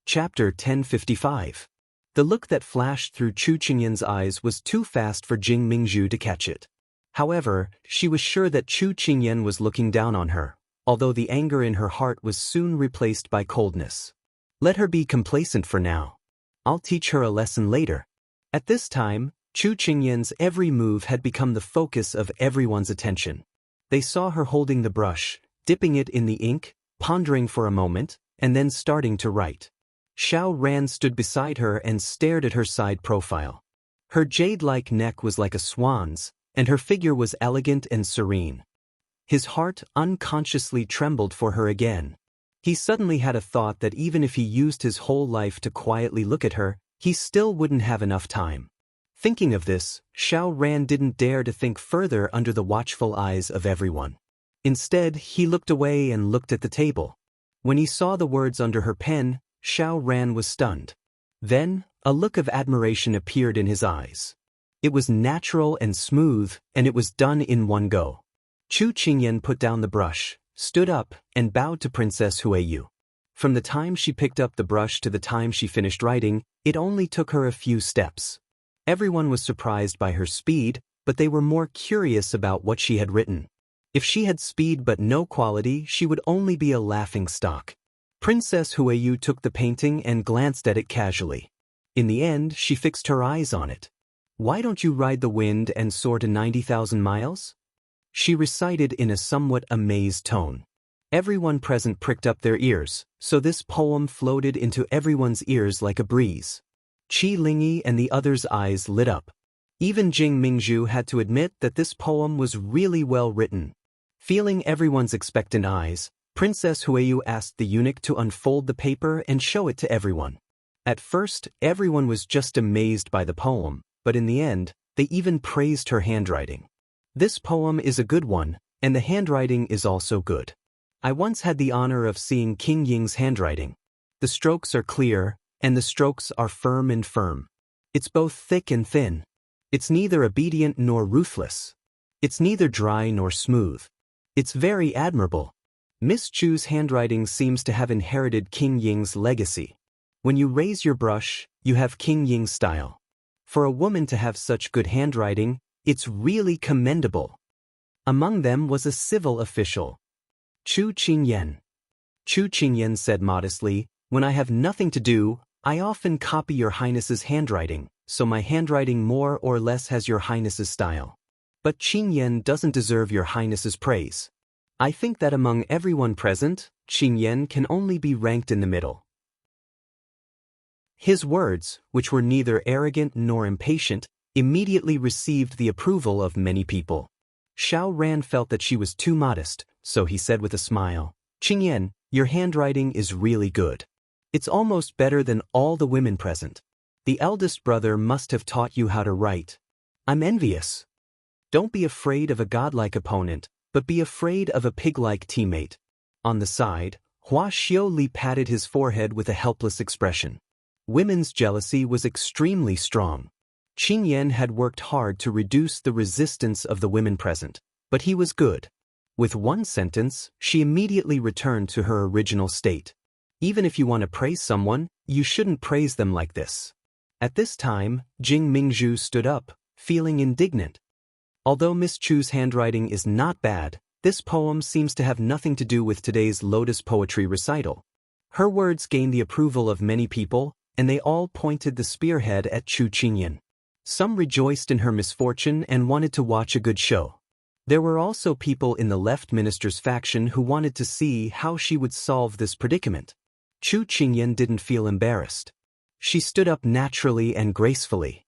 Chapter 1055. The look that flashed through Chu Qingyan's eyes was too fast for Jing Mingzhu to catch it. However, she was sure that Chu Qingyan was looking down on her, although the anger in her heart was soon replaced by coldness. Let her be complacent for now. I'll teach her a lesson later. At this time, Chu Qingyan's every move had become the focus of everyone's attention. They saw her holding the brush, dipping it in the ink, pondering for a moment, and then starting to write. Xiao Ran stood beside her and stared at her side profile. Her jade-like neck was like a swan's, and her figure was elegant and serene. His heart unconsciously trembled for her again. He suddenly had a thought that even if he used his whole life to quietly look at her, he still wouldn't have enough time. Thinking of this, Xiao Ran didn't dare to think further under the watchful eyes of everyone. Instead, he looked away and looked at the table. When he saw the words under her pen, Xiao Ran was stunned. Then, a look of admiration appeared in his eyes. It was natural and smooth, and it was done in one go. Chu Qingyan put down the brush, stood up, and bowed to Princess Huiyu. From the time she picked up the brush to the time she finished writing, it only took her a few steps. Everyone was surprised by her speed, but they were more curious about what she had written. If she had speed but no quality, she would only be a laughingstock. Princess Huiyu took the painting and glanced at it casually. In the end, she fixed her eyes on it. "Why don't you ride the wind and soar to 90,000 miles? She recited in a somewhat amazed tone. Everyone present pricked up their ears, so this poem floated into everyone's ears like a breeze. Qi Lingyi and the others' eyes lit up. Even Jing Mingzhu had to admit that this poem was really well written. Feeling everyone's expectant eyes, Princess Huiyu asked the eunuch to unfold the paper and show it to everyone. At first, everyone was just amazed by the poem, but in the end, they even praised her handwriting. "This poem is a good one, and the handwriting is also good. I once had the honor of seeing King Ying's handwriting. The strokes are clear, and the strokes are firm and firm. It's both thick and thin. It's neither obedient nor ruthless. It's neither dry nor smooth. It's very admirable." Miss Chu's handwriting seems to have inherited King Ying's legacy. When you raise your brush, you have King Ying's style. For a woman to have such good handwriting, it's really commendable. Among them was a civil official. Chu Qingyan. Chu Qingyan said modestly, "When I have nothing to do, I often copy your Highness's handwriting, so my handwriting more or less has your Highness's style. But Qingyan doesn't deserve your Highness's praise. I think that among everyone present, Qingyan can only be ranked in the middle." His words, which were neither arrogant nor impatient, immediately received the approval of many people. Xiao Ran felt that she was too modest, so he said with a smile, "Qingyan, your handwriting is really good. It's almost better than all the women present. The eldest brother must have taught you how to write. I'm envious. Don't be afraid of a godlike opponent, but be afraid of a pig-like teammate." On the side, Hua Xiaoli patted his forehead with a helpless expression. Women's jealousy was extremely strong. Qingyan had worked hard to reduce the resistance of the women present, but he was good. With one sentence, she immediately returned to her original state. Even if you want to praise someone, you shouldn't praise them like this. At this time, Jing Mingzhu stood up, feeling indignant. Although Miss Chu's handwriting is not bad, this poem seems to have nothing to do with today's Lotus Poetry recital. Her words gained the approval of many people, and they all pointed the spearhead at Chu Qingyan. Some rejoiced in her misfortune and wanted to watch a good show. There were also people in the left minister's faction who wanted to see how she would solve this predicament. Chu Qingyan didn't feel embarrassed. She stood up naturally and gracefully.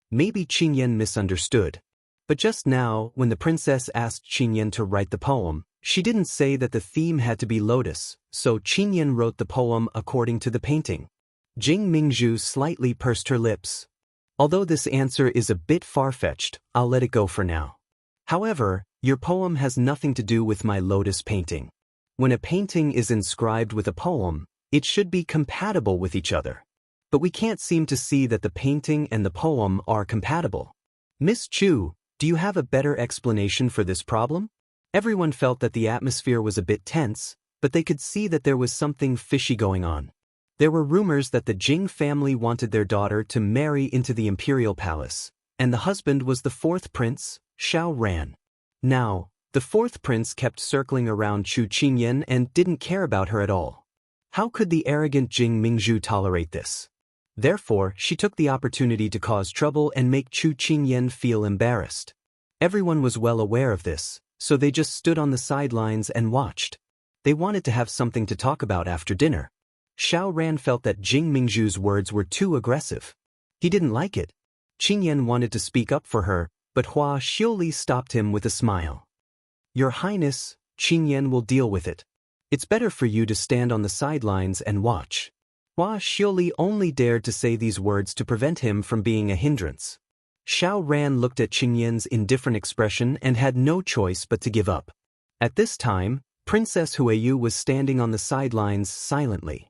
Maybe Qingyan misunderstood. But just now, when the princess asked Qingyan to write the poem, she didn't say that the theme had to be lotus, so Qingyan wrote the poem according to the painting. Jing Mingzhu slightly pursed her lips. "Although this answer is a bit far-fetched, I'll let it go for now. However, your poem has nothing to do with my lotus painting. When a painting is inscribed with a poem, it should be compatible with each other. But we can't seem to see that the painting and the poem are compatible. Miss Chu, do you have a better explanation for this problem?" Everyone felt that the atmosphere was a bit tense, but they could see that there was something fishy going on. There were rumors that the Jing family wanted their daughter to marry into the imperial palace, and the husband was the fourth prince, Xiao Ran. Now, the fourth prince kept circling around Chu Qingyan and didn't care about her at all. How could the arrogant Jing Mingzhu tolerate this? Therefore, she took the opportunity to cause trouble and make Chu Qingyan feel embarrassed. Everyone was well aware of this, so they just stood on the sidelines and watched. They wanted to have something to talk about after dinner. Xiao Ran felt that Jing Mingzhu's words were too aggressive. He didn't like it. Qingyan wanted to speak up for her, but Hua Xiuli stopped him with a smile. Your Highness, Qingyan will deal with it. It's better for you to stand on the sidelines and watch. Hua Xiuli only dared to say these words to prevent him from being a hindrance. Xiao Ran looked at Qingyan's indifferent expression and had no choice but to give up. At this time, Princess Huiyu was standing on the sidelines silently.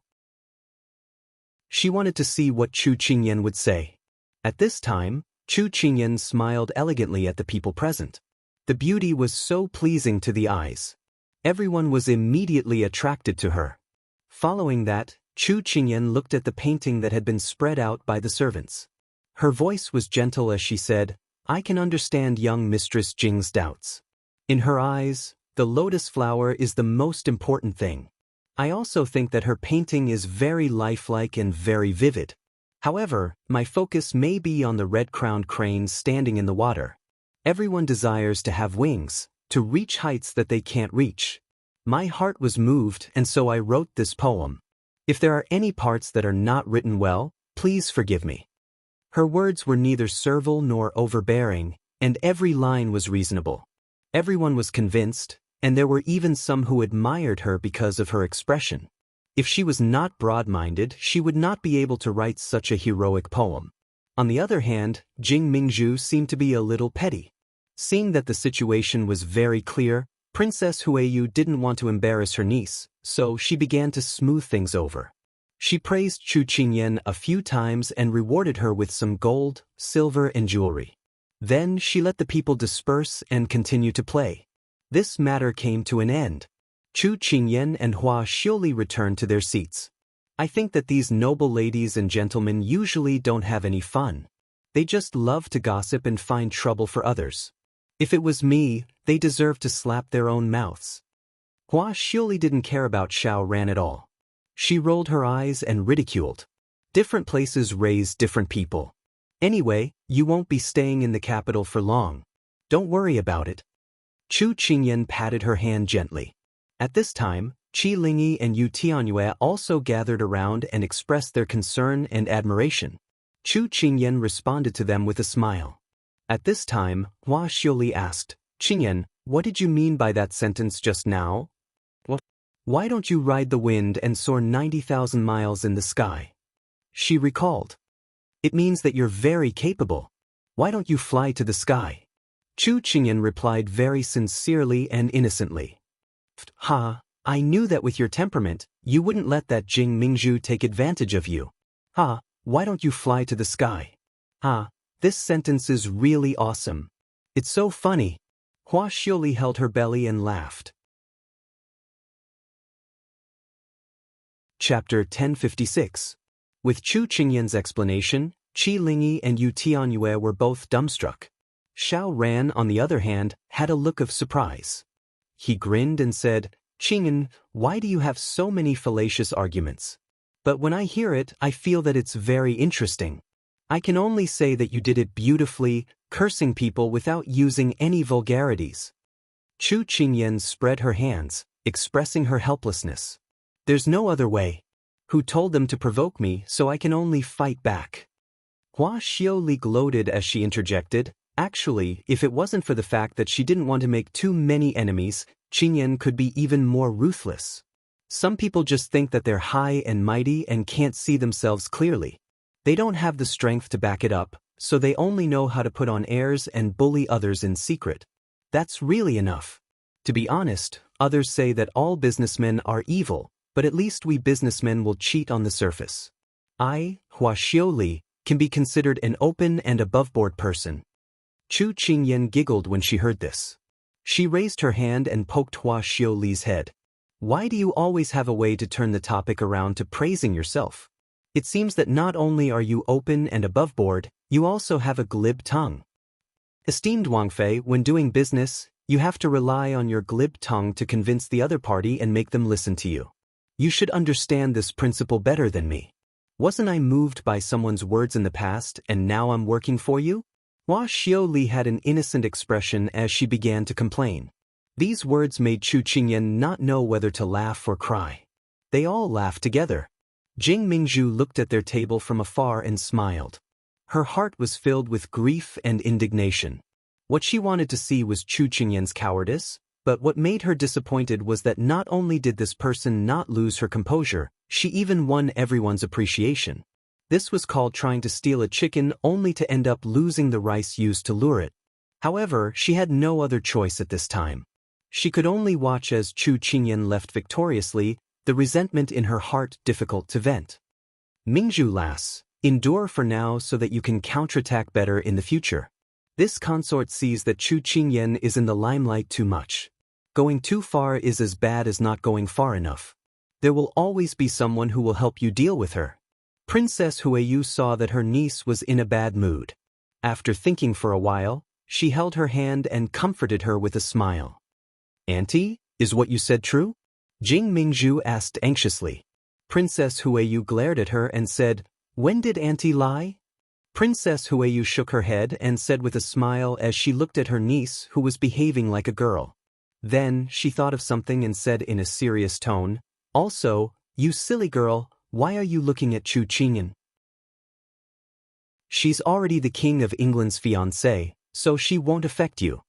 She wanted to see what Chu Qingyan would say. At this time, Chu Qingyan smiled elegantly at the people present. The beauty was so pleasing to the eyes. Everyone was immediately attracted to her. Following that, Chu Qingyan looked at the painting that had been spread out by the servants. Her voice was gentle as she said, I can understand young Mistress Jing's doubts. In her eyes, the lotus flower is the most important thing. I also think that her painting is very lifelike and very vivid. However, my focus may be on the red-crowned crane standing in the water. Everyone desires to have wings, to reach heights that they can't reach. My heart was moved, and so I wrote this poem. If there are any parts that are not written well, please forgive me. Her words were neither servile nor overbearing, and every line was reasonable. Everyone was convinced, and there were even some who admired her because of her expression. If she was not broad-minded, she would not be able to write such a heroic poem. On the other hand, Jing Mingzhu seemed to be a little petty. Seeing that the situation was very clear, Princess Huiyu didn't want to embarrass her niece, so she began to smooth things over. She praised Chu Qingyan a few times and rewarded her with some gold, silver and jewelry. Then she let the people disperse and continue to play. This matter came to an end. Chu Qingyan and Hua Xiuli returned to their seats. I think that these noble ladies and gentlemen usually don't have any fun. They just love to gossip and find trouble for others. If it was me, they deserve to slap their own mouths. Hua Xiuli didn't care about Xiao Ran at all. She rolled her eyes and ridiculed. Different places raise different people. Anyway, you won't be staying in the capital for long. Don't worry about it. Chu Qingyan patted her hand gently. At this time, Qi Lingyi and Yu Tianyue also gathered around and expressed their concern and admiration. Chu Qingyan responded to them with a smile. At this time, Hua Xiuli asked, Qingyan, what did you mean by that sentence just now? What? Why don't you ride the wind and soar 90,000 miles in the sky? She recalled. It means that you're very capable. Why don't you fly to the sky? Chu Qingyan replied very sincerely and innocently. Ha, I knew that with your temperament, you wouldn't let that Jing Mingzhu take advantage of you. Ha, why don't you fly to the sky? Ha, this sentence is really awesome. It's so funny. Hua Xiuli held her belly and laughed. Chapter 1056. With Chu Qingyan's explanation, Qi Lingyi and Yu Tianyue were both dumbstruck. Xiao Ran, on the other hand, had a look of surprise. He grinned and said, Qingyan, why do you have so many fallacious arguments? But when I hear it, I feel that it's very interesting. I can only say that you did it beautifully, cursing people without using any vulgarities. Chu Qingyan spread her hands, expressing her helplessness. There's no other way. Who told them to provoke me, so I can only fight back? Hua Xiuli gloated as she interjected, actually, if it wasn't for the fact that she didn't want to make too many enemies, Qingyan could be even more ruthless. Some people just think that they're high and mighty and can't see themselves clearly. They don't have the strength to back it up, so they only know how to put on airs and bully others in secret. That's really enough. To be honest, others say that all businessmen are evil, but at least we businessmen will cheat on the surface. I, Hua Xiuli, can be considered an open and above-board person. Chu Qingyan giggled when she heard this. She raised her hand and poked Hua Xiuli's head. Why do you always have a way to turn the topic around to praising yourself? It seems that not only are you open and above board, you also have a glib tongue. Esteemed Wang Fei, when doing business, you have to rely on your glib tongue to convince the other party and make them listen to you. You should understand this principle better than me. Wasn't I moved by someone's words in the past and now I'm working for you? Hua Xiaoli had an innocent expression as she began to complain. These words made Chu Qingyan not know whether to laugh or cry. They all laughed together. Jing Mingzhu looked at their table from afar and smiled. Her heart was filled with grief and indignation. What she wanted to see was Chu Qingyan's cowardice, but what made her disappointed was that not only did this person not lose her composure, she even won everyone's appreciation. This was called trying to steal a chicken only to end up losing the rice used to lure it. However, she had no other choice at this time. She could only watch as Chu Qingyan left victoriously, the resentment in her heart difficult to vent. Mingzhu lass, endure for now so that you can counterattack better in the future. This consort sees that Chu Qingyan is in the limelight too much. Going too far is as bad as not going far enough. There will always be someone who will help you deal with her. Princess Huiyu saw that her niece was in a bad mood. After thinking for a while, she held her hand and comforted her with a smile. Auntie, is what you said true? Jing Mingzhu asked anxiously. Princess Huiyu glared at her and said, When did Auntie lie? Princess Huiyu shook her head and said with a smile as she looked at her niece who was behaving like a girl. Then, she thought of something and said in a serious tone, Also, you silly girl, why are you looking at Chu Qingyan? She's already the King of England's fiancée, so she won't affect you.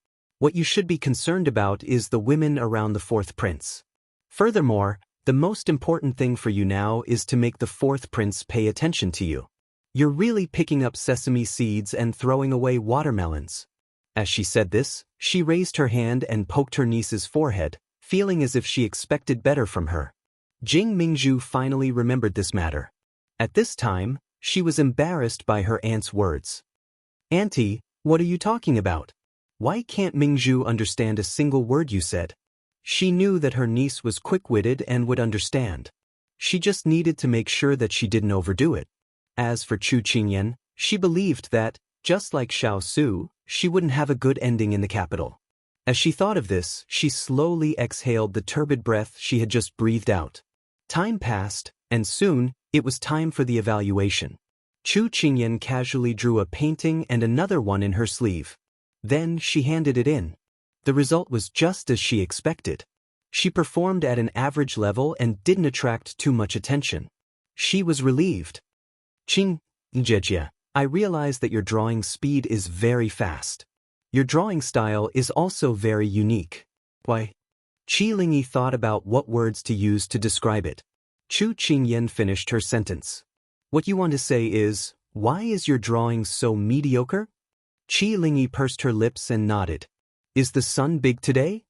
What you should be concerned about is the women around the fourth prince. Furthermore, the most important thing for you now is to make the fourth prince pay attention to you. You're really picking up sesame seeds and throwing away watermelons. As she said this, she raised her hand and poked her niece's forehead, feeling as if she expected better from her. Jing Mingzhu finally remembered this matter. At this time, she was embarrassed by her aunt's words. Auntie, what are you talking about? Why can't Mingzhu understand a single word you said? She knew that her niece was quick-witted and would understand. She just needed to make sure that she didn't overdo it. As for Chu Qingyan, she believed that, just like Xiao Su, she wouldn't have a good ending in the capital. As she thought of this, she slowly exhaled the turbid breath she had just breathed out. Time passed, and soon, it was time for the evaluation. Chu Qingyan casually drew a painting and another one in her sleeve. Then she handed it in. The result was just as she expected. She performed at an average level and didn't attract too much attention. She was relieved. Qing Jejia, I realize that your drawing speed is very fast. Your drawing style is also very unique. Why? Qi Lingyi thought about what words to use to describe it. Chu Qingyan finished her sentence. What you want to say is, why is your drawing so mediocre? Qi Lingyi pursed her lips and nodded. Is the sun big today?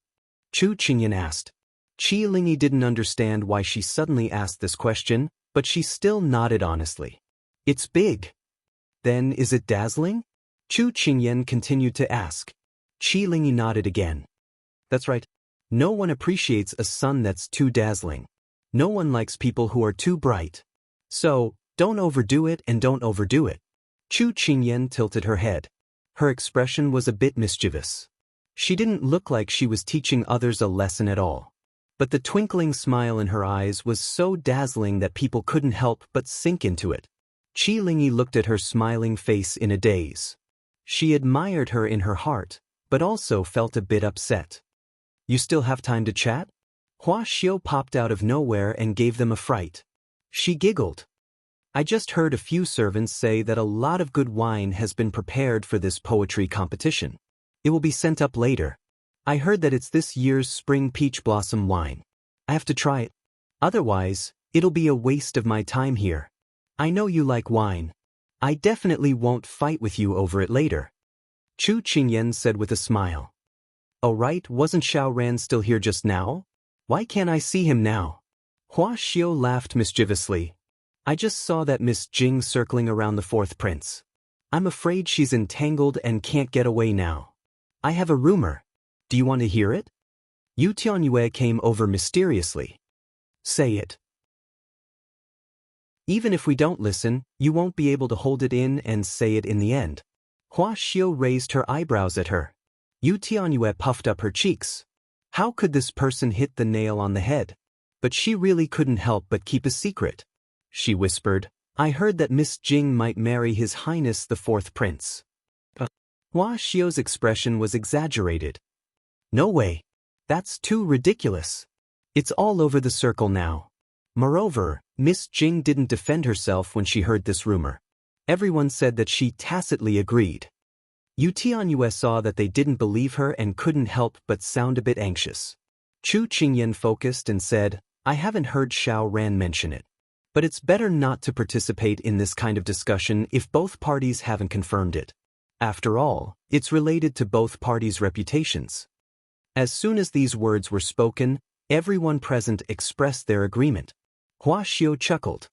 Chu Qingyan asked. Qi Lingyi didn't understand why she suddenly asked this question, but she still nodded honestly. It's big. Then is it dazzling? Chu Qingyan continued to ask. Qi Lingyi nodded again. That's right. No one appreciates a sun that's too dazzling. No one likes people who are too bright. So, don't overdo it and don't overdo it. Chu Qingyan tilted her head. Her expression was a bit mischievous. She didn't look like she was teaching others a lesson at all. But the twinkling smile in her eyes was so dazzling that people couldn't help but sink into it. Qi Lingyi looked at her smiling face in a daze. She admired her in her heart, but also felt a bit upset. You still have time to chat? Hua Xiao popped out of nowhere and gave them a fright. She giggled. I just heard a few servants say that a lot of good wine has been prepared for this poetry competition. It will be sent up later. I heard that it's this year's spring peach blossom wine. I have to try it. Otherwise, it'll be a waste of my time here. I know you like wine. I definitely won't fight with you over it later. Chu Qingyan said with a smile. Oh right, wasn't Xiao Ran still here just now? Why can't I see him now? Hua Xiao laughed mischievously. I just saw that Miss Jing circling around the fourth prince. I'm afraid she's entangled and can't get away now. I have a rumor. Do you want to hear it? Yu Tianyue came over mysteriously. Say it. Even if we don't listen, you won't be able to hold it in and say it in the end. Hua Xiao raised her eyebrows at her. Yu Tianyue puffed up her cheeks. How could this person hit the nail on the head? But she really couldn't help but keep a secret. She whispered, I heard that Miss Jing might marry His Highness the Fourth Prince. Hua Xiao's expression was exaggerated. No way. That's too ridiculous. It's all over the circle now. Moreover, Miss Jing didn't defend herself when she heard this rumor. Everyone said that she tacitly agreed. Yu Tianyue saw that they didn't believe her and couldn't help but sound a bit anxious. Chu Qingyan focused and said, I haven't heard Xiao Ran mention it. But it's better not to participate in this kind of discussion if both parties haven't confirmed it. After all, it's related to both parties' reputations. As soon as these words were spoken, everyone present expressed their agreement. Hua Xiao chuckled.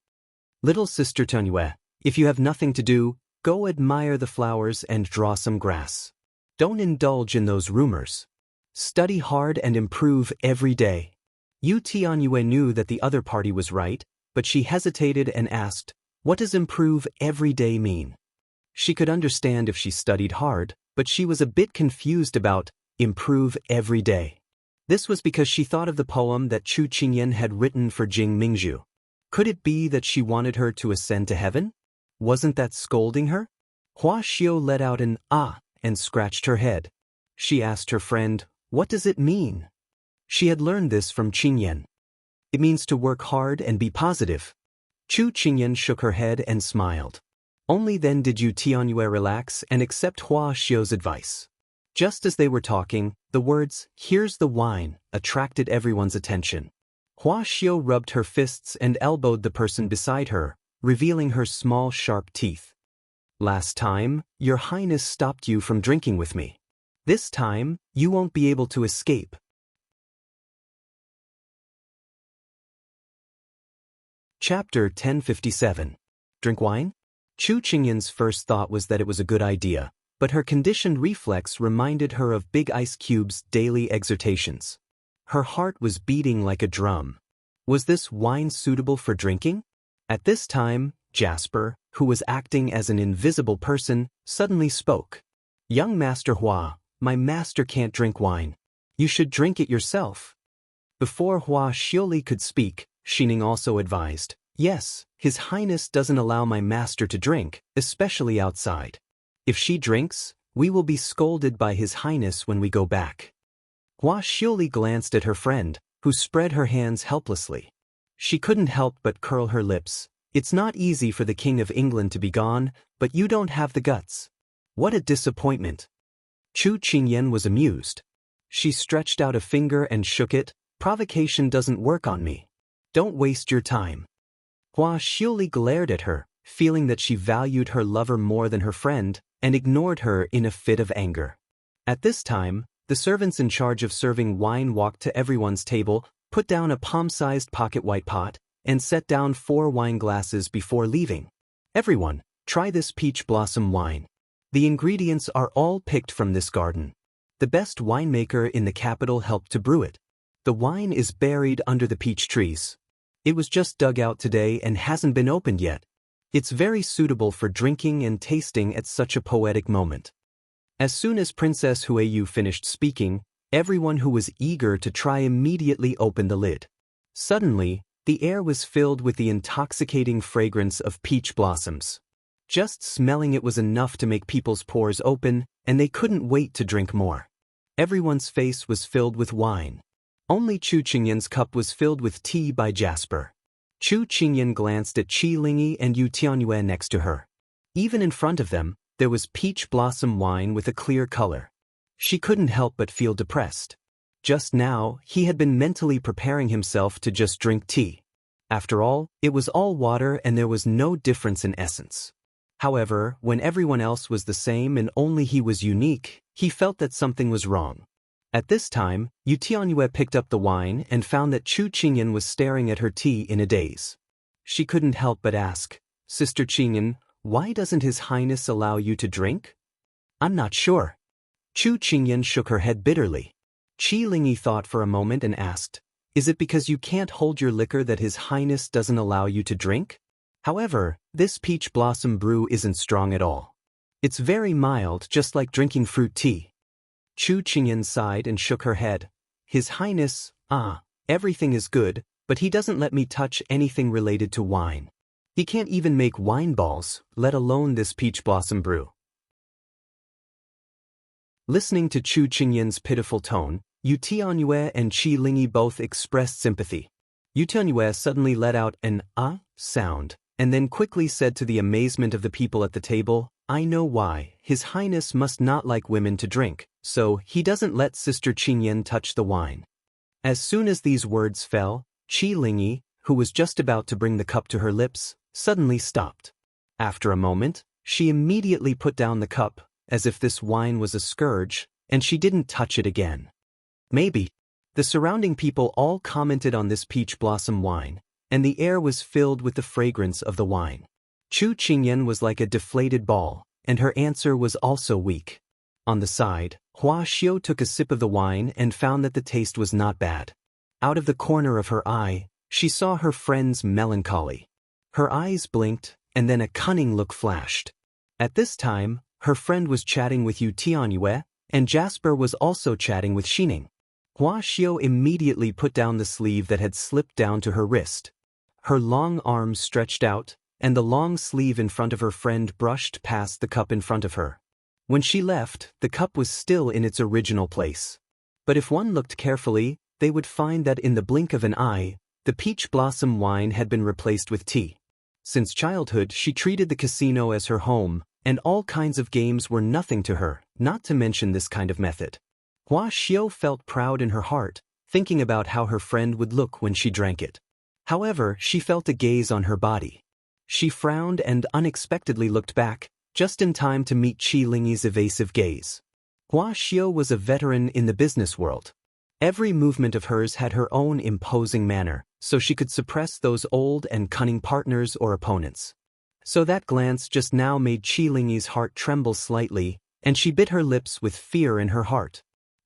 Little sister Tianyue, if you have nothing to do, go admire the flowers and draw some grass. Don't indulge in those rumors. Study hard and improve every day. Yu Tianyue knew that the other party was right, but she hesitated and asked, what does improve every day mean? She could understand if she studied hard, but she was a bit confused about improve every day. This was because she thought of the poem that Chu Qingyan had written for Jing Mingzhu. Could it be that she wanted her to ascend to heaven? Wasn't that scolding her? Hua Xiao let out an ah and scratched her head. She asked her friend, what does it mean? She had learned this from Qingyan. It means to work hard and be positive. Chu Qingyan shook her head and smiled. Only then did Yu Tianyue relax and accept Hua Xiao's advice. Just as they were talking, the words, here's the wine, attracted everyone's attention. Hua Xiao rubbed her fists and elbowed the person beside her, revealing her small sharp teeth. Last time, Your Highness stopped you from drinking with me. This time, you won't be able to escape. Chapter 1057. Drink wine? Chu Qingyan's first thought was that it was a good idea, but her conditioned reflex reminded her of Big Ice Cube's daily exhortations. Her heart was beating like a drum. Was this wine suitable for drinking? At this time, Jasper, who was acting as an invisible person, suddenly spoke. Young Master Hua, my master can't drink wine. You should drink it yourself. Before Hua Xiaoli could speak, Xining also advised, yes, His Highness doesn't allow my master to drink, especially outside. If she drinks, we will be scolded by His Highness when we go back. Hua Xiaoli glanced at her friend, who spread her hands helplessly. She couldn't help but curl her lips. It's not easy for the King of England to be gone, but you don't have the guts. What a disappointment. Chu Qingyan was amused. She stretched out a finger and shook it. Provocation doesn't work on me. Don't waste your time. Hua Xiaoli glared at her, feeling that she valued her lover more than her friend, and ignored her in a fit of anger. At this time, the servants in charge of serving wine walked to everyone's table, put down a palm-sized pocket white pot, and set down 4 wine glasses before leaving. Everyone, try this peach blossom wine. The ingredients are all picked from this garden. The best winemaker in the capital helped to brew it. The wine is buried under the peach trees. It was just dug out today and hasn't been opened yet. It's very suitable for drinking and tasting at such a poetic moment. As soon as Princess Huiyu finished speaking, everyone who was eager to try immediately opened the lid. Suddenly, the air was filled with the intoxicating fragrance of peach blossoms. Just smelling it was enough to make people's pores open, and they couldn't wait to drink more. Everyone's face was filled with wine. Only Chu Qingyan's cup was filled with tea by Jasper. Chu Qingyan glanced at Qi Lingyi and Yu Tianyue next to her. Even in front of them, there was peach blossom wine with a clear color. She couldn't help but feel depressed. Just now, he had been mentally preparing himself to just drink tea. After all, it was all water and there was no difference in essence. However, when everyone else was the same and only he was unique, he felt that something was wrong. At this time, Yu Tianyue picked up the wine and found that Chu Qingyan was staring at her tea in a daze. She couldn't help but ask, Sister Qingyan, why doesn't His Highness allow you to drink? I'm not sure. Chu Qingyan shook her head bitterly. Qi Lingyi thought for a moment and asked, "Is it because you can't hold your liquor that His Highness doesn't allow you to drink? However, this peach blossom brew isn't strong at all. It's very mild, just like drinking fruit tea." Chu Qingyan sighed and shook her head. "His Highness, everything is good, but he doesn't let me touch anything related to wine. He can't even make wine balls, let alone this peach blossom brew." Listening to Chu Qingyan's pitiful tone, Yu Tianyue and Qi Lingyi both expressed sympathy. Yu Tianyue suddenly let out an sound, and then quickly said to the amazement of the people at the table, "I know why. His Highness must not like women to drink, so he doesn't let Sister Qingyan touch the wine." As soon as these words fell, Qi Lingyi, who was just about to bring the cup to her lips, suddenly stopped. After a moment, she immediately put down the cup, as if this wine was a scourge, and she didn't touch it again. Maybe. The surrounding people all commented on this peach blossom wine, and the air was filled with the fragrance of the wine. Chu Qingyan was like a deflated ball, and her answer was also weak. On the side, Hua Xiao took a sip of the wine and found that the taste was not bad. Out of the corner of her eye, she saw her friend's melancholy. Her eyes blinked, and then a cunning look flashed. At this time, her friend was chatting with Yu Tianyue, and Jasper was also chatting with Xining. Hua Xiao immediately put down the sleeve that had slipped down to her wrist. Her long arms stretched out, and the long sleeve in front of her friend brushed past the cup in front of her. When she left, the cup was still in its original place. But if one looked carefully, they would find that in the blink of an eye, the peach blossom wine had been replaced with tea. Since childhood, she treated the casino as her home, and all kinds of games were nothing to her, not to mention this kind of method. Hua Xiao felt proud in her heart, thinking about how her friend would look when she drank it. However, she felt a gaze on her body. She frowned and unexpectedly looked back, just in time to meet Qi Lingyi's evasive gaze. Hua Xiao was a veteran in the business world. Every movement of hers had her own imposing manner, so she could suppress those old and cunning partners or opponents. So that glance just now made Qi Lingyi's heart tremble slightly, and she bit her lips with fear in her heart.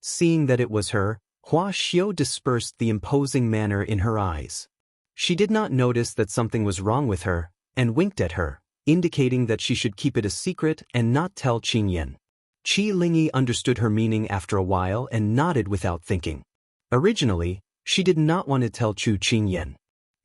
Seeing that it was her, Hua Xiao dispersed the imposing manner in her eyes. She did not notice that something was wrong with her, and winked at her, indicating that she should keep it a secret and not tell Qingyan. Qi Lingyi understood her meaning after a while and nodded without thinking. Originally, she did not want to tell Chu Qingyan.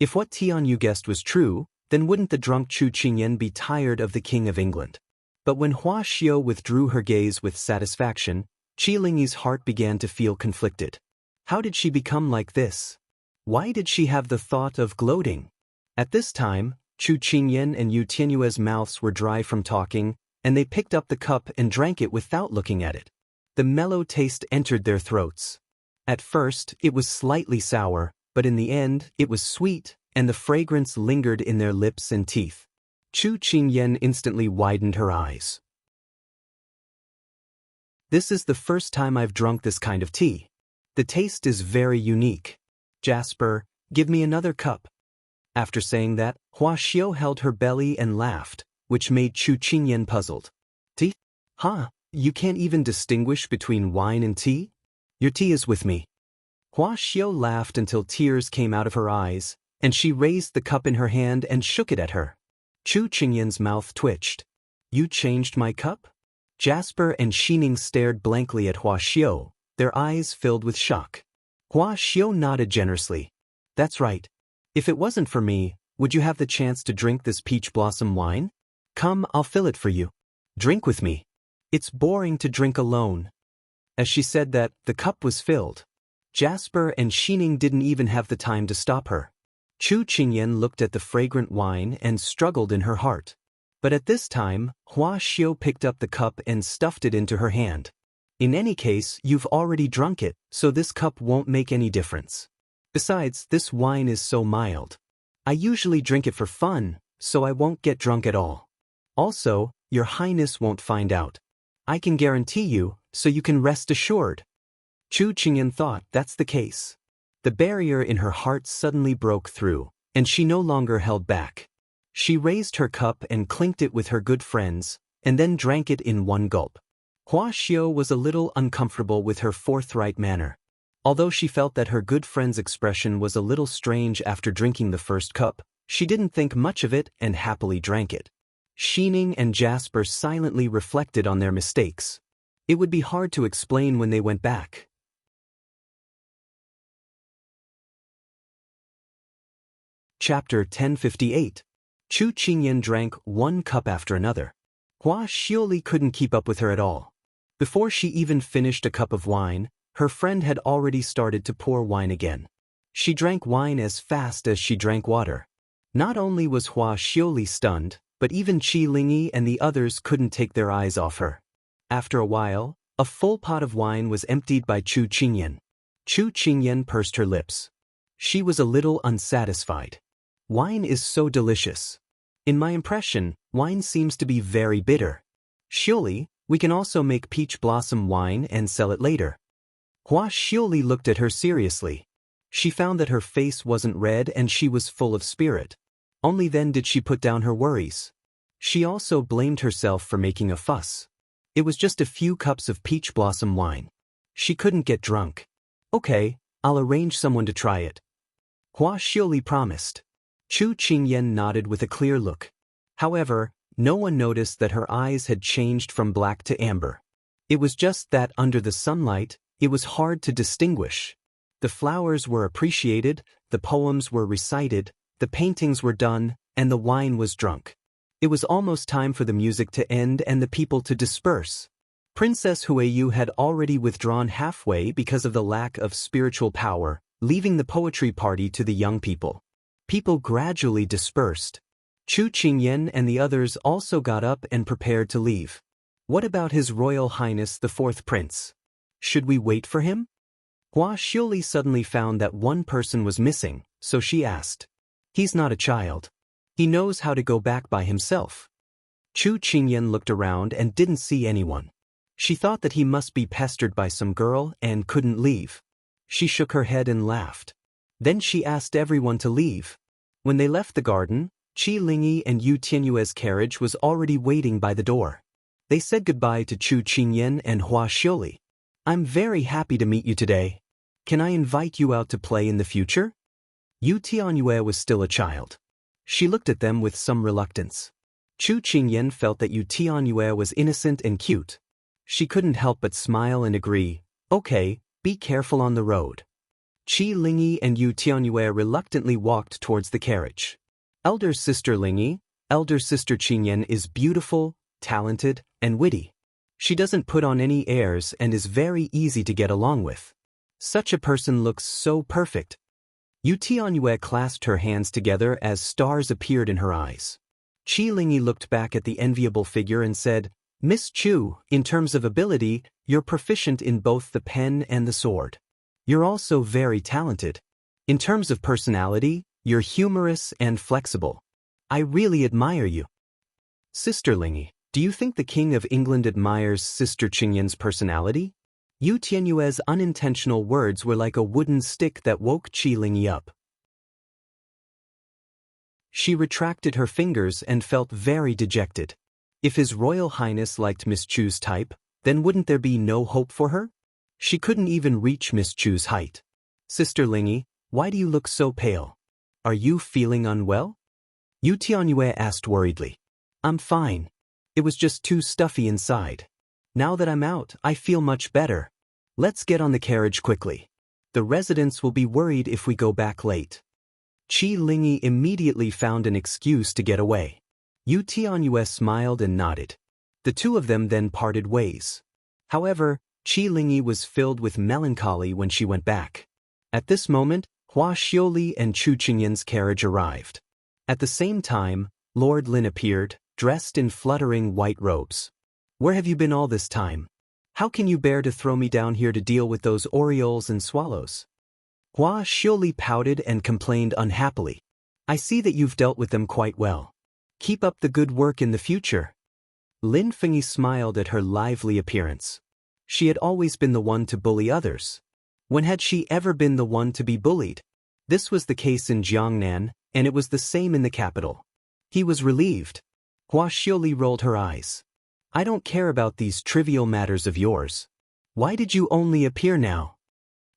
If what Tianyu guessed was true, then wouldn't the drunk Chu Qingyan be tired of the King of England? But when Hua Xiao withdrew her gaze with satisfaction, Qi Lingyi's heart began to feel conflicted. How did she become like this? Why did she have the thought of gloating? At this time, Chu Qingyan and Yu Tianyue's mouths were dry from talking, and they picked up the cup and drank it without looking at it. The mellow taste entered their throats. At first, it was slightly sour, but in the end, it was sweet, and the fragrance lingered in their lips and teeth. Chu Qingyan instantly widened her eyes. "This is the first time I've drunk this kind of tea. The taste is very unique. Jasper, give me another cup." After saying that, Hua Xiao held her belly and laughed, which made Chu Qingyan puzzled. "Tea? You can't even distinguish between wine and tea? Your tea is with me." Hua Xiao laughed until tears came out of her eyes, and she raised the cup in her hand and shook it at her. Chu Qingyan's mouth twitched. "You changed my cup?" Jasper and Xining stared blankly at Hua Xiao, their eyes filled with shock. Hua Xiao nodded generously. "That's right. If it wasn't for me, would you have the chance to drink this peach blossom wine? Come, I'll fill it for you. Drink with me. It's boring to drink alone." As she said that, the cup was filled. Jasper and Xining didn't even have the time to stop her. Chu Qingyan looked at the fragrant wine and struggled in her heart. But at this time, Hua Xiao picked up the cup and stuffed it into her hand. "In any case, you've already drunk it, so this cup won't make any difference. Besides, this wine is so mild. I usually drink it for fun, so I won't get drunk at all. Also, your Highness won't find out. I can guarantee you, so you can rest assured." Chu Qingyan thought that's the case. The barrier in her heart suddenly broke through, and she no longer held back. She raised her cup and clinked it with her good friends, and then drank it in one gulp. Hua Xiao was a little uncomfortable with her forthright manner. Although she felt that her good friend's expression was a little strange after drinking the first cup, she didn't think much of it and happily drank it. Xining and Jasper silently reflected on their mistakes. It would be hard to explain when they went back. Chapter 1058. Chu Qingyan drank one cup after another. Hua Xiaoli couldn't keep up with her at all. Before she even finished a cup of wine, her friend had already started to pour wine again. She drank wine as fast as she drank water. Not only was Hua Xiaoli stunned, but even Qi Lingyi and the others couldn't take their eyes off her. After a while, a full pot of wine was emptied by Chu Qingyan. Chu Qingyan pursed her lips. She was a little unsatisfied. Wine is so delicious. In my impression, wine seems to be very bitter. Xiaoli, we can also make peach blossom wine and sell it later. Hua Xiaoli looked at her seriously. She found that her face wasn't red and she was full of spirit. Only then did she put down her worries. She also blamed herself for making a fuss. It was just a few cups of peach blossom wine. She couldn't get drunk. Okay, I'll arrange someone to try it. Hua Xiaoli promised. Chu Qingyan nodded with a clear look. However, no one noticed that her eyes had changed from black to amber. It was just that under the sunlight, it was hard to distinguish. The flowers were appreciated, the poems were recited, the paintings were done, and the wine was drunk. It was almost time for the music to end and the people to disperse. Princess Huiyu had already withdrawn halfway because of the lack of spiritual power, leaving the poetry party to the young people. People gradually dispersed. Chu Qingyan and the others also got up and prepared to leave. What about His Royal Highness the Fourth Prince? Should we wait for him? Hua Xiaoli suddenly found that one person was missing, so she asked. He's not a child. He knows how to go back by himself. Chu Qingyan looked around and didn't see anyone. She thought that he must be pestered by some girl and couldn't leave. She shook her head and laughed. Then she asked everyone to leave. When they left the garden, Qi Lingyi and Yu Tianyue's carriage was already waiting by the door. They said goodbye to Chu Qingyan and Hua Xiaoli. I'm very happy to meet you today. Can I invite you out to play in the future? Yu Tianyue was still a child. She looked at them with some reluctance. Chu Qingyan felt that Yu Tianyue was innocent and cute. She couldn't help but smile and agree. Okay, be careful on the road. Qi Lingyi and Yu Tianyue reluctantly walked towards the carriage. Elder sister Lingyi, elder sister Qingyan is beautiful, talented, and witty. She doesn't put on any airs and is very easy to get along with. Such a person looks so perfect. Yu Tianyue clasped her hands together as stars appeared in her eyes. Qi Lingyi looked back at the enviable figure and said, Miss Chu, in terms of ability, you're proficient in both the pen and the sword. You're also very talented. In terms of personality, you're humorous and flexible. I really admire you. Sister Lingyi, do you think the King of England admires Sister Qingyan's personality? Yu Tianyue's unintentional words were like a wooden stick that woke Qi Lingyi up. She retracted her fingers and felt very dejected. If His Royal Highness liked Miss Chu's type, then wouldn't there be no hope for her? She couldn't even reach Miss Chu's height. Sister Lingyi, why do you look so pale? Are you feeling unwell? Yu Tianyue asked worriedly. I'm fine. It was just too stuffy inside. Now that I'm out, I feel much better. Let's get on the carriage quickly. The residents will be worried if we go back late. Qi Lingyi immediately found an excuse to get away. Yu Tianyue smiled and nodded. The two of them then parted ways. However, Qi Lingyi was filled with melancholy when she went back. At this moment, Hua Xiaoli and Chu Qingyan's carriage arrived. At the same time, Lord Lin appeared, dressed in fluttering white robes. Where have you been all this time? How can you bear to throw me down here to deal with those orioles and swallows? Hua Xiaoli pouted and complained unhappily. I see that you've dealt with them quite well. Keep up the good work in the future. Lin Fengyi smiled at her lively appearance. She had always been the one to bully others. When had she ever been the one to be bullied? This was the case in Jiangnan, and it was the same in the capital. He was relieved. Hua Xiaoli rolled her eyes. I don't care about these trivial matters of yours. Why did you only appear now?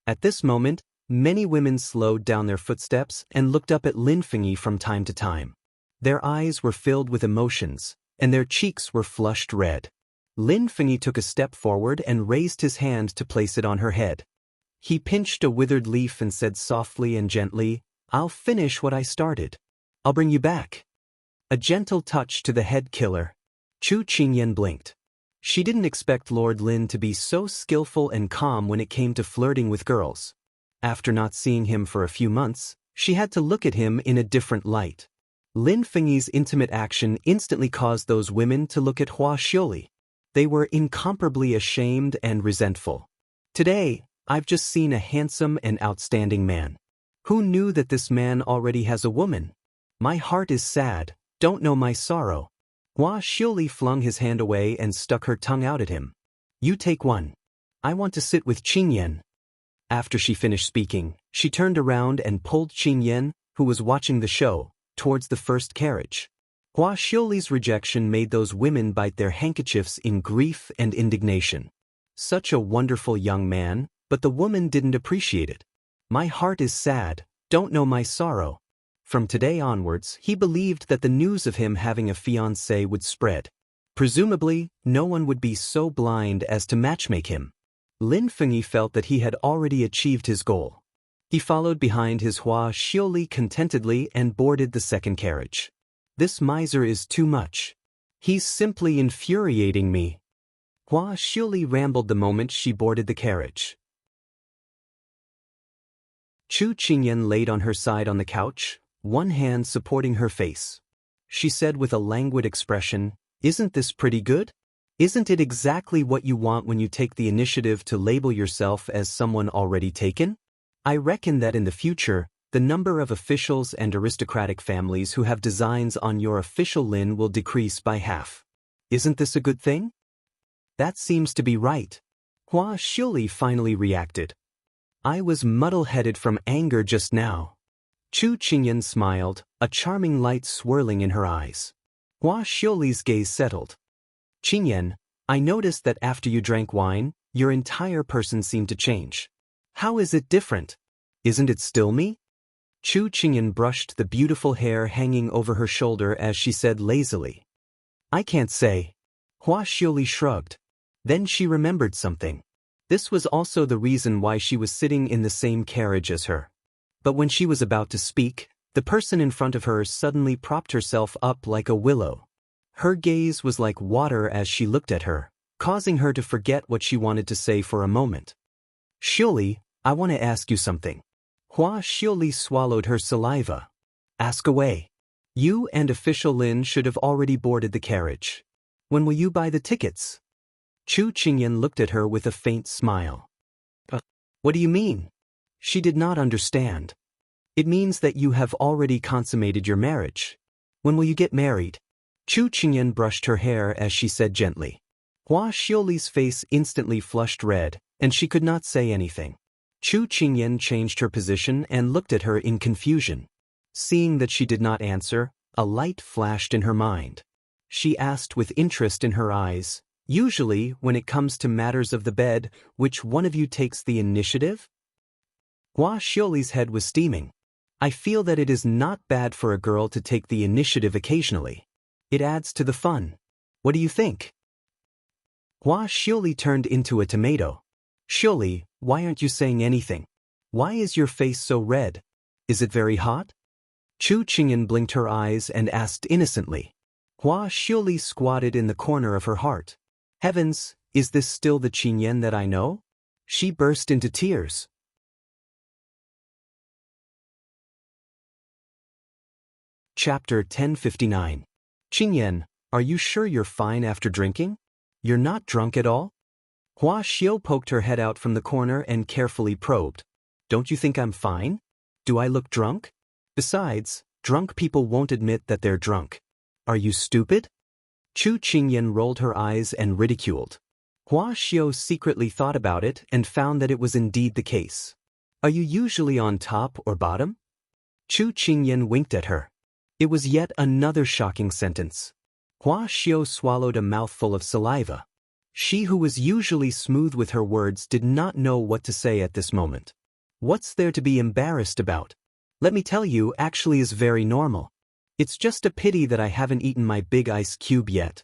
At this moment, many women slowed down their footsteps and looked up at Lin Fengyi from time to time. Their eyes were filled with emotions, and their cheeks were flushed red. Lin Fengyi took a step forward and raised his hand to place it on her head. He pinched a withered leaf and said softly and gently, "I'll finish what I started. I'll bring you back." A gentle touch to the head killer. Chu Qingyan blinked. She didn't expect Lord Lin to be so skillful and calm when it came to flirting with girls. After not seeing him for a few months, she had to look at him in a different light. Lin Fengyi's intimate action instantly caused those women to look at Hua Xiuli. They were incomparably ashamed and resentful. "Today, I've just seen a handsome and outstanding man. Who knew that this man already has a woman? My heart is sad, don't know my sorrow." Hua Xiuli flung his hand away and stuck her tongue out at him. "You take one. I want to sit with Qingyan." After she finished speaking, she turned around and pulled Qingyan, who was watching the show, towards the first carriage. Hua Xiuli's rejection made those women bite their handkerchiefs in grief and indignation. Such a wonderful young man, but the woman didn't appreciate it. "My heart is sad, don't know my sorrow." From today onwards, he believed that the news of him having a fiancée would spread. Presumably, no one would be so blind as to matchmake him. Lin Fengyi felt that he had already achieved his goal. He followed behind his Hua Xiuli contentedly and boarded the second carriage. "This miser is too much. He's simply infuriating me." Hua Xiuli rambled the moment she boarded the carriage. Chu Qingyan laid on her side on the couch, one hand supporting her face. She said with a languid expression, "Isn't this pretty good? Isn't it exactly what you want when you take the initiative to label yourself as someone already taken? I reckon that in the future, the number of officials and aristocratic families who have designs on your official lin will decrease by half. Isn't this a good thing?" "That seems to be right." Hua Xiuli finally reacted. "I was muddle-headed from anger just now." Chu Qingyan smiled, a charming light swirling in her eyes. Hua Xiuli's gaze settled. "Qingyan, I noticed that after you drank wine, your entire person seemed to change. How is it different? Isn't it still me?" Chu Qingyan brushed the beautiful hair hanging over her shoulder as she said lazily. "I can't say." Hua Xiuli shrugged. Then she remembered something. This was also the reason why she was sitting in the same carriage as her. But when she was about to speak, the person in front of her suddenly propped herself up like a willow. Her gaze was like water as she looked at her, causing her to forget what she wanted to say for a moment. "Xiuli, I want to ask you something." Hua Xiuli swallowed her saliva. "Ask away. You and official Lin should have already boarded the carriage. When will you buy the tickets?" Chu Qingyan looked at her with a faint smile. What do you mean?" She did not understand. "It means that you have already consummated your marriage. When will you get married?" Chu Qingyan brushed her hair as she said gently. Hua Xiuli's face instantly flushed red, and she could not say anything. Chu Qingyan changed her position and looked at her in confusion. Seeing that she did not answer, a light flashed in her mind. She asked with interest in her eyes, "Usually, when it comes to matters of the bed, which one of you takes the initiative?" Hua Xiuli's head was steaming. "I feel that it is not bad for a girl to take the initiative occasionally. It adds to the fun. What do you think?" Hua Xiuli turned into a tomato. "Xiuli, why aren't you saying anything? Why is your face so red? Is it very hot?" Chu Qingyan blinked her eyes and asked innocently. Hua Xiuli squatted in the corner of her heart. Heavens, is this still the Qingyan that I know? She burst into tears. Chapter 1059. Qingyan, are you sure you're fine after drinking? You're not drunk at all? Hua Xiu poked her head out from the corner and carefully probed. Don't you think I'm fine? Do I look drunk? Besides, drunk people won't admit that they're drunk. Are you stupid? Chu Qingyan rolled her eyes and ridiculed. Hua Xiu secretly thought about it and found that it was indeed the case. Are you usually on top or bottom? Chu Qingyan winked at her. It was yet another shocking sentence. Hua Xiu swallowed a mouthful of saliva. She who was usually smooth with her words did not know what to say at this moment. What's there to be embarrassed about? Let me tell you, actually is very normal. It's just a pity that I haven't eaten my big ice cube yet.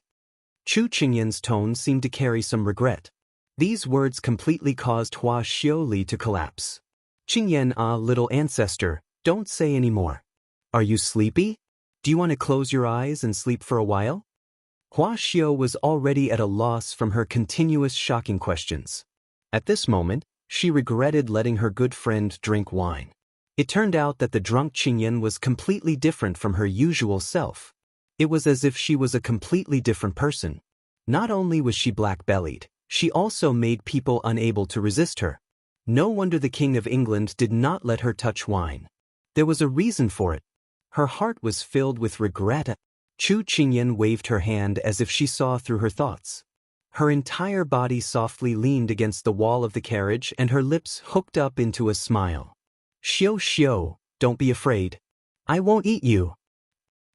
Chu Qingyan's tone seemed to carry some regret. These words completely caused Hua Xiaoli to collapse. Qingyan, little ancestor, don't say any more. Are you sleepy? Do you want to close your eyes and sleep for a while? Hua Xiao was already at a loss from her continuous shocking questions. At this moment, she regretted letting her good friend drink wine. It turned out that the drunk Qingyan was completely different from her usual self. It was as if she was a completely different person. Not only was she black-bellied, she also made people unable to resist her. No wonder the King of England did not let her touch wine. There was a reason for it. Her heart was filled with regret. Chu Qingyan waved her hand as if she saw through her thoughts. Her entire body softly leaned against the wall of the carriage and her lips hooked up into a smile. Xiao, don't be afraid. I won't eat you.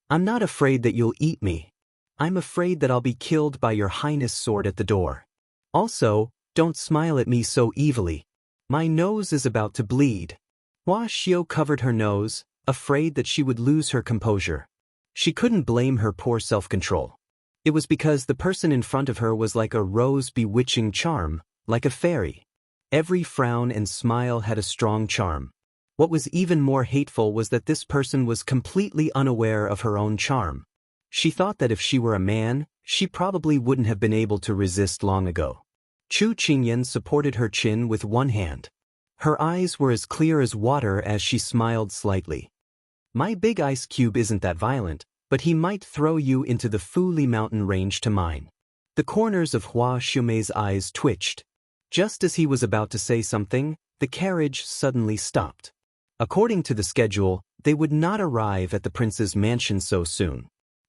I'm not afraid that you'll eat me. I'm afraid that I'll be killed by your highness sword at the door. Also, don't smile at me so evilly. My nose is about to bleed. Hua Xiao covered her nose, afraid that she would lose her composure. She couldn't blame her poor self-control. It was because the person in front of her was like a rose bewitching charm, like a fairy. Every frown and smile had a strong charm. What was even more hateful was that this person was completely unaware of her own charm. She thought that if she were a man, she probably wouldn't have been able to resist long ago. Chu Qingyan supported her chin with one hand. Her eyes were as clear as water as she smiled slightly. My big ice cube isn't that violent, but he might throw you into the Fuli mountain range to mine. The corners of Hua Xiaomei's eyes twitched. Just as he was about to say something, the carriage suddenly stopped. According to the schedule, they would not arrive at the prince's mansion so soon.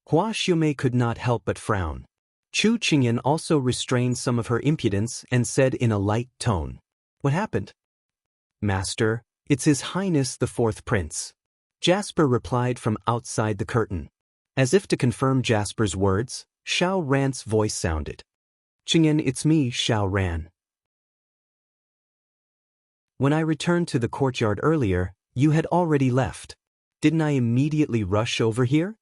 Hua Xiaomei could not help but frown. Chu Qingyan also restrained some of her impudence and said in a light tone, "What happened?" "Master, it's His Highness the Fourth Prince." Jasper replied from outside the curtain. As if to confirm Jasper's words, Xiao Ran's voice sounded. "Qingyan, it's me, Xiao Ran. When I returned to the courtyard earlier, you had already left. Didn't I immediately rush over here?"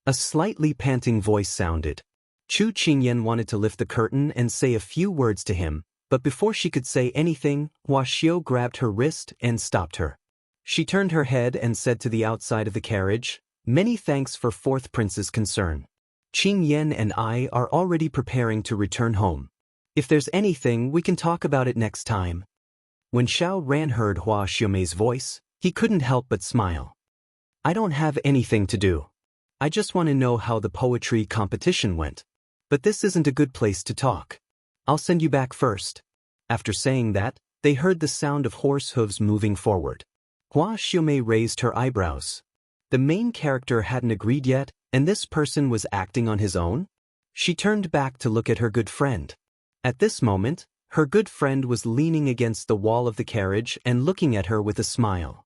A slightly panting voice sounded. Chu Qingyan wanted to lift the curtain and say a few words to him, but before she could say anything, Hua Xiao grabbed her wrist and stopped her. She turned her head and said to the outside of the carriage, "Many thanks for Fourth Prince's concern. Qingyan and I are already preparing to return home. If there's anything, we can talk about it next time." When Xiao Ran heard Hua Xiaomei's voice, he couldn't help but smile. "I don't have anything to do. I just want to know how the poetry competition went. But this isn't a good place to talk. I'll send you back first." After saying that, they heard the sound of horse hooves moving forward. Hua Xiaomei raised her eyebrows. The main character hadn't agreed yet, and this person was acting on his own? She turned back to look at her good friend. At this moment, her good friend was leaning against the wall of the carriage and looking at her with a smile.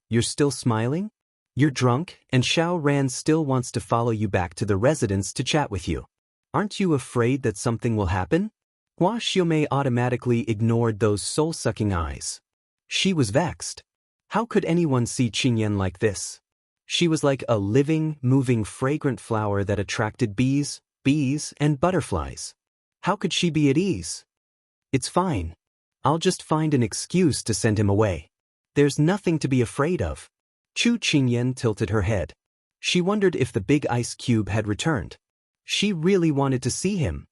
"You're still smiling? You're drunk, and Xiao Ran still wants to follow you back to the residence to chat with you. Aren't you afraid that something will happen?" Hua Xiaomei automatically ignored those soul-sucking eyes. She was vexed. How could anyone see Qingyan like this? She was like a living, moving, fragrant flower that attracted bees, and butterflies. How could she be at ease? "It's fine. I'll just find an excuse to send him away. There's nothing to be afraid of." Chu Qingyan tilted her head. She wondered if the big ice cube had returned. She really wanted to see him.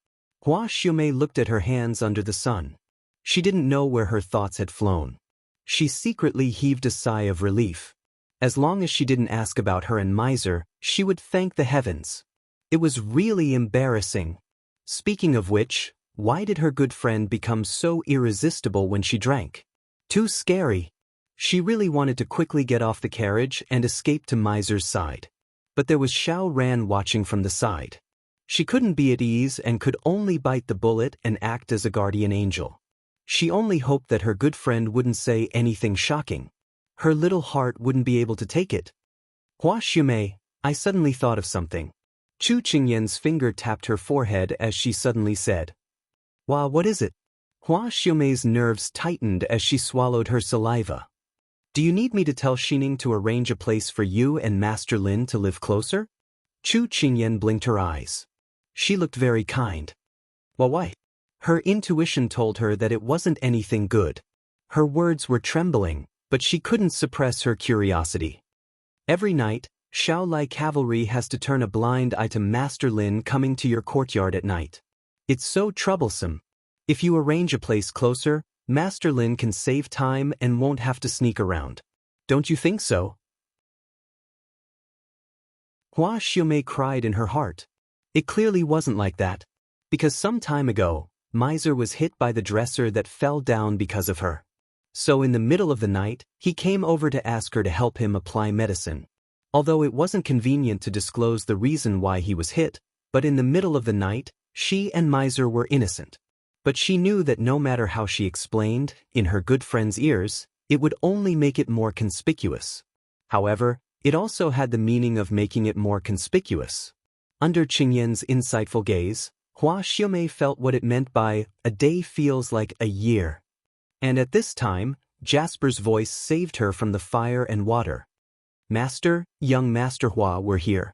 Hua Xiaomei looked at her hands under the sun. She didn't know where her thoughts had flown. She secretly heaved a sigh of relief. As long as she didn't ask about her and Miser, she would thank the heavens. It was really embarrassing. Speaking of which, why did her good friend become so irresistible when she drank? Too scary. She really wanted to quickly get off the carriage and escape to Miser's side. But there was Xiao Ran watching from the side. She couldn't be at ease and could only bite the bullet and act as a guardian angel. She only hoped that her good friend wouldn't say anything shocking. Her little heart wouldn't be able to take it. "Hua Xiaomei, I suddenly thought of something." Chu Qingyan's finger tapped her forehead as she suddenly said, Wow, what is it? Hua Xiaomei's nerves tightened as she swallowed her saliva. Do you need me to tell Xining to arrange a place for you and Master Lin to live closer? Chu Qingyan blinked her eyes. She looked very kind. Well, why? Her intuition told her that it wasn't anything good. Her words were trembling, but she couldn't suppress her curiosity. Every night, Xiao Lai cavalry has to turn a blind eye to Master Lin coming to your courtyard at night. It's so troublesome. If you arrange a place closer, Master Lin can save time and won't have to sneak around. Don't you think so? Hua Xiaomei cried in her heart. It clearly wasn't like that. Because some time ago, Miser was hit by the dresser that fell down because of her. So in the middle of the night, he came over to ask her to help him apply medicine. Although it wasn't convenient to disclose the reason why he was hit, but in the middle of the night, she and Miser were innocent. But she knew that no matter how she explained, in her good friend's ears, it would only make it more conspicuous. However, it also had the meaning of making it more conspicuous. Under Qingyan's insightful gaze, Hua Xiaomei felt what it meant by, a day feels like a year. And at this time, Jasper's voice saved her from the fire and water. Master, young Master Hua were here.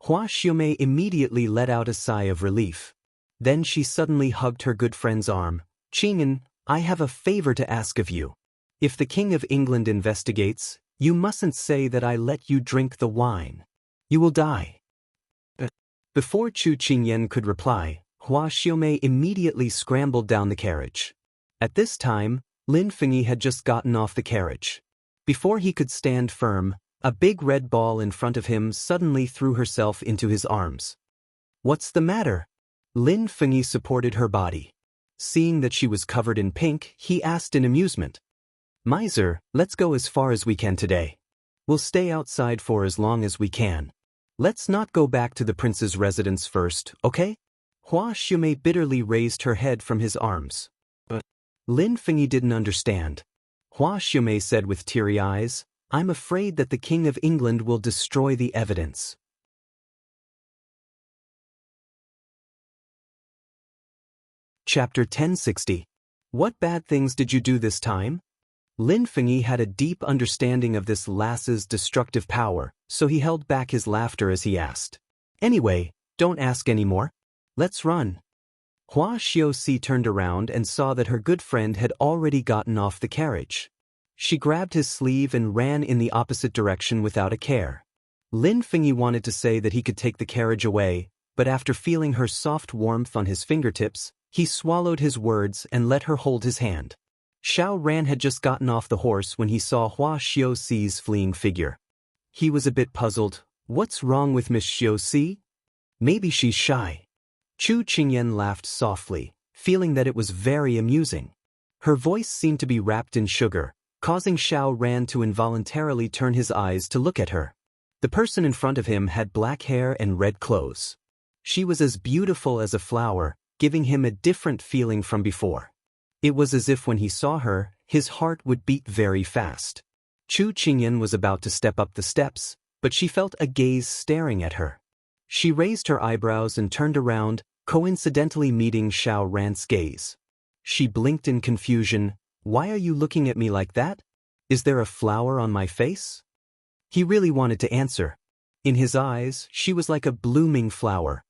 Hua Xiaomei immediately let out a sigh of relief. Then she suddenly hugged her good friend's arm. Qingyan, I have a favor to ask of you. If the King of England investigates, you mustn't say that I let you drink the wine. You will die. Before Chu Qingyan could reply, Hua Xiaomei immediately scrambled down the carriage. At this time, Lin Fengyi had just gotten off the carriage. Before he could stand firm, a big red ball in front of him suddenly threw herself into his arms. What's the matter? Lin Fengyi supported her body. Seeing that she was covered in pink, he asked in amusement. Miser, let's go as far as we can today. We'll stay outside for as long as we can. Let's not go back to the prince's residence first, okay? Hua Xiaomei bitterly raised her head from his arms. But Lin Fengyi didn't understand. Hua Xiaomei said with teary eyes, I'm afraid that the King of England will destroy the evidence. Chapter 1060. What bad things did you do this time? Lin Fengyi had a deep understanding of this lass's destructive power, so he held back his laughter as he asked. Anyway, don't ask any more. Let's run. Hua Xiaoxi turned around and saw that her good friend had already gotten off the carriage. She grabbed his sleeve and ran in the opposite direction without a care. Lin Fengyi wanted to say that he could take the carriage away, but after feeling her soft warmth on his fingertips, he swallowed his words and let her hold his hand. Xiao Ran had just gotten off the horse when he saw Hua Xiaoxi's fleeing figure. He was a bit puzzled. What's wrong with Miss Xiaoxi? Maybe she's shy. Chu Qingyan laughed softly, feeling that it was very amusing. Her voice seemed to be wrapped in sugar, causing Xiao Ran to involuntarily turn his eyes to look at her. The person in front of him had black hair and red clothes. She was as beautiful as a flower, giving him a different feeling from before. It was as if when he saw her, his heart would beat very fast. Chu Qingyan was about to step up the steps, but she felt a gaze staring at her. She raised her eyebrows and turned around, coincidentally meeting Xiao Ran's gaze. She blinked in confusion. Why are you looking at me like that? Is there a flower on my face? He really wanted to answer. In his eyes, she was like a blooming flower.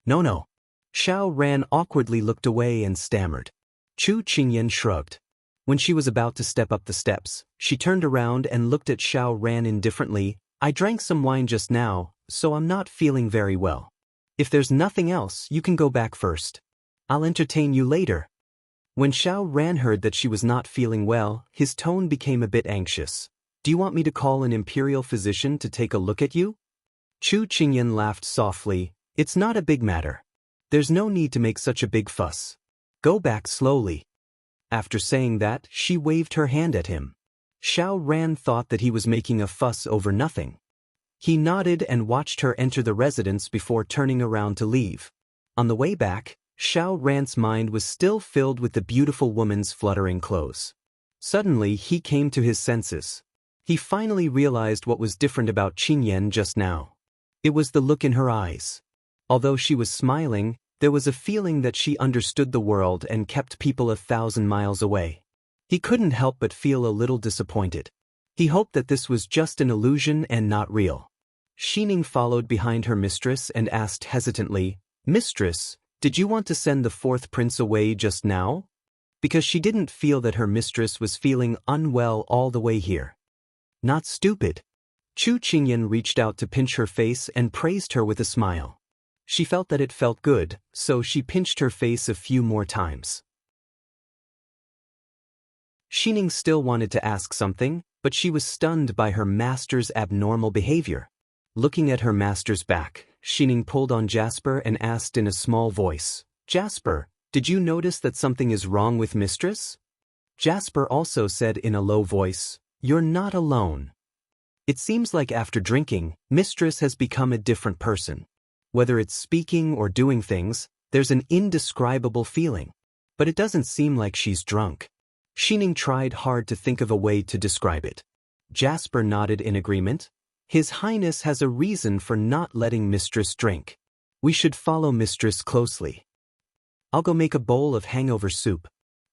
No. Xiao Ran awkwardly looked away and stammered. Chu Qingyan shrugged. When she was about to step up the steps, she turned around and looked at Xiao Ran indifferently. I drank some wine just now, so I'm not feeling very well. If there's nothing else, you can go back first. I'll entertain you later. When Xiao Ran heard that she was not feeling well, his tone became a bit anxious. Do you want me to call an imperial physician to take a look at you? Chu Qingyan laughed softly. It's not a big matter. There's no need to make such a big fuss. Go back slowly. After saying that, she waved her hand at him. Xiao Ran thought that he was making a fuss over nothing. He nodded and watched her enter the residence before turning around to leave. On the way back, Xiao Ran's mind was still filled with the beautiful woman's fluttering clothes. Suddenly, he came to his senses. He finally realized what was different about Qingyan just now. It was the look in her eyes. Although she was smiling, There was a feeling that she understood the world and kept people 1,000 miles away. He couldn't help but feel a little disappointed. He hoped that this was just an illusion and not real. Xining followed behind her mistress and asked hesitantly, "Mistress, did you want to send the fourth prince away just now?" Because she didn't feel that her mistress was feeling unwell all the way here. Not stupid. Chu Qingyan reached out to pinch her face and praised her with a smile. She felt that it felt good, so she pinched her face a few more times. Xining still wanted to ask something, but she was stunned by her master's abnormal behavior. Looking at her master's back, Xining pulled on Jasper and asked in a small voice, "Jasper, did you notice that something is wrong with mistress?" Jasper also said in a low voice, "You're not alone. It seems like after drinking, mistress has become a different person. Whether it's speaking or doing things, there's an indescribable feeling. But it doesn't seem like she's drunk." Xining tried hard to think of a way to describe it. Jasper nodded in agreement. "His Highness has a reason for not letting mistress drink. We should follow mistress closely. I'll go make a bowl of hangover soup.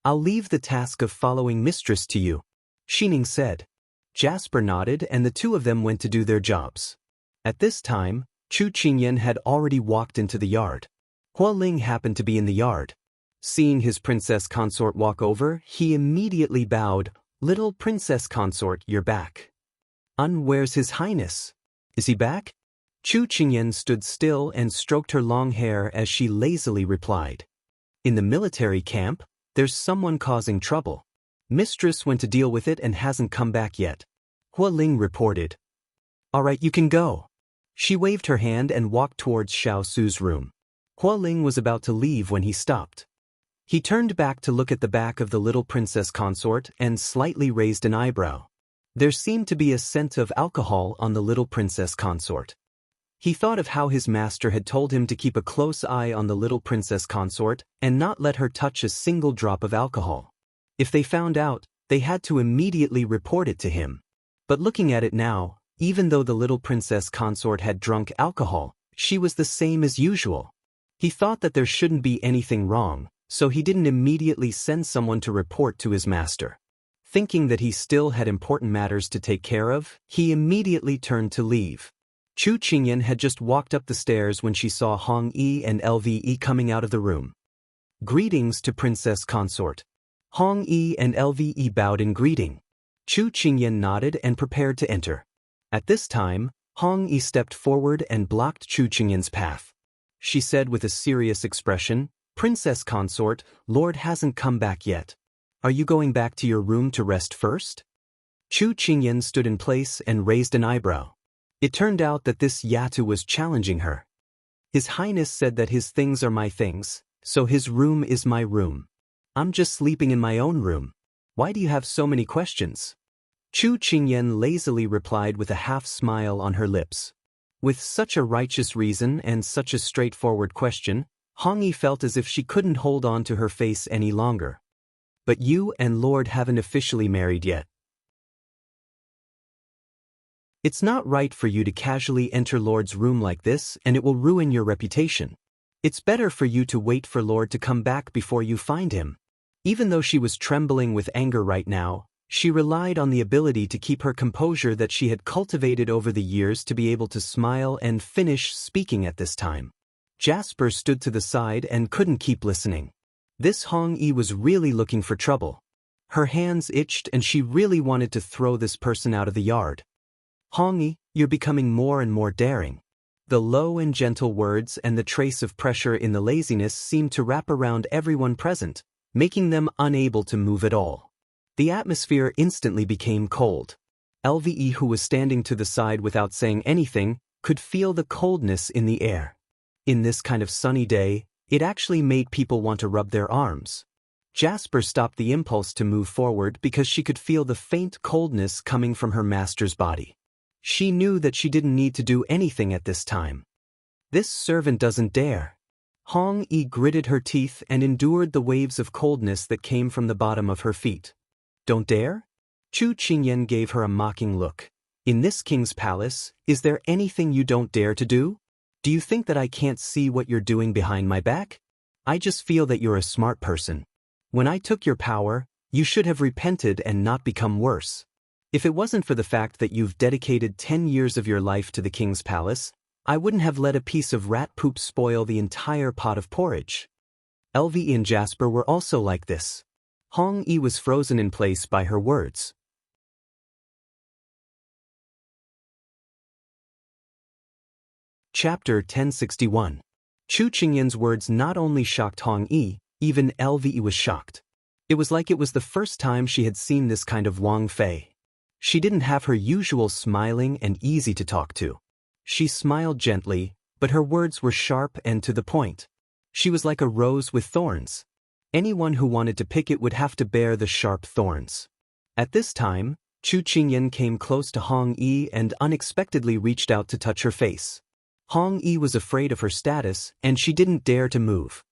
I'll leave the task of following mistress to you," Xining said. Jasper nodded and the two of them went to do their jobs. At this time, Chu Qingyan had already walked into the yard. Hua Ling happened to be in the yard. Seeing his princess consort walk over, he immediately bowed, "Little princess consort, you're back." "Where's His Highness? Is he back?" Chu Qingyan stood still and stroked her long hair as she lazily replied, "In the military camp, there's someone causing trouble. Mistress went to deal with it and hasn't come back yet," Hua Ling reported. "All right, you can go." She waved her hand and walked towards Xiao Su's room. Hua Ling was about to leave when he stopped. He turned back to look at the back of the little princess consort and slightly raised an eyebrow. There seemed to be a scent of alcohol on the little princess consort. He thought of how his master had told him to keep a close eye on the little princess consort and not let her touch a single drop of alcohol. If they found out, they had to immediately report it to him. But looking at it now, even though the little princess consort had drunk alcohol, she was the same as usual. He thought that there shouldn't be anything wrong, so he didn't immediately send someone to report to his master. Thinking that he still had important matters to take care of, he immediately turned to leave. Chu Qingyan had just walked up the stairs when she saw Hong Yi and Lve coming out of the room. "Greetings to Princess Consort." Hong Yi and Lve bowed in greeting. Chu Qingyan nodded and prepared to enter. At this time, Hong Yi stepped forward and blocked Chu Qingyan's path. She said with a serious expression, "Princess Consort, Lord hasn't come back yet. Are you going back to your room to rest first?" Chu Qingyan stood in place and raised an eyebrow. It turned out that this Yatu was challenging her. "His Highness said that his things are my things, so his room is my room. I'm just sleeping in my own room. Why do you have so many questions?" Chu Qingyan lazily replied with a half-smile on her lips. With such a righteous reason and such a straightforward question, Hong Yi felt as if she couldn't hold on to her face any longer. "But you and Lord haven't officially married yet. It's not right for you to casually enter Lord's room like this, and it will ruin your reputation. It's better for you to wait for Lord to come back before you find him." Even though she was trembling with anger right now, she relied on the ability to keep her composure that she had cultivated over the years to be able to smile and finish speaking at this time. Jasper stood to the side and couldn't keep listening. This Hong Yi was really looking for trouble. Her hands itched and she really wanted to throw this person out of the yard. "Hong Yi, you're becoming more and more daring." The low and gentle words and the trace of pressure in the laziness seemed to wrap around everyone present, making them unable to move at all. The atmosphere instantly became cold. Lve, who was standing to the side without saying anything, could feel the coldness in the air. In this kind of sunny day, it actually made people want to rub their arms. Jasper stopped the impulse to move forward because she could feel the faint coldness coming from her master's body. She knew that she didn't need to do anything at this time. This servant doesn't dare. Hong Yi gritted her teeth and endured the waves of coldness that came from the bottom of her feet. "Don't dare?" Chu Qingyan gave her a mocking look. "In this king's palace, is there anything you don't dare to do? Do you think that I can't see what you're doing behind my back? I just feel that you're a smart person. When I took your power, you should have repented and not become worse. If it wasn't for the fact that you've dedicated 10 years of your life to the king's palace, I wouldn't have let a piece of rat poop spoil the entire pot of porridge. Lve and Jasper were also like this. Hong Yi was frozen in place by her words. Chapter 1061. Chu Qingyan's words not only shocked Hong Yi, even Lve was shocked. It was like it was the first time she had seen this kind of Wang Fei. She didn't have her usual smiling and easy to talk to. She smiled gently, but her words were sharp and to the point. She was like a rose with thorns. Anyone who wanted to pick it would have to bear the sharp thorns. At this time, Chu Qingyan came close to Hong Yi and unexpectedly reached out to touch her face. Hong Yi was afraid of her status, and she didn't dare to move.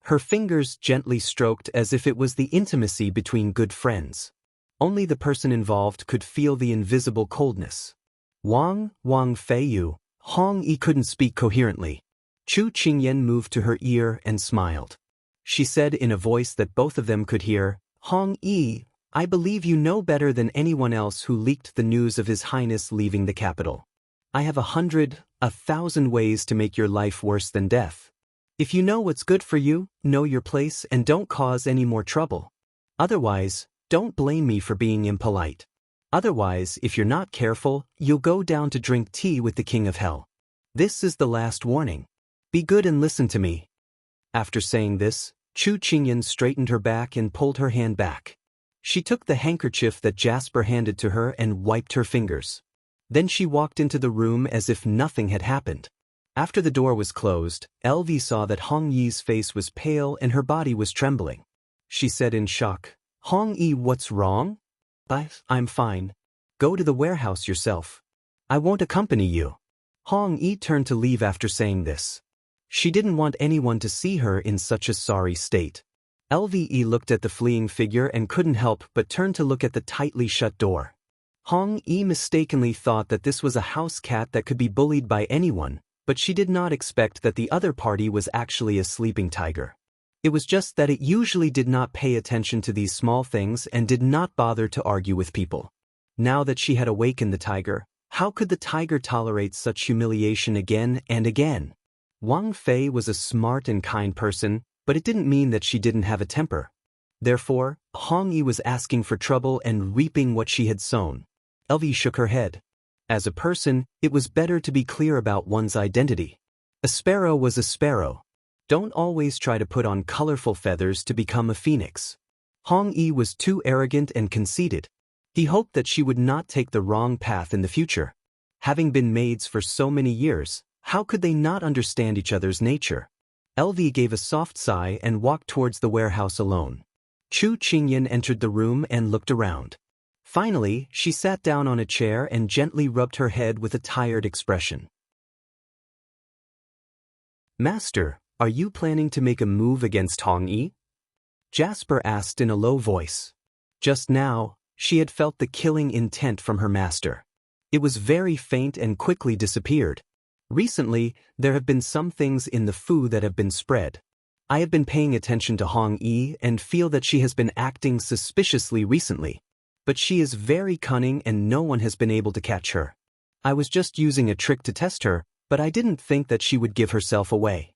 Her fingers gently stroked as if it was the intimacy between good friends. Only the person involved could feel the invisible coldness. Wang Fei you. Hong Yi couldn't speak coherently. Chu Qingyan moved to her ear and smiled. She said in a voice that both of them could hear, Hong Yi, I believe you know better than anyone else who leaked the news of His Highness leaving the capital. I have 1,000 ways to make your life worse than death. If you know what's good for you, know your place and don't cause any more trouble. Otherwise, don't blame me for being impolite. Otherwise, if you're not careful, you'll go down to drink tea with the King of Hell. This is the last warning. Be good and listen to me. After saying this, Chu Qingyan straightened her back and pulled her hand back. She took the handkerchief that Jasper handed to her and wiped her fingers. Then she walked into the room as if nothing had happened. After the door was closed, Lve saw that Hong Yi's face was pale and her body was trembling. She said in shock, Hong Yi, what's wrong? I'm fine. Go to the warehouse yourself. I won't accompany you. Hong Yi turned to leave after saying this. She didn't want anyone to see her in such a sorry state. Lve looked at the fleeing figure and couldn't help but turn to look at the tightly shut door. Hong Yi mistakenly thought that this was a house cat that could be bullied by anyone, but she did not expect that the other party was actually a sleeping tiger. It was just that it usually did not pay attention to these small things and did not bother to argue with people. Now that she had awakened the tiger, how could the tiger tolerate such humiliation again and again? Wang Fei was a smart and kind person, but it didn't mean that she didn't have a temper. Therefore, Hong Yi was asking for trouble and reaping what she had sown. Lve shook her head. As a person, it was better to be clear about one's identity. A sparrow was a sparrow. Don't always try to put on colorful feathers to become a phoenix. Hong Yi was too arrogant and conceited. He hoped that she would not take the wrong path in the future. Having been maids for so many years, how could they not understand each other's nature? Lve gave a soft sigh and walked towards the warehouse alone. Chu Qingyan entered the room and looked around. Finally, she sat down on a chair and gently rubbed her head with a tired expression. Master, are you planning to make a move against Hong Yi? Jasper asked in a low voice. Just now, she had felt the killing intent from her master. It was very faint and quickly disappeared. Recently, there have been some things in the food that have been spread. I have been paying attention to Hong Yi and feel that she has been acting suspiciously recently. But she is very cunning and no one has been able to catch her. I was just using a trick to test her, but I didn't think that she would give herself away.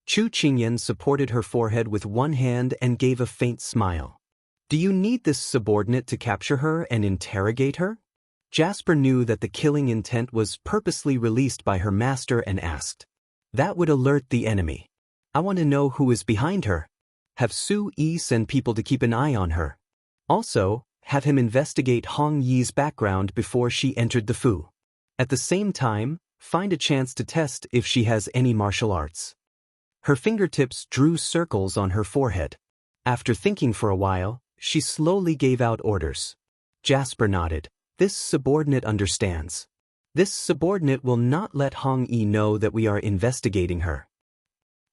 Chu Qingyan supported her forehead with one hand and gave a faint smile. Do you need this subordinate to capture her and interrogate her? Jasper knew that the killing intent was purposely released by her master and asked. That would alert the enemy. I want to know who is behind her. Have Su Yi send people to keep an eye on her. Also, have him investigate Hong Yi's background before she entered the Fu. At the same time, find a chance to test if she has any martial arts. Her fingertips drew circles on her forehead. After thinking for a while, she slowly gave out orders. Jasper nodded. This subordinate understands. This subordinate will not let Hong Yi know that we are investigating her.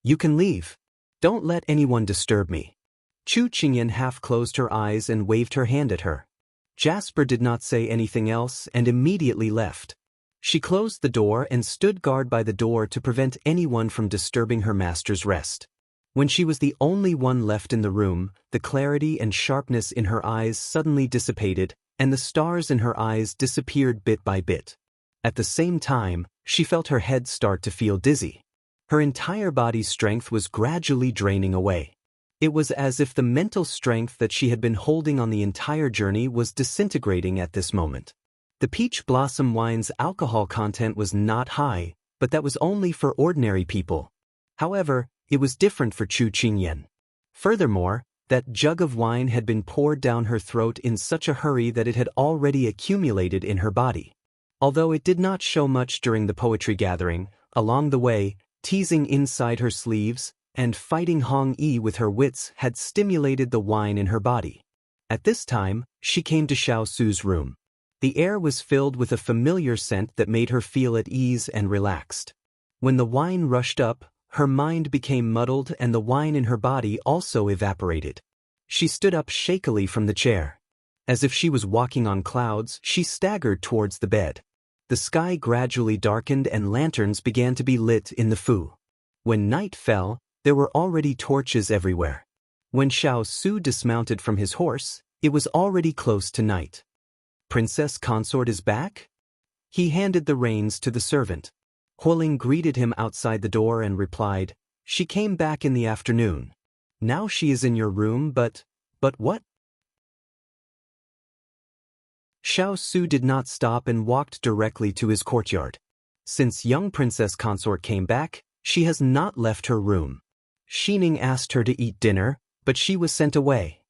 You can leave. Don't let anyone disturb me. Chu Qingyan half closed her eyes and waved her hand at her. Jasper did not say anything else and immediately left. She closed the door and stood guard by the door to prevent anyone from disturbing her master's rest. When she was the only one left in the room, the clarity and sharpness in her eyes suddenly dissipated, and the stars in her eyes disappeared bit by bit. At the same time, she felt her head start to feel dizzy. Her entire body's strength was gradually draining away. It was as if the mental strength that she had been holding on the entire journey was disintegrating at this moment. The peach blossom wine's alcohol content was not high, but that was only for ordinary people. However, it was different for Chu Qingyan. Furthermore, that jug of wine had been poured down her throat in such a hurry that it had already accumulated in her body. Although it did not show much during the poetry gathering, along the way, teasing inside her sleeves and fighting Hong Yi with her wits had stimulated the wine in her body. At this time, she came to Xiao Su's room. The air was filled with a familiar scent that made her feel at ease and relaxed. When the wine rushed up, her mind became muddled and the wine in her body also evaporated. She stood up shakily from the chair. As if she was walking on clouds, she staggered towards the bed. The sky gradually darkened and lanterns began to be lit in the fu. When night fell, there were already torches everywhere. When Xiao Su dismounted from his horse, it was already close to night. "Princess consort is back?" He handed the reins to the servant. Huoling greeted him outside the door and replied, "She came back in the afternoon. Now she is in your room, but what?" Xiao Su did not stop and walked directly to his courtyard. Since young princess consort came back, she has not left her room. Xining asked her to eat dinner, but she was sent away.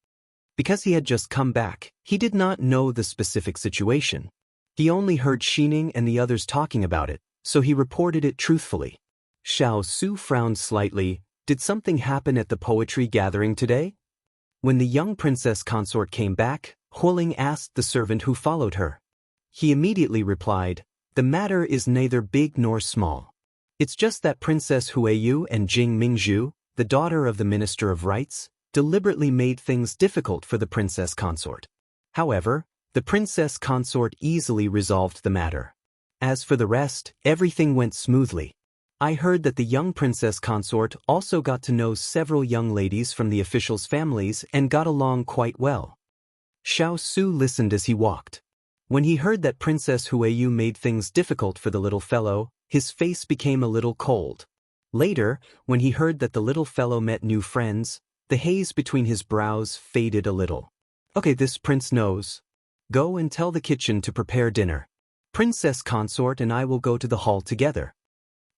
Because he had just come back, he did not know the specific situation. He only heard Xining and the others talking about it, so he reported it truthfully. Xiao Su frowned slightly. Did something happen at the poetry gathering today? When the young princess consort came back, Huoling asked the servant who followed her. He immediately replied, "The matter is neither big nor small. It's just that Princess Huiyu and Jing Mingzhu, the daughter of the Minister of Rights, deliberately made things difficult for the princess consort. However, the princess consort easily resolved the matter. As for the rest, everything went smoothly. I heard that the young princess consort also got to know several young ladies from the officials' families and got along quite well." Xiao Su listened as he walked. When he heard that Princess Huiyu made things difficult for the little fellow, his face became a little cold. Later, when he heard that the little fellow met new friends, the haze between his brows faded a little. "Okay, this prince knows. Go and tell the kitchen to prepare dinner. Princess consort and I will go to the hall together."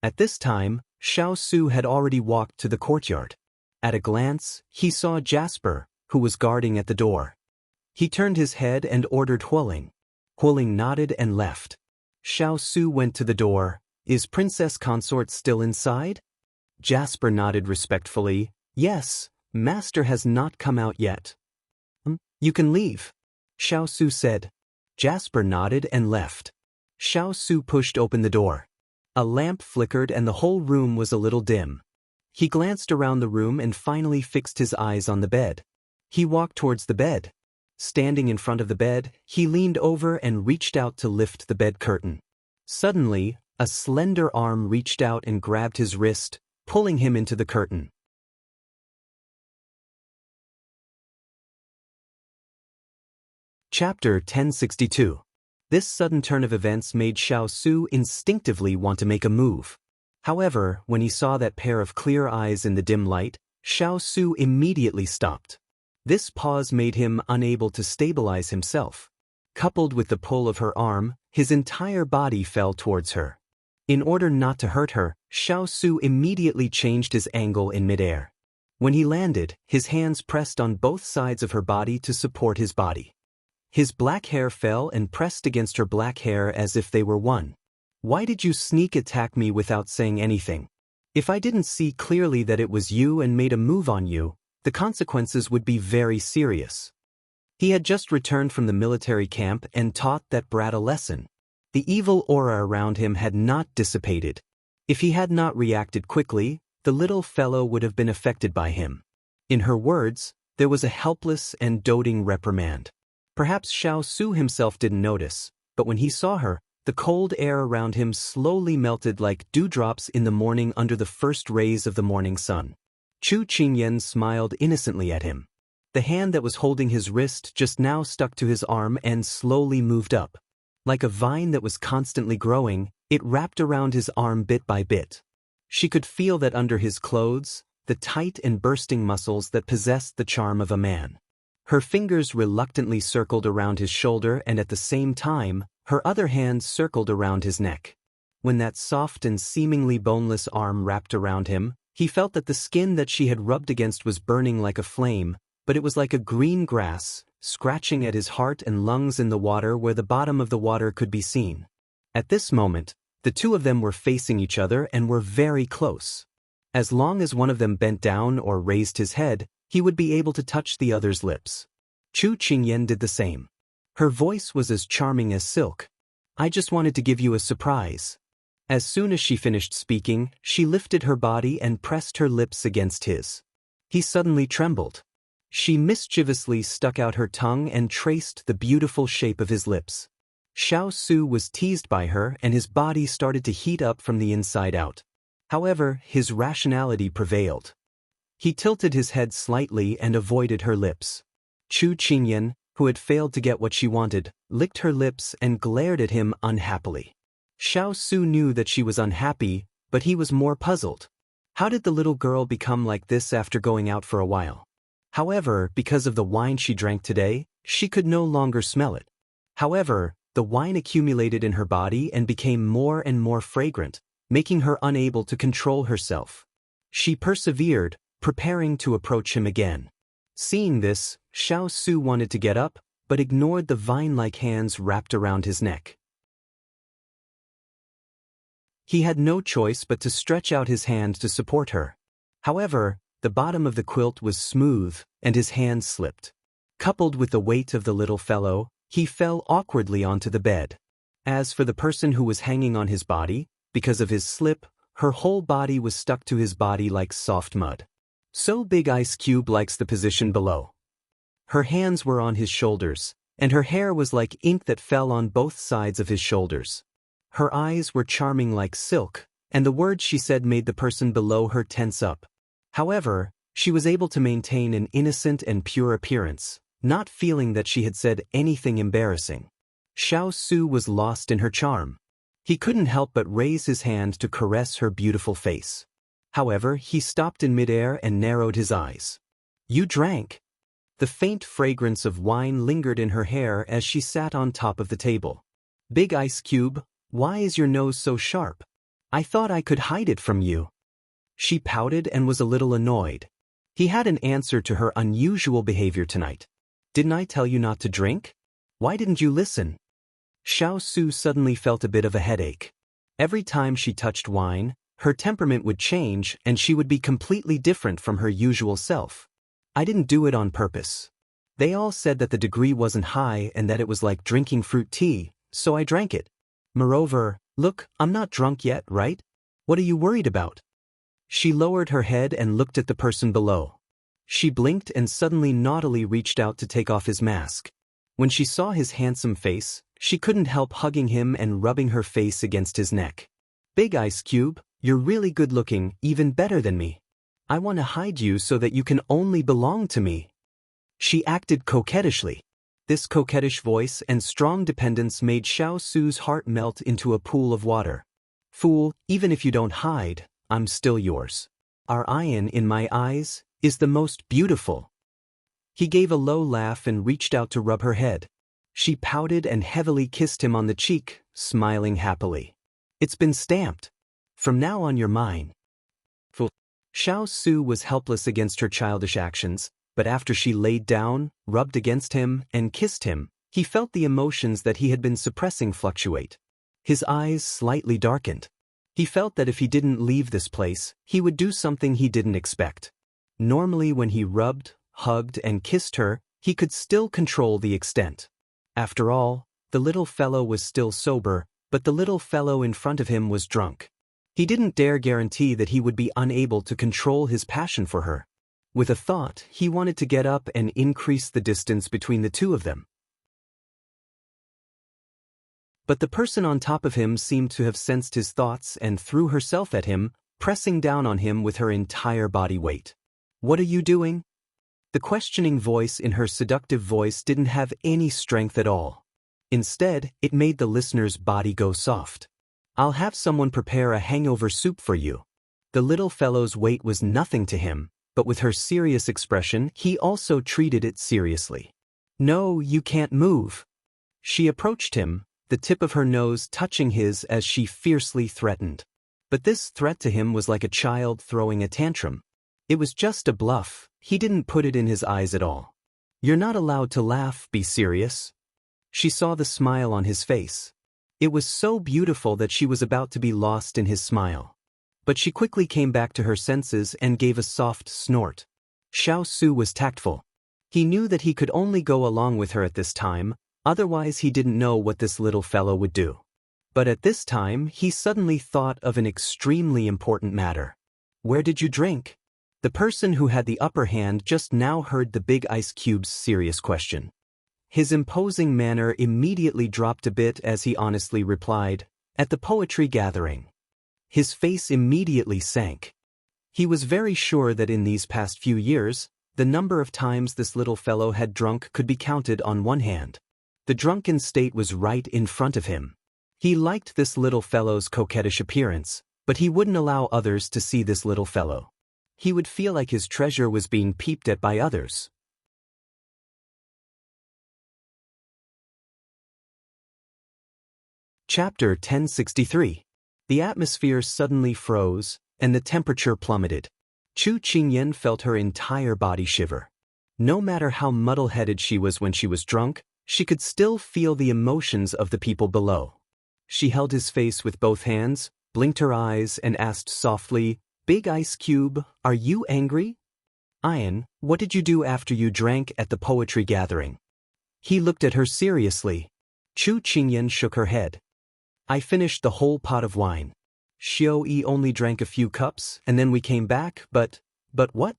At this time, Xiao Su had already walked to the courtyard. At a glance, he saw Jasper, who was guarding at the door. He turned his head and ordered Huoling. Huoling nodded and left. Xiao Su went to the door. "Is Princess consort still inside?" Jasper nodded respectfully. "Yes, Master has not come out yet." "You can leave," Xiao Su said. Jasper nodded and left. Xiao Su pushed open the door. A lamp flickered and the whole room was a little dim. He glanced around the room and finally fixed his eyes on the bed. He walked towards the bed. Standing in front of the bed, he leaned over and reached out to lift the bed curtain. Suddenly, a slender arm reached out and grabbed his wrist, pulling him into the curtain. Chapter 1062. This sudden turn of events made Xiao Su instinctively want to make a move. However, when he saw that pair of clear eyes in the dim light, Xiao Su immediately stopped. This pause made him unable to stabilize himself. Coupled with the pull of her arm, his entire body fell towards her. In order not to hurt her, Xiao Su immediately changed his angle in midair. When he landed, his hands pressed on both sides of her body to support his body. His black hair fell and pressed against her black hair as if they were one. "Why did you sneak attack me without saying anything? If I didn't see clearly that it was you and made a move on you, the consequences would be very serious." He had just returned from the military camp and taught that brat a lesson. The evil aura around him had not dissipated. If he had not reacted quickly, the little fellow would have been affected by him. In her words, there was a helpless and doting reprimand. Perhaps Xiao Su himself didn't notice, but when he saw her, The cold air around him slowly melted like dewdrops in the morning under the first rays of the morning sun. Chu Qingyan smiled innocently at him. The hand that was holding his wrist just now stuck to his arm and slowly moved up. Like a vine that was constantly growing, it wrapped around his arm bit by bit. She could feel that under his clothes, the tight and bursting muscles that possessed the charm of a man. Her fingers reluctantly circled around his shoulder, and at the same time, her other hand circled around his neck. When that soft and seemingly boneless arm wrapped around him, he felt that the skin that she had rubbed against was burning like a flame, but it was like a green grass, scratching at his heart and lungs in the water where the bottom of the water could be seen. At this moment, the two of them were facing each other and were very close. As long as one of them bent down or raised his head, he would be able to touch the other's lips. Chu Qingyan did the same. Her voice was as charming as silk. "I just wanted to give you a surprise." As soon as she finished speaking, she lifted her body and pressed her lips against his. He suddenly trembled. She mischievously stuck out her tongue and traced the beautiful shape of his lips. Xiao Su was teased by her, and his body started to heat up from the inside out. However, his rationality prevailed. He tilted his head slightly and avoided her lips. Chu Qingyan, who had failed to get what she wanted, licked her lips and glared at him unhappily. Xiao Su knew that she was unhappy, but he was more puzzled. How did the little girl become like this after going out for a while? However, because of the wine she drank today, she could no longer smell it. However, the wine accumulated in her body and became more and more fragrant, making her unable to control herself. She persevered, preparing to approach him again. Seeing this, Xiao Su wanted to get up, but ignored the vine-like hands wrapped around his neck. He had no choice but to stretch out his hand to support her. However, the bottom of the quilt was smooth, and his hand slipped. Coupled with the weight of the little fellow, he fell awkwardly onto the bed. As for the person who was hanging on his body, because of his slip, her whole body was stuck to his body like soft mud. So Big Ice Cube likes the position below. Her hands were on his shoulders, and her hair was like ink that fell on both sides of his shoulders. Her eyes were charming like silk, and the words she said made the person below her tense up. However, she was able to maintain an innocent and pure appearance, not feeling that she had said anything embarrassing. Xiao Su was lost in her charm. He couldn't help but raise his hand to caress her beautiful face. However, he stopped in midair and narrowed his eyes. "You drank." The faint fragrance of wine lingered in her hair as she sat on top of the table. "Big Ice Cube, why is your nose so sharp? I thought I could hide it from you." She pouted and was a little annoyed. He had an answer to her unusual behavior tonight. "Didn't I tell you not to drink? Why didn't you listen?" Xiao Su suddenly felt a bit of a headache. Every time she touched wine, her temperament would change and she would be completely different from her usual self. "I didn't do it on purpose. They all said that the degree wasn't high and that it was like drinking fruit tea, so I drank it. Moreover, look, I'm not drunk yet, right? What are you worried about?" She lowered her head and looked at the person below. She blinked and suddenly naughtily reached out to take off his mask. When she saw his handsome face, she couldn't help hugging him and rubbing her face against his neck. "Big Ice Cube, you're really good looking, even better than me. I want to hide you so that you can only belong to me." She acted coquettishly. This coquettish voice and strong dependence made Xiao Su's heart melt into a pool of water. "Fool, even if you don't hide, I'm still yours. Our iron in my eyes is the most beautiful." He gave a low laugh and reached out to rub her head. She pouted and heavily kissed him on the cheek, smiling happily. "It's been stamped. From now on you're mine." Fool. Xiao Su was helpless against her childish actions, but after she laid down, rubbed against him, and kissed him, he felt the emotions that he had been suppressing fluctuate. His eyes slightly darkened. He felt that if he didn't leave this place, he would do something he didn't expect. Normally when he rubbed, hugged, and kissed her, he could still control the extent. After all, the little fellow was still sober, but the little fellow in front of him was drunk. He didn't dare guarantee that he would be unable to control his passion for her. With a thought, he wanted to get up and increase the distance between the two of them. But the person on top of him seemed to have sensed his thoughts and threw herself at him, pressing down on him with her entire body weight. "What are you doing?" The questioning voice in her seductive voice didn't have any strength at all. Instead, it made the listener's body go soft. "I'll have someone prepare a hangover soup for you." The little fellow's weight was nothing to him, but with her serious expression, he also treated it seriously. "No, you can't move." She approached him, the tip of her nose touching his as she fiercely threatened. But this threat to him was like a child throwing a tantrum. It was just a bluff, he didn't put it in his eyes at all. "You're not allowed to laugh, be serious." She saw the smile on his face. It was so beautiful that she was about to be lost in his smile. But she quickly came back to her senses and gave a soft snort. Xiao Su was tactful. He knew that he could only go along with her at this time, otherwise he didn't know what this little fellow would do. But at this time, he suddenly thought of an extremely important matter. "Where did you drink?" The person who had the upper hand just now heard the big ice cube's serious question. His imposing manner immediately dropped a bit as he honestly replied, "At the poetry gathering." His face immediately sank. He was very sure that in these past few years, the number of times this little fellow had drunk could be counted on one hand. The drunken state was right in front of him. He liked this little fellow's coquettish appearance, but he wouldn't allow others to see this little fellow. He would feel like his treasure was being peeped at by others. Chapter 1063. The atmosphere suddenly froze, and the temperature plummeted. Chu Qingyan felt her entire body shiver. No matter how muddle-headed she was when she was drunk, she could still feel the emotions of the people below. She held his face with both hands, blinked her eyes, and asked softly, "Big Ice Cube, are you angry?" "Ian, what did you do after you drank at the poetry gathering?" He looked at her seriously. Chu Qingyan shook her head. "I finished the whole pot of wine. Xiao only drank a few cups, and then we came back, but what?"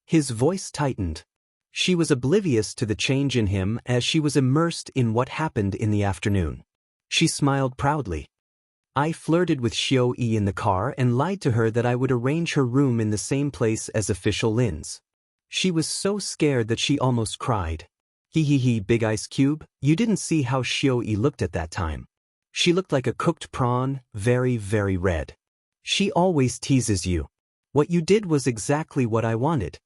His voice tightened. She was oblivious to the change in him as she was immersed in what happened in the afternoon. She smiled proudly. "I flirted with Xiao in the car and lied to her that I would arrange her room in the same place as official Lin's. She was so scared that she almost cried. He, Big Ice Cube, you didn't see how Xiao looked at that time. She looked like a cooked prawn, very, very red. She always teases you. What you did was exactly what I wanted."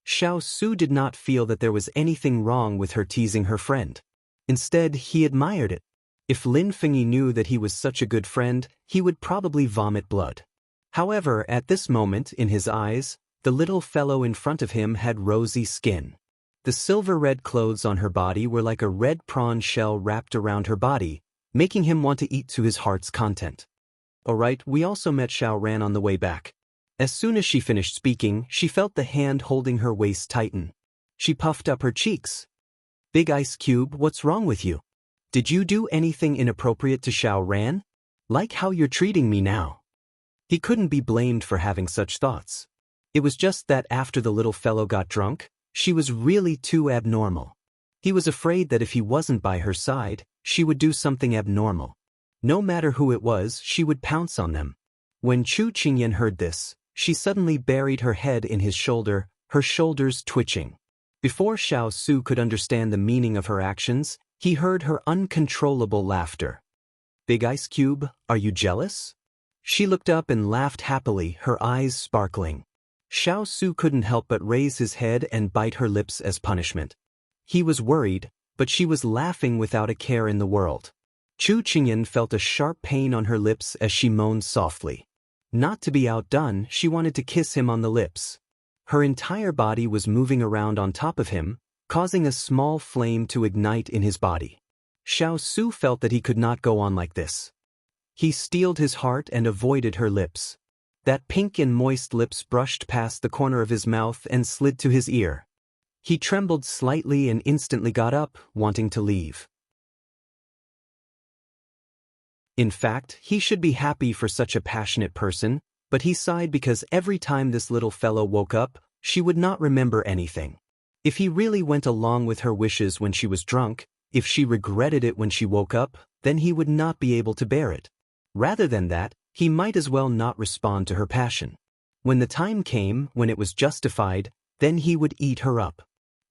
Xiao Su did not feel that there was anything wrong with her teasing her friend. Instead, he admired it. If Lin Fengyi knew that he was such a good friend, he would probably vomit blood. However, at this moment, in his eyes, the little fellow in front of him had rosy skin. The silver-red clothes on her body were like a red prawn shell wrapped around her body, making him want to eat to his heart's content. "Alright, we also met Xiao Ran on the way back." As soon as she finished speaking, she felt the hand holding her waist tighten. She puffed up her cheeks. "Big Ice Cube, what's wrong with you? Did you do anything inappropriate to Xiao Ran? Like how you're treating me now." He couldn't be blamed for having such thoughts. It was just that after the little fellow got drunk, she was really too abnormal. He was afraid that if he wasn't by her side, she would do something abnormal. No matter who it was, she would pounce on them. When Chu Qingyan heard this, she suddenly buried her head in his shoulder, her shoulders twitching. Before Xiao Su could understand the meaning of her actions, he heard her uncontrollable laughter. "Big Ice Cube, are you jealous?" She looked up and laughed happily, her eyes sparkling. Xiao Su couldn't help but raise his head and bite her lips as punishment. He was worried, but she was laughing without a care in the world. Chu Qingyan felt a sharp pain on her lips as she moaned softly. Not to be outdone, she wanted to kiss him on the lips. Her entire body was moving around on top of him, causing a small flame to ignite in his body. Xiao Su felt that he could not go on like this. He steeled his heart and avoided her lips. That pink and moist lips brushed past the corner of his mouth and slid to his ear. He trembled slightly and instantly got up, wanting to leave. In fact, he should be happy for such a passionate person, but he sighed because every time this little fellow woke up, she would not remember anything. If he really went along with her wishes when she was drunk, If she regretted it when she woke up, then he would not be able to bear it. Rather than that, he might as well not respond to her passion. When the time came, when it was justified, then he would eat her up.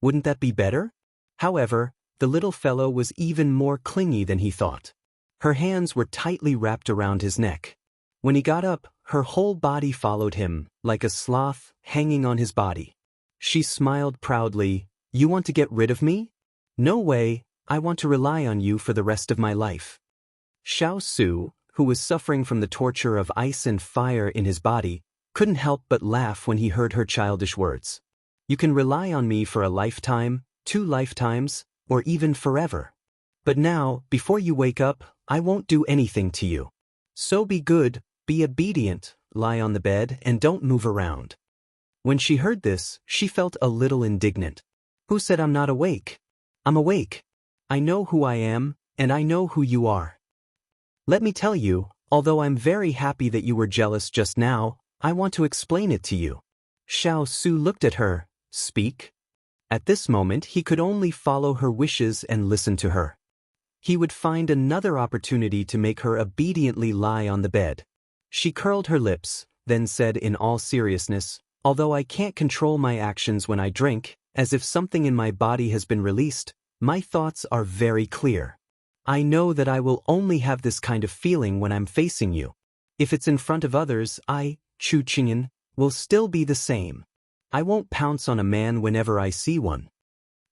Wouldn't that be better? However, the little fellow was even more clingy than he thought. Her hands were tightly wrapped around his neck. When he got up, her whole body followed him, like a sloth hanging on his body. She smiled proudly. "You want to get rid of me? No way, I want to rely on you for the rest of my life." Xiao Su, who was suffering from the torture of ice and fire in his body, couldn't help but laugh when he heard her childish words. "You can rely on me for a lifetime, 2 lifetimes, or even forever. But now, before you wake up, I won't do anything to you. So be good, be obedient, lie on the bed, and don't move around." When she heard this, she felt a little indignant. "Who said I'm not awake? I'm awake. I know who I am, and I know who you are. Let me tell you, although I'm very happy that you were jealous just now, I want to explain it to you." Xiao Su looked at her. "Speak?" At this moment he could only follow her wishes and listen to her. He would find another opportunity to make her obediently lie on the bed. She curled her lips, then said in all seriousness, "Although I can't control my actions when I drink, as if something in my body has been released, my thoughts are very clear. I know that I will only have this kind of feeling when I'm facing you. If it's in front of others, Chu Qingyan, will still be the same. I won't pounce on a man whenever I see one."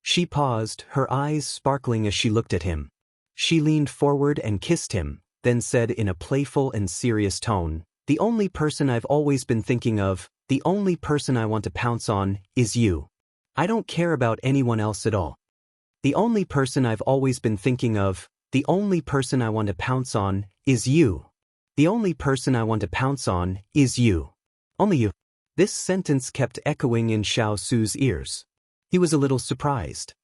She paused, her eyes sparkling as she looked at him. She leaned forward and kissed him, then said in a playful and serious tone, "The only person I've always been thinking of, the only person I want to pounce on, is you. I don't care about anyone else at all. The only person I've always been thinking of, the only person I want to pounce on, is you. The only person I want to pounce on, is you. Only you." This sentence kept echoing in Xiao Su's ears. He was a little surprised.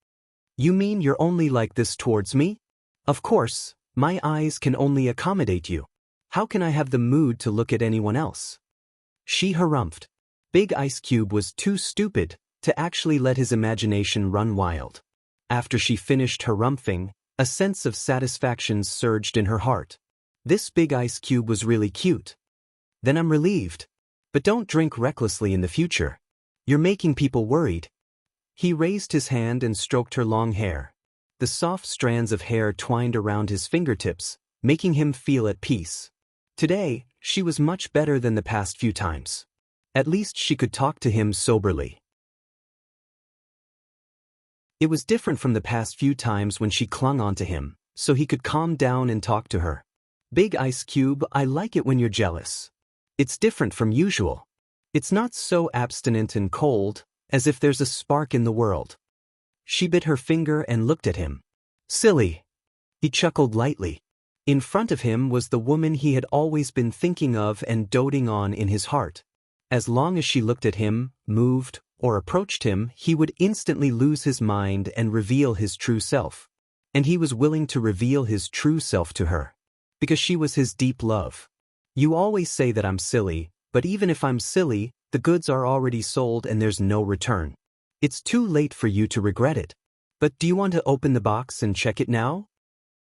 "You mean you're only like this towards me? Of course, my eyes can only accommodate you. How can I have the mood to look at anyone else?" She harumphed. Big Ice Cube was too stupid to actually let his imagination run wild. After she finished harumphing, a sense of satisfaction surged in her heart. This Big Ice Cube was really cute. "Then I'm relieved. But don't drink recklessly in the future. You're making people worried." He raised his hand and stroked her long hair. The soft strands of hair twined around his fingertips, making him feel at peace. Today, she was much better than the past few times. At least she could talk to him soberly. It was different from the past few times when she clung onto him, so he could calm down and talk to her. "Big Ice Cube, I like it when you're jealous. It's different from usual. It's not so abstinent and cold, as if there's a spark in the world." She bit her finger and looked at him. "Silly." He chuckled lightly. In front of him was the woman he had always been thinking of and doting on in his heart. As long as she looked at him, moved, or approached him, he would instantly lose his mind and reveal his true self. And he was willing to reveal his true self to her. Because she was his deep love. "You always say that I'm silly, but even if I'm silly, the goods are already sold and there's no return. It's too late for you to regret it. But do you want to open the box and check it now?"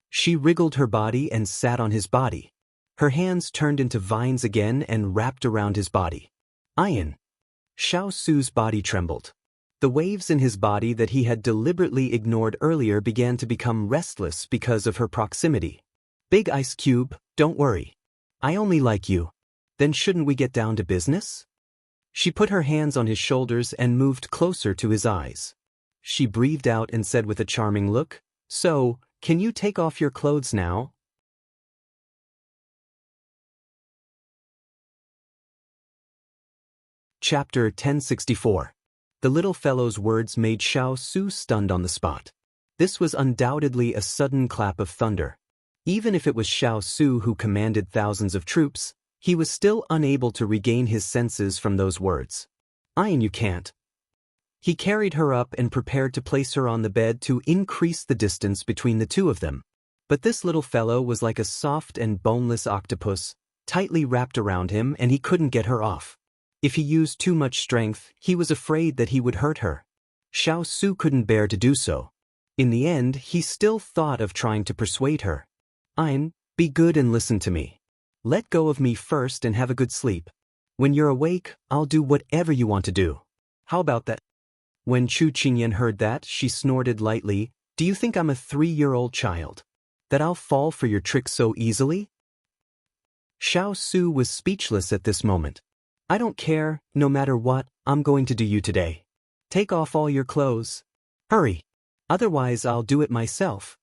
She wriggled her body and sat on his body. Her hands turned into vines again and wrapped around his body. "Iron." Xiao Su's body trembled. The waves in his body that he had deliberately ignored earlier began to become restless because of her proximity. "Big Ice Cube, don't worry. I only like you. Then shouldn't we get down to business?" She put her hands on his shoulders and moved closer to his eyes. She breathed out and said with a charming look, "So, can you take off your clothes now?" Chapter 1064. The little fellow's words made Xiao Su stunned on the spot. This was undoubtedly a sudden clap of thunder. Even if it was Xiao Su who commanded thousands of troops, he was still unable to regain his senses from those words. "Iron, you can't." He carried her up and prepared to place her on the bed to increase the distance between the two of them. But this little fellow was like a soft and boneless octopus, tightly wrapped around him, and he couldn't get her off. If he used too much strength, he was afraid that he would hurt her. Xiao Su couldn't bear to do so. In the end, he still thought of trying to persuade her. Be good and listen to me. Let go of me first and have a good sleep. When you're awake, I'll do whatever you want to do. How about that? When Chu Qingyan heard that, she snorted lightly. Do you think I'm a 3-year-old child? That I'll fall for your trick so easily? Xiao Su was speechless at this moment. I don't care, no matter what, I'm going to do you today. Take off all your clothes. Hurry. Otherwise I'll do it myself.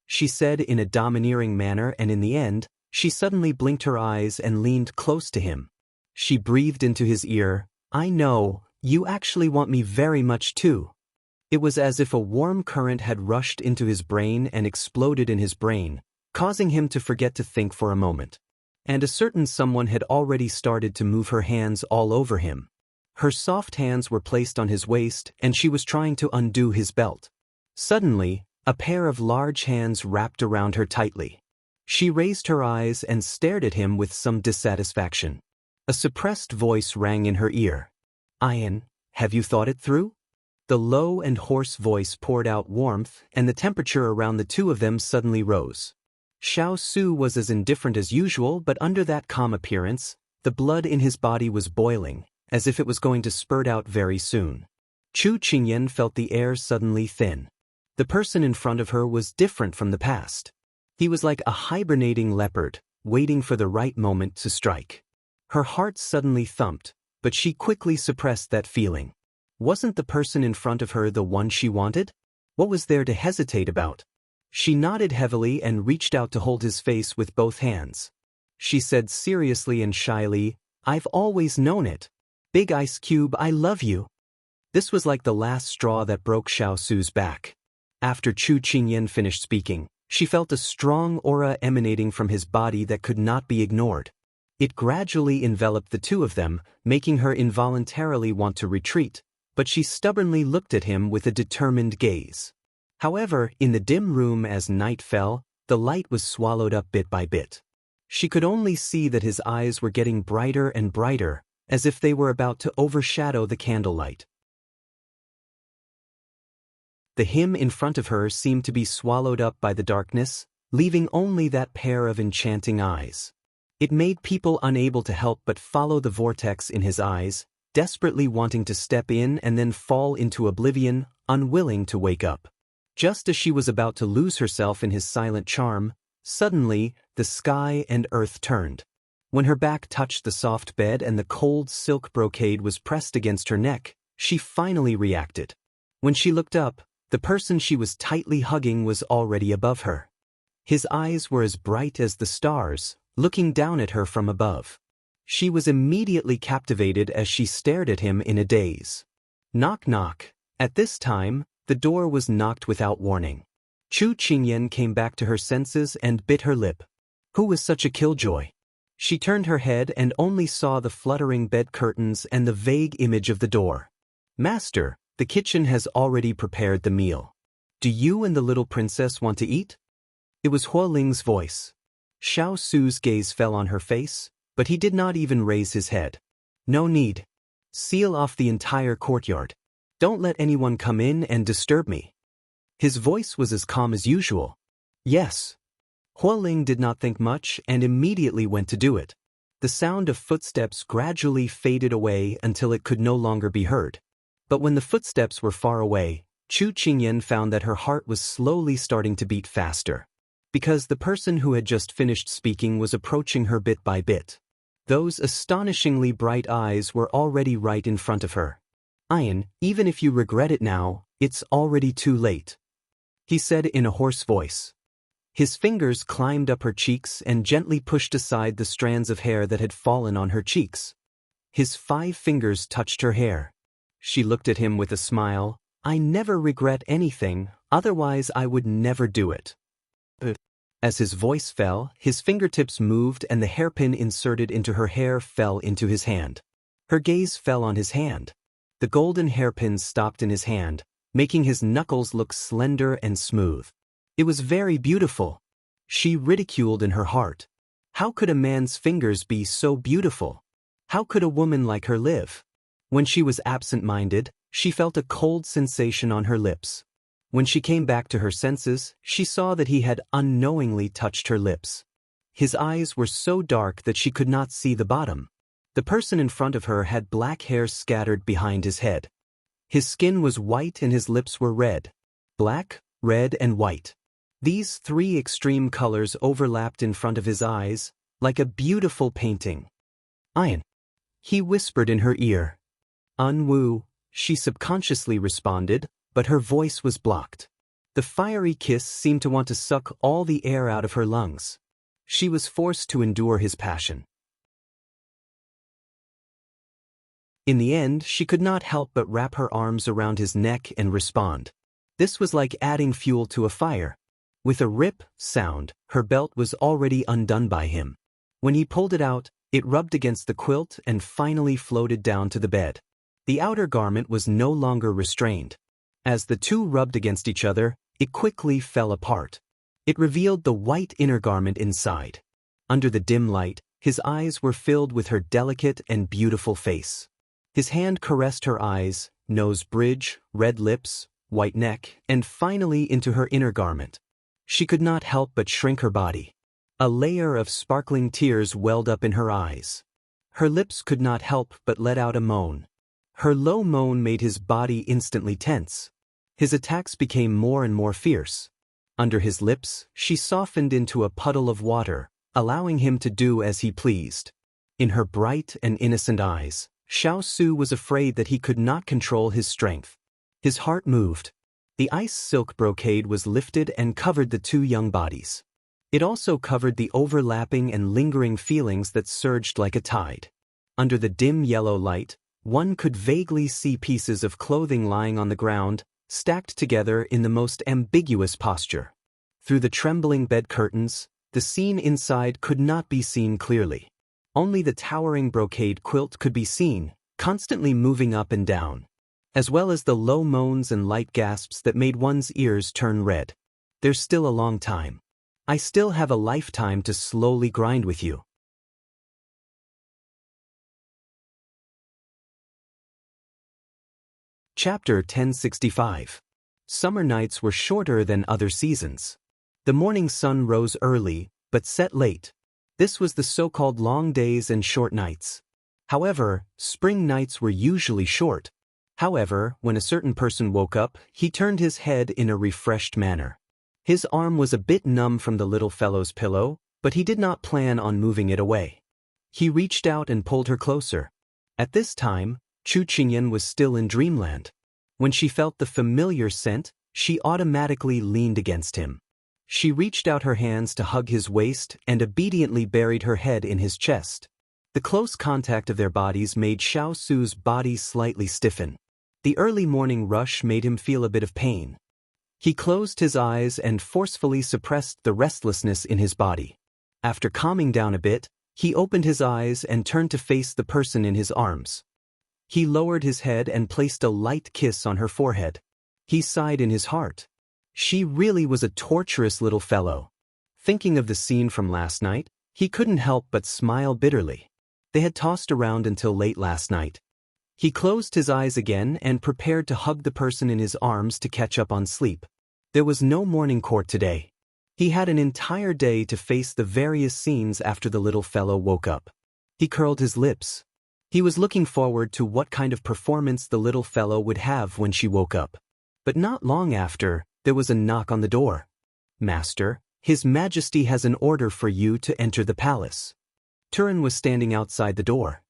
She said in a domineering manner, and in the end, she suddenly blinked her eyes and leaned close to him. She breathed into his ear, I know, you actually want me very much too. It was as if a warm current had rushed into his brain and exploded in his brain, causing him to forget to think for a moment. And a certain someone had already started to move her hands all over him. Her soft hands were placed on his waist, and she was trying to undo his belt. Suddenly, a pair of large hands wrapped around her tightly. She raised her eyes and stared at him with some dissatisfaction. A suppressed voice rang in her ear. Ian, have you thought it through? The low and hoarse voice poured out warmth, and the temperature around the two of them suddenly rose. Xiao Su was as indifferent as usual, but under that calm appearance, the blood in his body was boiling, as if it was going to spurt out very soon. Chu Qingyan felt the air suddenly thin. The person in front of her was different from the past. He was like a hibernating leopard, waiting for the right moment to strike. Her heart suddenly thumped, but she quickly suppressed that feeling. Wasn't the person in front of her the one she wanted? What was there to hesitate about? She nodded heavily and reached out to hold his face with both hands. She said seriously and shyly, I've always known it. Big Ice Cube, I love you. This was like the last straw that broke Xiao Su's back. After Chu Qingyan finished speaking, she felt a strong aura emanating from his body that could not be ignored. It gradually enveloped the two of them, making her involuntarily want to retreat, but she stubbornly looked at him with a determined gaze. However, in the dim room as night fell, the light was swallowed up bit by bit. She could only see that his eyes were getting brighter and brighter, as if they were about to overshadow the candlelight. The him in front of her seemed to be swallowed up by the darkness, leaving only that pair of enchanting eyes. It made people unable to help but follow the vortex in his eyes, desperately wanting to step in and then fall into oblivion, unwilling to wake up. Just as she was about to lose herself in his silent charm, suddenly, the sky and earth turned. When her back touched the soft bed and the cold silk brocade was pressed against her neck, she finally reacted. When she looked up, the person she was tightly hugging was already above her. His eyes were as bright as the stars, looking down at her from above. She was immediately captivated as she stared at him in a daze. Knock knock. At this time, the door was knocked without warning. Chu Qingyan came back to her senses and bit her lip. Who was such a killjoy? She turned her head and only saw the fluttering bed curtains and the vague image of the door. Master, the kitchen has already prepared the meal. Do you and the little princess want to eat? It was Huoling's voice. Xiao Su's gaze fell on her face, but he did not even raise his head. No need. Seal off the entire courtyard. Don't let anyone come in and disturb me. His voice was as calm as usual. Yes. Huoling did not think much and immediately went to do it. The sound of footsteps gradually faded away until it could no longer be heard. But when the footsteps were far away, Chu Qingyan found that her heart was slowly starting to beat faster. Because the person who had just finished speaking was approaching her bit by bit. Those astonishingly bright eyes were already right in front of her. Ian, even if you regret it now, it's already too late. He said in a hoarse voice. His fingers climbed up her cheeks and gently pushed aside the strands of hair that had fallen on her cheeks. His 5 fingers touched her hair. She looked at him with a smile. I never regret anything, otherwise I would never do it. As his voice fell, his fingertips moved and the hairpin inserted into her hair fell into his hand. Her gaze fell on his hand. The golden hairpin stopped in his hand, making his knuckles look slender and smooth. It was very beautiful. She ridiculed in her heart. How could a man's fingers be so beautiful? How could a woman like her live? When she was absent-minded, she felt a cold sensation on her lips. When she came back to her senses, she saw that he had unknowingly touched her lips. His eyes were so dark that she could not see the bottom. The person in front of her had black hair scattered behind his head. His skin was white and his lips were red. Black, red, and white. These three extreme colors overlapped in front of his eyes, like a beautiful painting. "Ian," he whispered in her ear. "Unwoo," she subconsciously responded, but her voice was blocked. The fiery kiss seemed to want to suck all the air out of her lungs. She was forced to endure his passion. In the end, she could not help but wrap her arms around his neck and respond. This was like adding fuel to a fire. With a rip sound, her belt was already undone by him. When he pulled it out, it rubbed against the quilt and finally floated down to the bed. The outer garment was no longer restrained. As the two rubbed against each other, it quickly fell apart. It revealed the white inner garment inside. Under the dim light, his eyes were filled with her delicate and beautiful face. His hand caressed her eyes, nose bridge, red lips, white neck, and finally into her inner garment. She could not help but shrink her body. A layer of sparkling tears welled up in her eyes. Her lips could not help but let out a moan. Her low moan made his body instantly tense. His attacks became more and more fierce. Under his lips, she softened into a puddle of water, allowing him to do as he pleased. In her bright and innocent eyes, Xiao was afraid that he could not control his strength. His heart moved. The ice silk brocade was lifted and covered the two young bodies. It also covered the overlapping and lingering feelings that surged like a tide. Under the dim yellow light, one could vaguely see pieces of clothing lying on the ground, stacked together in the most ambiguous posture. Through the trembling bed curtains, the scene inside could not be seen clearly. Only the towering brocade quilt could be seen, constantly moving up and down, as well as the low moans and light gasps that made one's ears turn red. "There's still a long time. I still have a lifetime to slowly grind with you." Chapter 1065. Summer nights were shorter than other seasons. The morning sun rose early, but set late. This was the so-called long days and short nights. However, spring nights were usually short. However, when a certain person woke up, he turned his head in a refreshed manner. His arm was a bit numb from the little fellow's pillow, but he did not plan on moving it away. He reached out and pulled her closer. At this time, Chu Qingyan was still in dreamland. When she felt the familiar scent, she automatically leaned against him. She reached out her hands to hug his waist and obediently buried her head in his chest. The close contact of their bodies made Xiao's body slightly stiffen. The early morning rush made him feel a bit of pain. He closed his eyes and forcefully suppressed the restlessness in his body. After calming down a bit, he opened his eyes and turned to face the person in his arms. He lowered his head and placed a light kiss on her forehead. He sighed in his heart. She really was a torturous little fellow. Thinking of the scene from last night, he couldn't help but smile bitterly. They had tossed around until late last night. He closed his eyes again and prepared to hug the person in his arms to catch up on sleep. There was no morning court today. He had an entire day to face the various scenes after the little fellow woke up. He curled his lips. He was looking forward to what kind of performance the little fellow would have when she woke up. But not long after, there was a knock on the door. "Master, His Majesty has an order for you to enter the palace." Turin was standing outside the door.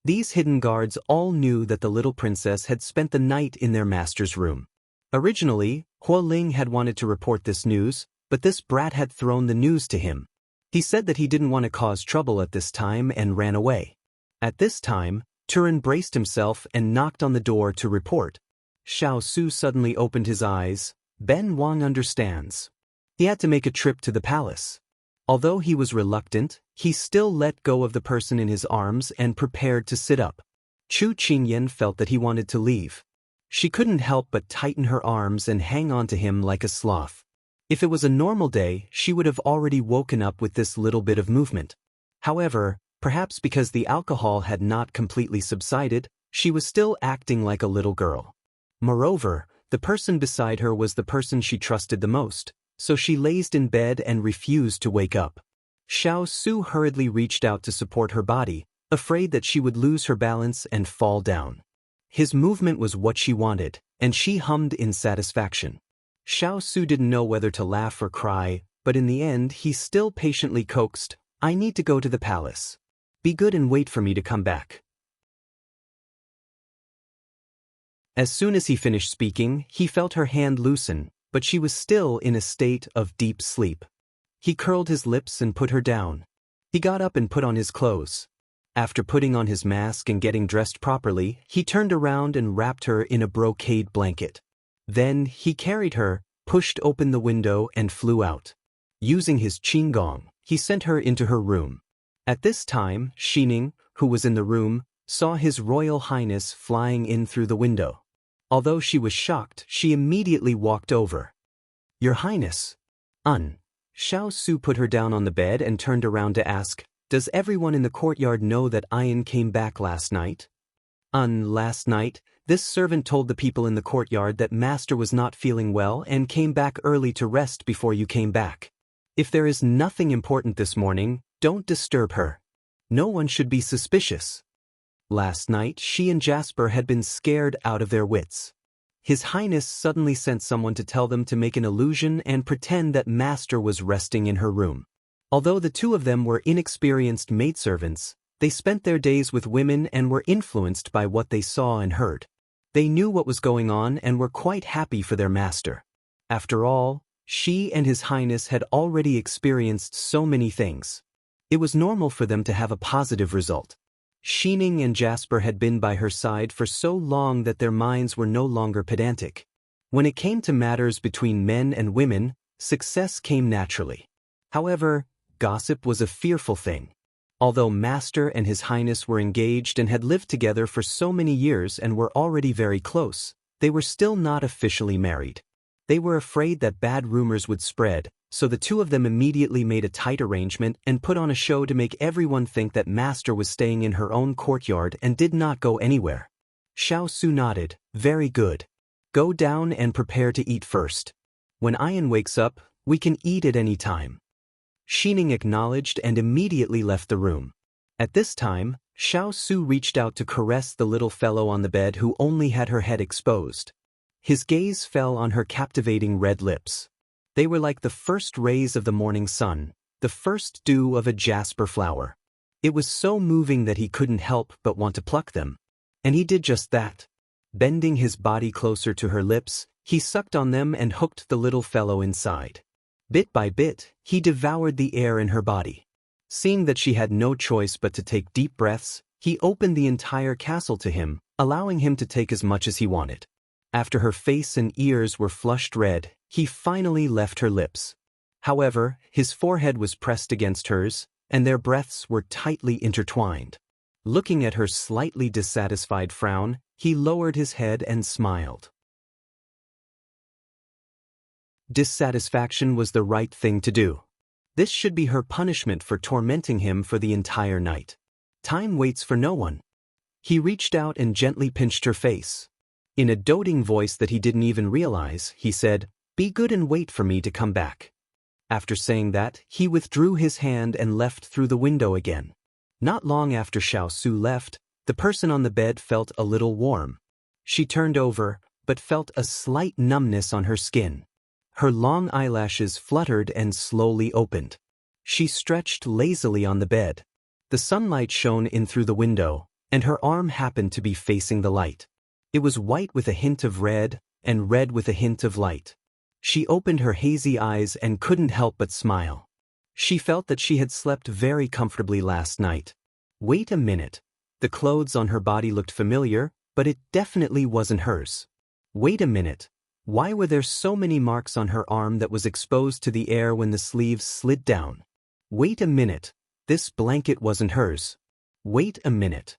These hidden guards all knew that the little princess had spent the night in their master's room. Originally, Huo Ling had wanted to report this news, but this brat had thrown the news to him. He said that he didn't want to cause trouble at this time and ran away. At this time, Turin braced himself and knocked on the door to report. Xiao suddenly opened his eyes. Ben Wang understands. He had to make a trip to the palace. Although he was reluctant, he still let go of the person in his arms and prepared to sit up. Chu Qingyan felt that he wanted to leave. She couldn't help but tighten her arms and hang on to him like a sloth. If it was a normal day, she would have already woken up with this little bit of movement. However, perhaps because the alcohol had not completely subsided, she was still acting like a little girl. Moreover, The person beside her was the person she trusted the most, so she lazed in bed and refused to wake up. Xiao Su hurriedly reached out to support her body, afraid that she would lose her balance and fall down. His movement was what she wanted, and she hummed in satisfaction. Xiao Su didn't know whether to laugh or cry, but in the end he still patiently coaxed, "I need to go to the palace. Be good and wait for me to come back." As soon as he finished speaking, he felt her hand loosen, but she was still in a state of deep sleep. He curled his lips and put her down. He got up and put on his clothes. After putting on his mask and getting dressed properly, he turned around and wrapped her in a brocade blanket. Then he carried her, pushed open the window and flew out. Using his qinggong, he sent her into her room. At this time, Xining, who was in the room, saw His Royal Highness flying in through the window. Although she was shocked, she immediately walked over. "Your Highness." Xiao Su put her down on the bed and turned around to ask, "Does everyone in the courtyard know that Ayan came back last night?" Last night, this servant told the people in the courtyard that Master was not feeling well and came back early to rest before you came back. If there is nothing important this morning, don't disturb her. No one should be suspicious. Last night, she and Jasper had been scared out of their wits. His Highness suddenly sent someone to tell them to make an illusion and pretend that Master was resting in her room. Although the two of them were inexperienced maidservants, they spent their days with women and were influenced by what they saw and heard. They knew what was going on and were quite happy for their master. After all, she and His Highness had already experienced so many things. It was normal for them to have a positive result. Xining and Jasper had been by her side for so long that their minds were no longer pedantic. When it came to matters between men and women, success came naturally. However, gossip was a fearful thing. Although Master and His Highness were engaged and had lived together for so many years and were already very close, they were still not officially married. They were afraid that bad rumors would spread, so the two of them immediately made a tight arrangement and put on a show to make everyone think that Master was staying in her own courtyard and did not go anywhere. Xiao Su nodded, "Very good. Go down and prepare to eat first. When Ayan wakes up, we can eat at any time." Xining acknowledged and immediately left the room. At this time, Xiao Su reached out to caress the little fellow on the bed who only had her head exposed. His gaze fell on her captivating red lips. They were like the first rays of the morning sun, the first dew of a jasper flower. It was so moving that he couldn't help but want to pluck them. And he did just that. Bending his body closer to her lips, he sucked on them and hooked the little fellow inside. Bit by bit, he devoured the air in her body. Seeing that she had no choice but to take deep breaths, he opened the entire castle to him, allowing him to take as much as he wanted. After her face and ears were flushed red, he finally left her lips. However, his forehead was pressed against hers, and their breaths were tightly intertwined. Looking at her slightly dissatisfied frown, he lowered his head and smiled. Dissatisfaction was the right thing to do. This should be her punishment for tormenting him for the entire night. Time waits for no one. He reached out and gently pinched her face. In a doting voice that he didn't even realize, he said, "Be good and wait for me to come back." After saying that, he withdrew his hand and left through the window again. Not long after Xiao Su left, the person on the bed felt a little warm. She turned over, but felt a slight numbness on her skin. Her long eyelashes fluttered and slowly opened. She stretched lazily on the bed. The sunlight shone in through the window, and her arm happened to be facing the light. It was white with a hint of red, and red with a hint of light. She opened her hazy eyes and couldn't help but smile. She felt that she had slept very comfortably last night. Wait a minute. The clothes on her body looked familiar, but it definitely wasn't hers. Wait a minute. Why were there so many marks on her arm that was exposed to the air when the sleeves slid down? Wait a minute. This blanket wasn't hers. Wait a minute.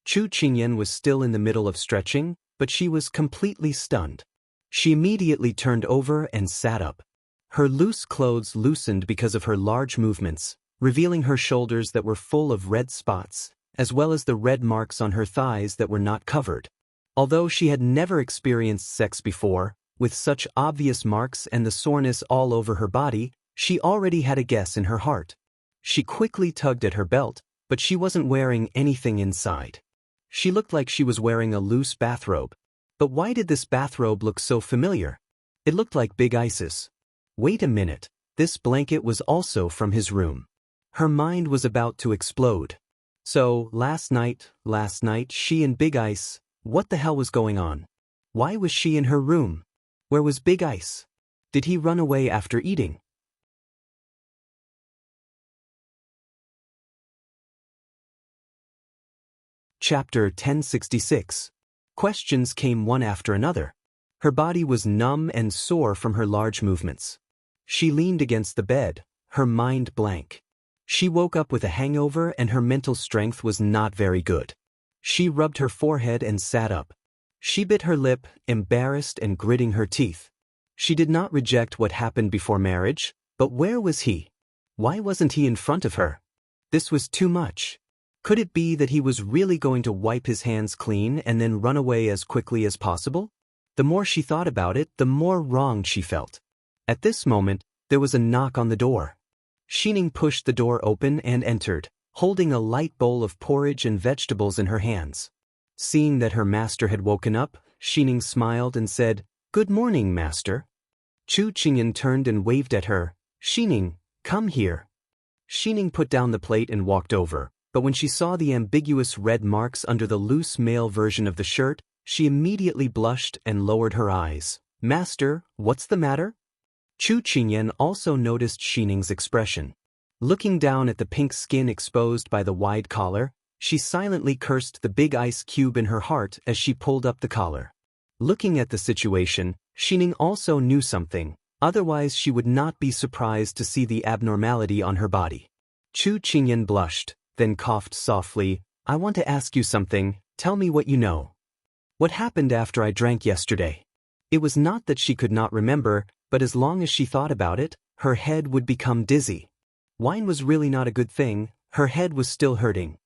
Chu Qingyan was still in the middle of stretching, but she was completely stunned. She immediately turned over and sat up. Her loose clothes loosened because of her large movements, revealing her shoulders that were full of red spots, as well as the red marks on her thighs that were not covered. Although she had never experienced sex before, with such obvious marks and the soreness all over her body, she already had a guess in her heart. She quickly tugged at her belt, but she wasn't wearing anything inside. She looked like she was wearing a loose bathrobe. But why did this bathrobe look so familiar? It looked like Big Ice's. Wait a minute, this blanket was also from his room. Her mind was about to explode. So, last night, she and Big Ice, what the hell was going on? Why was she in her room? Where was Big Ice? Did he run away after eating? Chapter 1066. Questions came one after another. Her body was numb and sore from her large movements. She leaned against the bed, her mind blank. She woke up with a hangover and her mental strength was not very good. She rubbed her forehead and sat up. She bit her lip, embarrassed and gritting her teeth. She did not reject what happened before marriage, but where was he? Why wasn't he in front of her? This was too much. Could it be that he was really going to wipe his hands clean and then run away as quickly as possible? The more she thought about it, the more wronged she felt. At this moment, there was a knock on the door. Xining pushed the door open and entered, holding a light bowl of porridge and vegetables in her hands. Seeing that her master had woken up, Xining smiled and said, "Good morning, master." Chu Qingyan turned and waved at her. "Xining, come here." Xining put down the plate and walked over, but when she saw the ambiguous red marks under the loose male version of the shirt, she immediately blushed and lowered her eyes. "Master, what's the matter?" Chu Qingyan also noticed Xining's expression. Looking down at the pink skin exposed by the wide collar, she silently cursed the big ice cube in her heart as she pulled up the collar. Looking at the situation, Xining also knew something, otherwise she would not be surprised to see the abnormality on her body. Chu Qingyan blushed, then coughed softly. "I want to ask you something, tell me what you know. What happened after I drank yesterday?" It was not that she could not remember, but as long as she thought about it, her head would become dizzy. Wine was really not a good thing, her head was still hurting.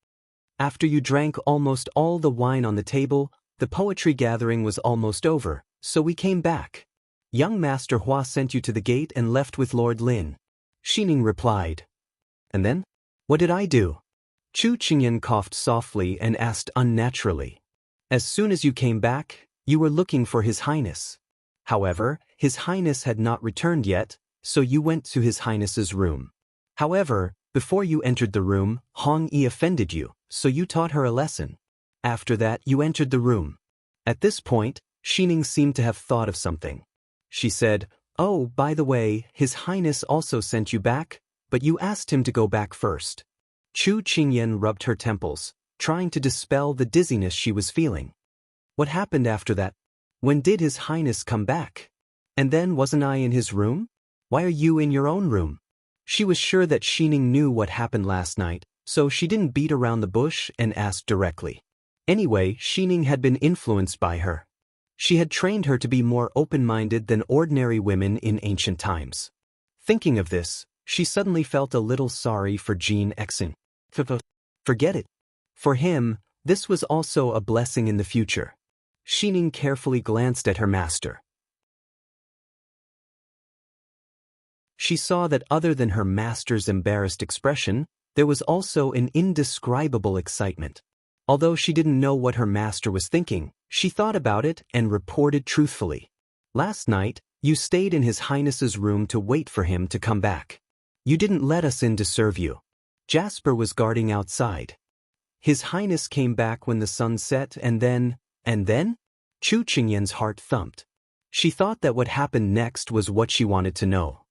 "After you drank almost all the wine on the table, the poetry gathering was almost over, so we came back. Young Master Hua sent you to the gate and left with Lord Lin." Xining replied. "And then? What did I do?" Chu Qingyan coughed softly and asked unnaturally. "As soon as you came back, you were looking for His Highness. However, His Highness had not returned yet, so you went to His Highness's room. However, before you entered the room, Hong Yi offended you, so you taught her a lesson. After that, you entered the room." At this point, Xining seemed to have thought of something. She said, "Oh, by the way, His Highness also sent you back, but you asked him to go back first." Chu Qingyan rubbed her temples, trying to dispel the dizziness she was feeling. "What happened after that? When did His Highness come back? And then wasn't I in his room? Why are you in your own room?" She was sure that Xining knew what happened last night, so she didn't beat around the bush and asked directly. Anyway, Xining had been influenced by her. She had trained her to be more open-minded than ordinary women in ancient times. Thinking of this, she suddenly felt a little sorry for Jin Exing. Forget it. For him, this was also a blessing in the future. Xining carefully glanced at her master. She saw that other than her master's embarrassed expression, there was also an indescribable excitement. Although she didn't know what her master was thinking, she thought about it and reported truthfully. "Last night, you stayed in His Highness's room to wait for him to come back. You didn't let us in to serve you. Jasper was guarding outside. His Highness came back when the sun set and then? Chu Qingyan's heart thumped. She thought that what happened next was what she wanted to know.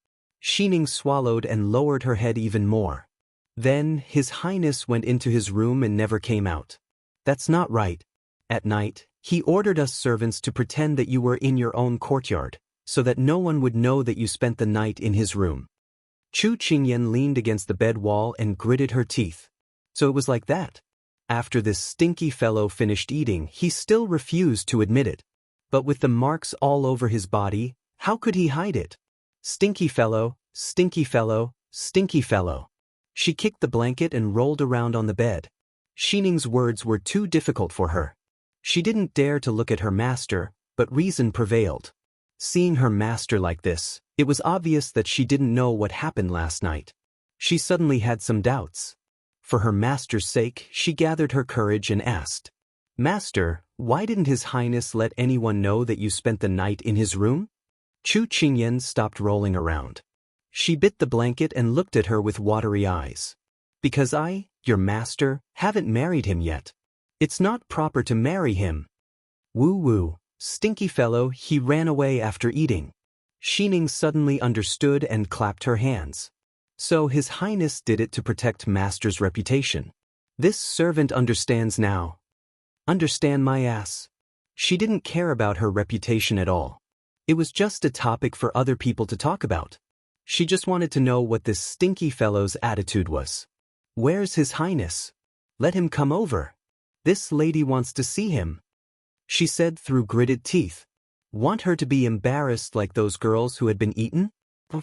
Xining swallowed and lowered her head even more. "Then, His Highness went into his room and never came out. That's not right. At night, he ordered us servants to pretend that you were in your own courtyard, so that no one would know that you spent the night in his room." Chu Qingyan leaned against the bed wall and gritted her teeth. So it was like that. After this stinky fellow finished eating, he still refused to admit it. But with the marks all over his body, how could he hide it? Stinky fellow, stinky fellow, stinky fellow. She kicked the blanket and rolled around on the bed. Xining's words were too difficult for her. She didn't dare to look at her master, but reason prevailed. Seeing her master like this, it was obvious that she didn't know what happened last night. She suddenly had some doubts. For her master's sake, she gathered her courage and asked, "Master, why didn't His Highness let anyone know that you spent the night in his room?" Chu Qingyan stopped rolling around. She bit the blanket and looked at her with watery eyes. "Because I, your master, haven't married him yet. It's not proper to marry him." Woo-woo, stinky fellow, he ran away after eating. Xining suddenly understood and clapped her hands. So His Highness did it to protect master's reputation. This servant understands now. Understand my ass. She didn't care about her reputation at all. It was just a topic for other people to talk about. She just wanted to know what this stinky fellow's attitude was. "Where's His Highness? Let him come over. This lady wants to see him," she said through gritted teeth. Want her to be embarrassed like those girls who had been eaten?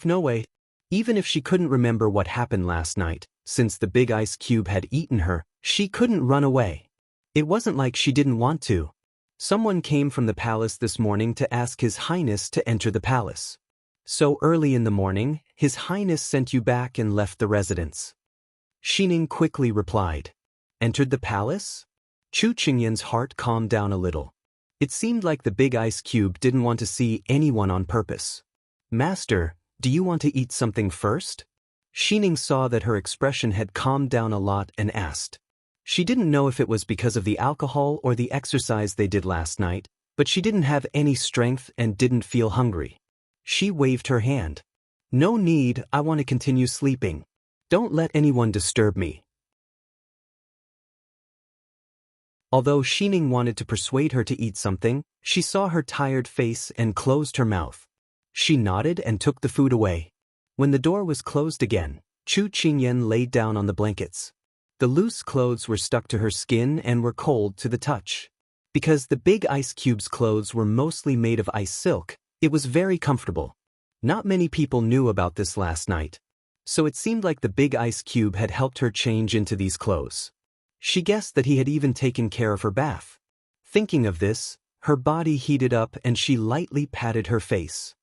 No way. Even if she couldn't remember what happened last night, since the big ice cube had eaten her, she couldn't run away. It wasn't like she didn't want to. Someone came from the palace this morning to ask His Highness to enter the palace. So early in the morning, His Highness sent you back and left the residence. Xining quickly replied. Entered the palace? Chu Qingyan's heart calmed down a little. It seemed like the big ice cube didn't want to see anyone on purpose. "Master, do you want to eat something first?" Xining saw that her expression had calmed down a lot and asked. She didn't know if it was because of the alcohol or the exercise they did last night, but she didn't have any strength and didn't feel hungry. She waved her hand. "No need, I want to continue sleeping. Don't let anyone disturb me." Although Xining wanted to persuade her to eat something, she saw her tired face and closed her mouth. She nodded and took the food away. When the door was closed again, Chu Qingyan laid down on the blankets. The loose clothes were stuck to her skin and were cold to the touch. Because the big ice cube's clothes were mostly made of ice silk, it was very comfortable. Not many people knew about this last night. So it seemed like the big ice cube had helped her change into these clothes. She guessed that he had even taken care of her bath. Thinking of this, her body heated up and she lightly patted her face.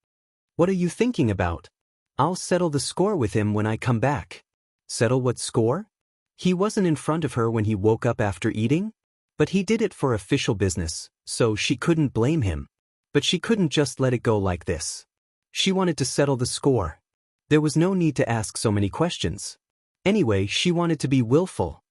"What are you thinking about?" "I'll settle the score with him when I come back." "Settle what score?" He wasn't in front of her when he woke up after eating? But he did it for official business, so she couldn't blame him. But she couldn't just let it go like this. She wanted to settle the score. There was no need to ask so many questions. Anyway, she wanted to be willful.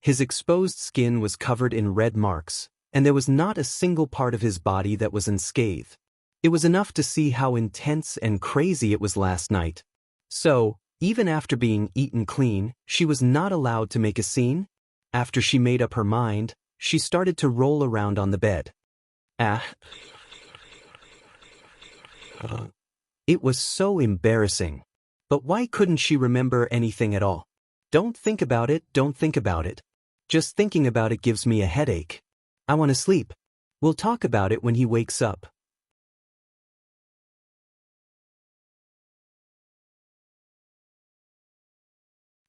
His exposed skin was covered in red marks, and there was not a single part of his body that was unscathed. It was enough to see how intense and crazy it was last night. So, even after being eaten clean, she was not allowed to make a scene. After she made up her mind, she started to roll around on the bed. It was so embarrassing. But why couldn't she remember anything at all? Don't think about it, don't think about it. Just thinking about it gives me a headache. I want to sleep. We'll talk about it when he wakes up.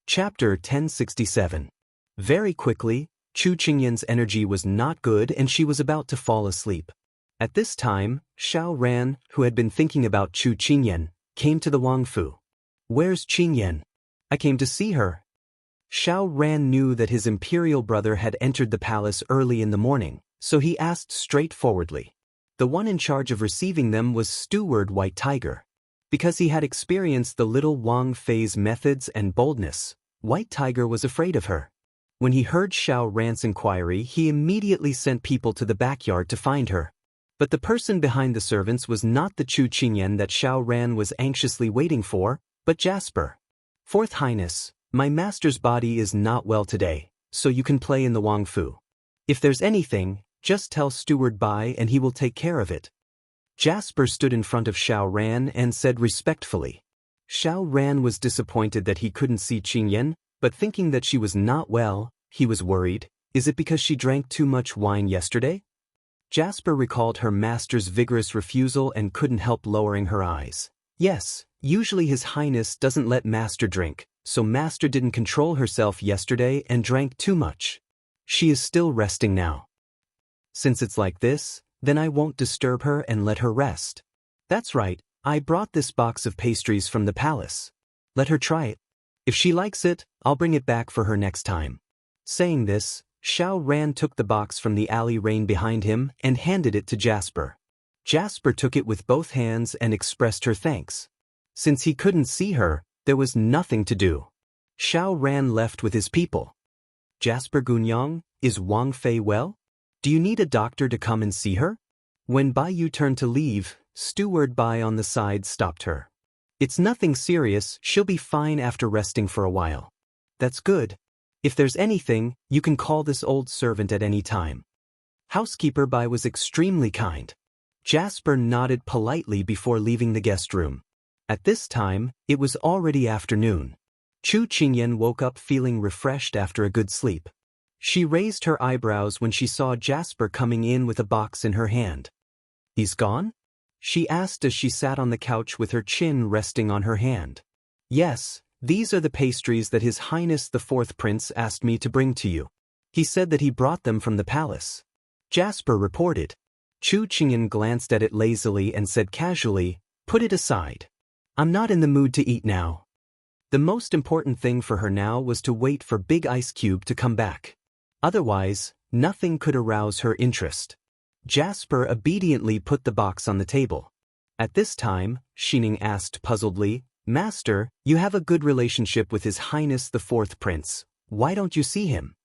Chapter 1067. Very quickly, Chu Qingyan's energy was not good and she was about to fall asleep. At this time, Xiao Ran, who had been thinking about Chu Qingyan, came to the Wangfu. "Where's Qingyan? I came to see her." Xiao Ran knew that his imperial brother had entered the palace early in the morning, so he asked straightforwardly. The one in charge of receiving them was Steward White Tiger. Because he had experienced the little Wang Fei's methods and boldness, White Tiger was afraid of her. When he heard Xiao Ran's inquiry, he immediately sent people to the backyard to find her. But the person behind the servants was not the Chu Qingyan that Xiao Ran was anxiously waiting for, but Jasper. "Fourth Highness, my master's body is not well today, so you can play in the Wangfu. If there's anything, just tell Steward Bai and he will take care of it." Jasper stood in front of Xiao Ran and said respectfully. Xiao Ran was disappointed that he couldn't see Qingyan, but thinking that she was not well, he was worried. Is it because she drank too much wine yesterday? Jasper recalled her master's vigorous refusal and couldn't help lowering her eyes. Yes, usually His Highness doesn't let Master drink, so Master didn't control herself yesterday and drank too much. She is still resting now. Since it's like this, then I won't disturb her and let her rest. That's right, I brought this box of pastries from the palace. Let her try it. If she likes it, I'll bring it back for her next time. Saying this, Xiao took the box from the alley rain behind him and handed it to Jasper. Jasper took it with both hands and expressed her thanks. Since he couldn't see her, there was nothing to do. Xiao left with his people. Jasper Gunyang, is Wang Fei well? Do you need a doctor to come and see her? When Bai Yu turned to leave, Steward Bai on the side stopped her. It's nothing serious, she'll be fine after resting for a while. That's good. If there's anything, you can call this old servant at any time. Housekeeper Bai was extremely kind. Jasper nodded politely before leaving the guest room. At this time, it was already afternoon. Chu Qingyan woke up feeling refreshed after a good sleep. She raised her eyebrows when she saw Jasper coming in with a box in her hand. He's gone? She asked as she sat on the couch with her chin resting on her hand. Yes, these are the pastries that His Highness the Fourth Prince asked me to bring to you. He said that he brought them from the palace. Jasper reported. Chu Qingyan glanced at it lazily and said casually, "Put it aside. I'm not in the mood to eat now." The most important thing for her now was to wait for Big Ice Cube to come back. Otherwise, nothing could arouse her interest. Jasper obediently put the box on the table. At this time, Xining asked puzzledly, "Master, you have a good relationship with His Highness the Fourth Prince. Why don't you see him?"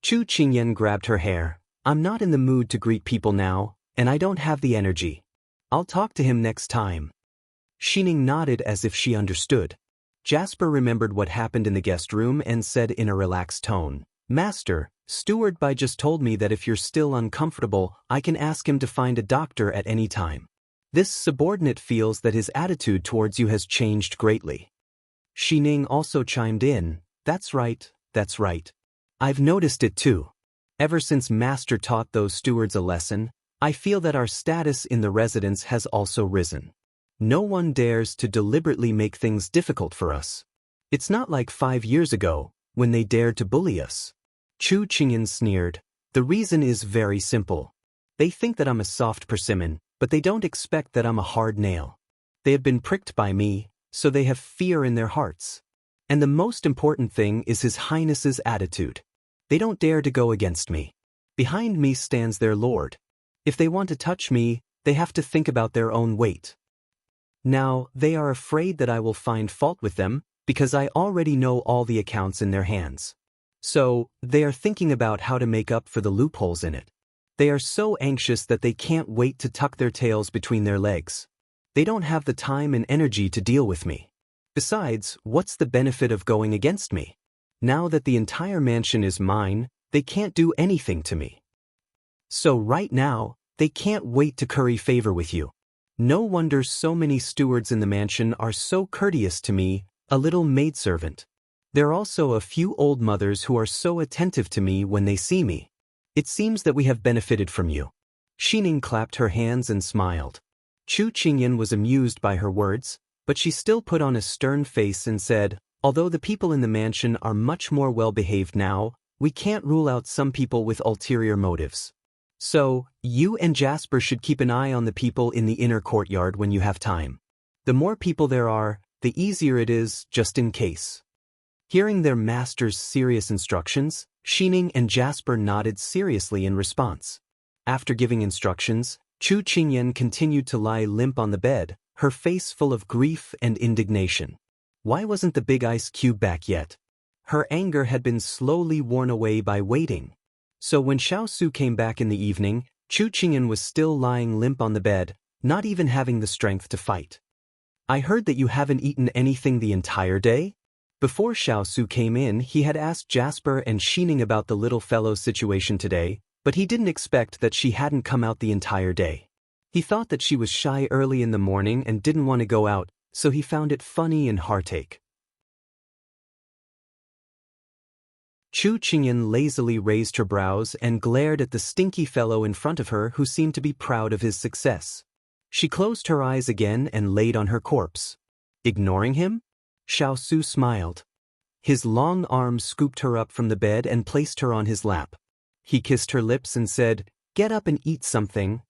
Chu Qingyan grabbed her hair. "I'm not in the mood to greet people now, and I don't have the energy. I'll talk to him next time." Xining nodded as if she understood. Jasper remembered what happened in the guest room and said in a relaxed tone, "Master, Steward Bai just told me that if you're still uncomfortable, I can ask him to find a doctor at any time. This subordinate feels that his attitude towards you has changed greatly." Xining also chimed in, That's right. I've noticed it too. Ever since Master taught those stewards a lesson, I feel that our status in the residence has also risen. No one dares to deliberately make things difficult for us. It's not like 5 years ago, when they dared to bully us. Chu Qingyan sneered. The reason is very simple. They think that I'm a soft persimmon, but they don't expect that I'm a hard nail. They have been pricked by me, so they have fear in their hearts. And the most important thing is His Highness's attitude. They don't dare to go against me. Behind me stands their lord. If they want to touch me, they have to think about their own weight. Now, they are afraid that I will find fault with them, because I already know all the accounts in their hands. So, they are thinking about how to make up for the loopholes in it. They are so anxious that they can't wait to tuck their tails between their legs. They don't have the time and energy to deal with me. Besides, what's the benefit of going against me? Now that the entire mansion is mine, they can't do anything to me. So right now, they can't wait to curry favor with you. No wonder so many stewards in the mansion are so courteous to me, a little maidservant. There are also a few old mothers who are so attentive to me when they see me. It seems that we have benefited from you. Xining clapped her hands and smiled. Chu Qingyan was amused by her words, but she still put on a stern face and said, although the people in the mansion are much more well-behaved now, we can't rule out some people with ulterior motives. So, you and Jasper should keep an eye on the people in the inner courtyard when you have time. The more people there are, the easier it is, just in case. Hearing their master's serious instructions, Xining and Jasper nodded seriously in response. After giving instructions, Chu Qingyan continued to lie limp on the bed, her face full of grief and indignation. Why wasn't the Big Ice Cube back yet? Her anger had been slowly worn away by waiting. So when Xiao Su came back in the evening, Chu Qingyan was still lying limp on the bed, not even having the strength to fight. I heard that you haven't eaten anything the entire day? Before Xiao Su came in, he had asked Jasper and Xining about the little fellow's situation today, but he didn't expect that she hadn't come out the entire day. He thought that she was shy early in the morning and didn't want to go out, so he found it funny and heartache. Chu Qingyan lazily raised her brows and glared at the stinky fellow in front of her who seemed to be proud of his success. She closed her eyes again and laid on her corpse. Ignoring him? Xiao Su smiled. His long arms scooped her up from the bed and placed her on his lap. He kissed her lips and said, "Get up and eat something."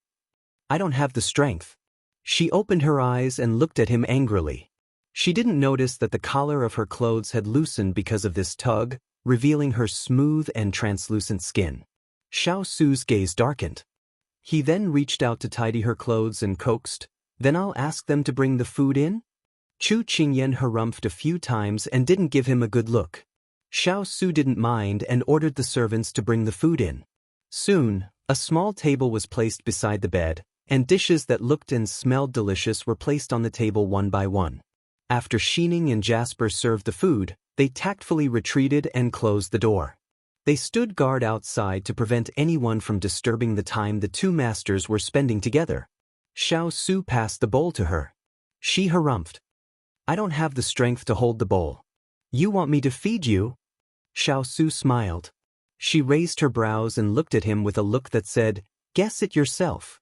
"I don't have the strength." She opened her eyes and looked at him angrily. She didn't notice that the collar of her clothes had loosened because of this tug, revealing her smooth and translucent skin. Xiao Su's gaze darkened. He then reached out to tidy her clothes and coaxed, "Then I'll ask them to bring the food in?" Chu Qingyan harumphed a few times and didn't give him a good look. Xiao Su didn't mind and ordered the servants to bring the food in. Soon, a small table was placed beside the bed, and dishes that looked and smelled delicious were placed on the table one by one. After Xining and Jasper served the food, they tactfully retreated and closed the door. They stood guard outside to prevent anyone from disturbing the time the two masters were spending together. Xiao Su passed the bowl to her. She harumphed. "I don't have the strength to hold the bowl. You want me to feed you?" Xiao Su smiled. She raised her brows and looked at him with a look that said, "Guess it yourself."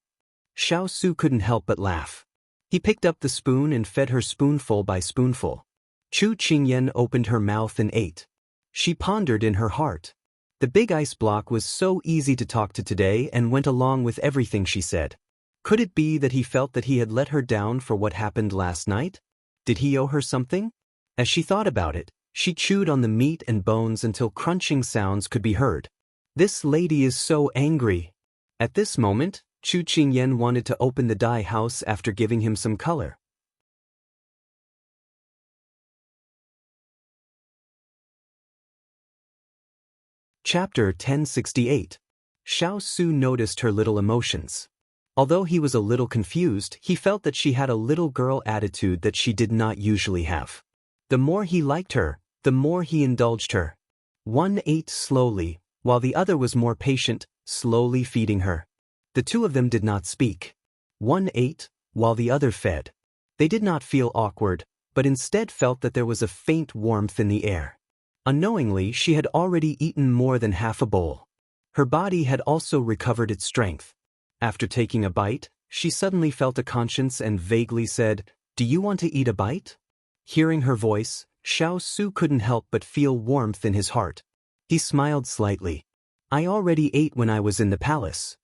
Xiao Su couldn't help but laugh. He picked up the spoon and fed her spoonful by spoonful. Chu Qingyan opened her mouth and ate. She pondered in her heart. The big ice block was so easy to talk to today and went along with everything she said. Could it be that he felt that he had let her down for what happened last night? Did he owe her something? As she thought about it, she chewed on the meat and bones until crunching sounds could be heard. This lady is so angry. At this moment, Chu Qingyan wanted to open the dye house after giving him some color. Chapter 1068. Xiao Su noticed her little emotions. Although he was a little confused, he felt that she had a little girl attitude that she did not usually have. The more he liked her, the more he indulged her. One ate slowly, while the other was more patient, slowly feeding her. The two of them did not speak. One ate, while the other fed. They did not feel awkward, but instead felt that there was a faint warmth in the air. Unknowingly, she had already eaten more than half a bowl. Her body had also recovered its strength. After taking a bite, she suddenly felt a conscience and vaguely said, "Do you want to eat a bite?" Hearing her voice, Xiao Su couldn't help but feel warmth in his heart. He smiled slightly. "I already ate when I was in the palace."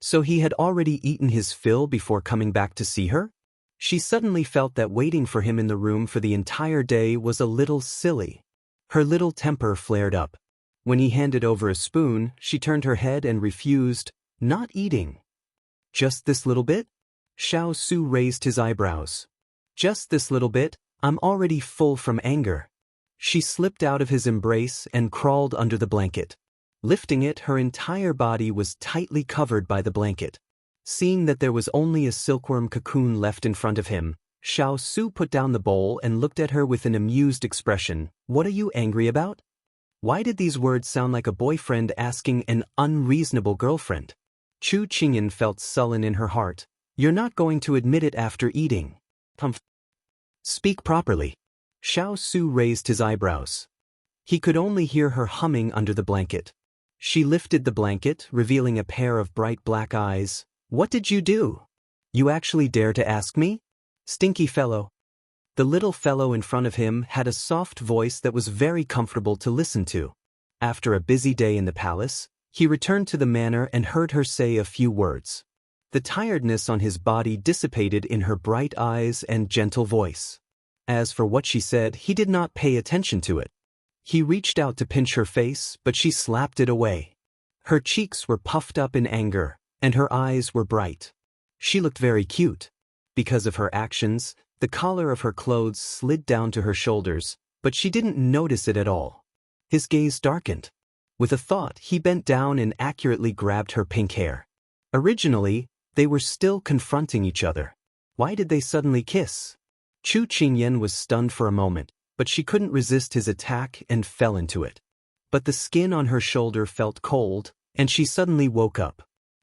So he had already eaten his fill before coming back to see her? She suddenly felt that waiting for him in the room for the entire day was a little silly. Her little temper flared up. When he handed over a spoon, she turned her head and refused, "Not eating." "Just this little bit?" Xiao Su raised his eyebrows. "Just this little bit? I'm already full from anger." She slipped out of his embrace and crawled under the blanket. Lifting it, her entire body was tightly covered by the blanket. Seeing that there was only a silkworm cocoon left in front of him, Xiao Su put down the bowl and looked at her with an amused expression. "What are you angry about?" Why did these words sound like a boyfriend asking an unreasonable girlfriend? Chu Qingyan felt sullen in her heart. "You're not going to admit it after eating." Speak properly." Xiao Su raised his eyebrows. He could only hear her humming under the blanket. She lifted the blanket, revealing a pair of bright black eyes. "What did you do? You actually dare to ask me? Stinky fellow." The little fellow in front of him had a soft voice that was very comfortable to listen to. After a busy day in the palace, he returned to the manor and heard her say a few words. The tiredness on his body dissipated in her bright eyes and gentle voice. As for what she said, he did not pay attention to it. He reached out to pinch her face, but she slapped it away. Her cheeks were puffed up in anger, and her eyes were bright. She looked very cute. Because of her actions, the collar of her clothes slid down to her shoulders, but she didn't notice it at all. His gaze darkened. With a thought, he bent down and accurately grabbed her pink hair. Originally, they were still confronting each other. Why did they suddenly kiss? Chu Qingyan was stunned for a moment, but she couldn't resist his attack and fell into it. But the skin on her shoulder felt cold, and she suddenly woke up.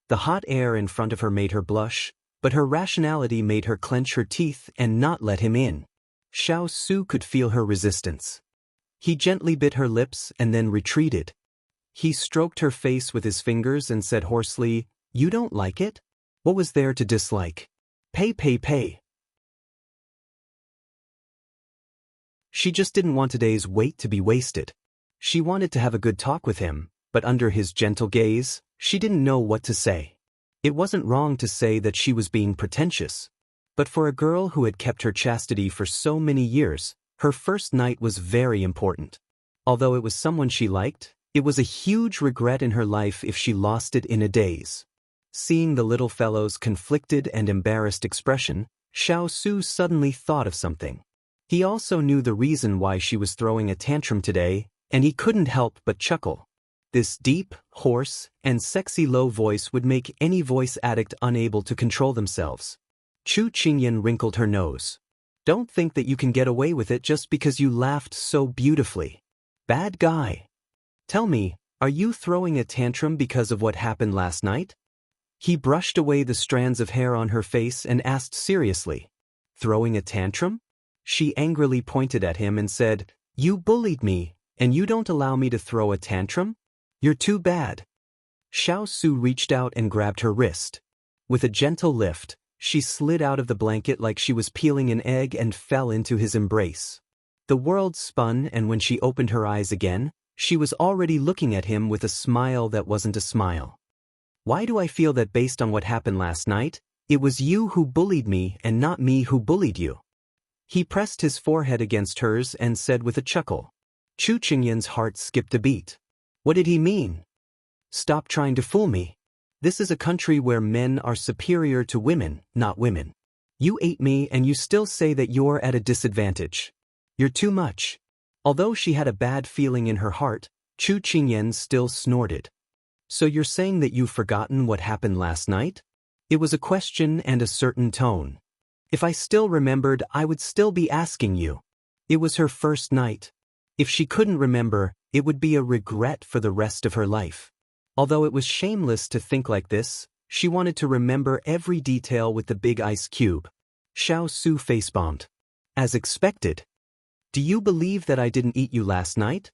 The hot air in front of her made her blush, but her rationality made her clench her teeth and not let him in. Xiao Su could feel her resistance. He gently bit her lips and then retreated. He stroked her face with his fingers and said hoarsely, "You don't like it? What was there to dislike? Pay. She just didn't want today's wait to be wasted. She wanted to have a good talk with him, but under his gentle gaze, she didn't know what to say. It wasn't wrong to say that she was being pretentious. But for a girl who had kept her chastity for so many years, her first night was very important. Although it was someone she liked, it was a huge regret in her life if she lost it in a daze. Seeing the little fellow's conflicted and embarrassed expression, Xiao Su suddenly thought of something. He also knew the reason why she was throwing a tantrum today, and he couldn't help but chuckle. This deep, hoarse, and sexy low voice would make any voice addict unable to control themselves. Chu Qingyan wrinkled her nose. Don't think that you can get away with it just because you laughed so beautifully. Bad guy. Tell me, are you throwing a tantrum because of what happened last night? He brushed away the strands of hair on her face and asked seriously. Throwing a tantrum? She angrily pointed at him and said, You bullied me, and you don't allow me to throw a tantrum? You're too bad. Xiao Su reached out and grabbed her wrist. With a gentle lift, she slid out of the blanket like she was peeling an egg and fell into his embrace. The world spun, and when she opened her eyes again, she was already looking at him with a smile that wasn't a smile. Why do I feel that based on what happened last night, it was you who bullied me and not me who bullied you? He pressed his forehead against hers and said with a chuckle. Chu Qingyan's heart skipped a beat. What did he mean? Stop trying to fool me. This is a country where men are superior to women, not women. You ate me and you still say that you're at a disadvantage. You're too much. Although she had a bad feeling in her heart, Chu Qingyan still snorted. So you're saying that you've forgotten what happened last night? It was a question and a certain tone. If I still remembered, I would still be asking you. It was her first night. If she couldn't remember, it would be a regret for the rest of her life. Although it was shameless to think like this, she wanted to remember every detail with the big ice cube. Xiao Su face-bombed. As expected. Do you believe that I didn't eat you last night?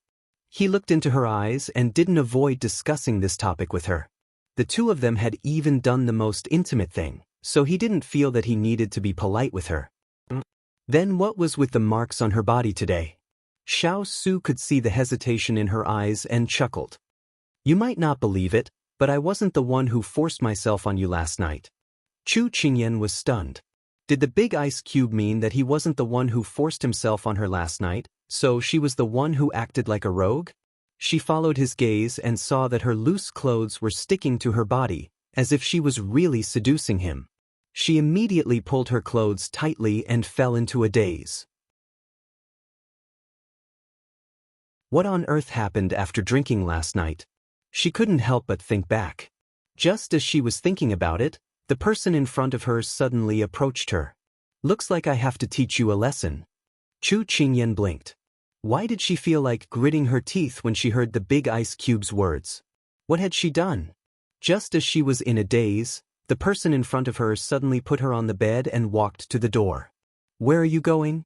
He looked into her eyes and didn't avoid discussing this topic with her. The two of them had even done the most intimate thing, so he didn't feel that he needed to be polite with her. Then what was with the marks on her body today? Xiao Su could see the hesitation in her eyes and chuckled. You might not believe it, but I wasn't the one who forced myself on you last night. Chu Qingyan was stunned. Did the big ice cube mean that he wasn't the one who forced himself on her last night, so she was the one who acted like a rogue? She followed his gaze and saw that her loose clothes were sticking to her body, as if she was really seducing him. She immediately pulled her clothes tightly and fell into a daze. What on earth happened after drinking last night? She couldn't help but think back. Just as she was thinking about it, the person in front of her suddenly approached her. Looks like I have to teach you a lesson. Chu Qingyan blinked. Why did she feel like gritting her teeth when she heard the big ice cube's words? What had she done? Just as she was in a daze, the person in front of her suddenly put her on the bed and walked to the door. Where are you going?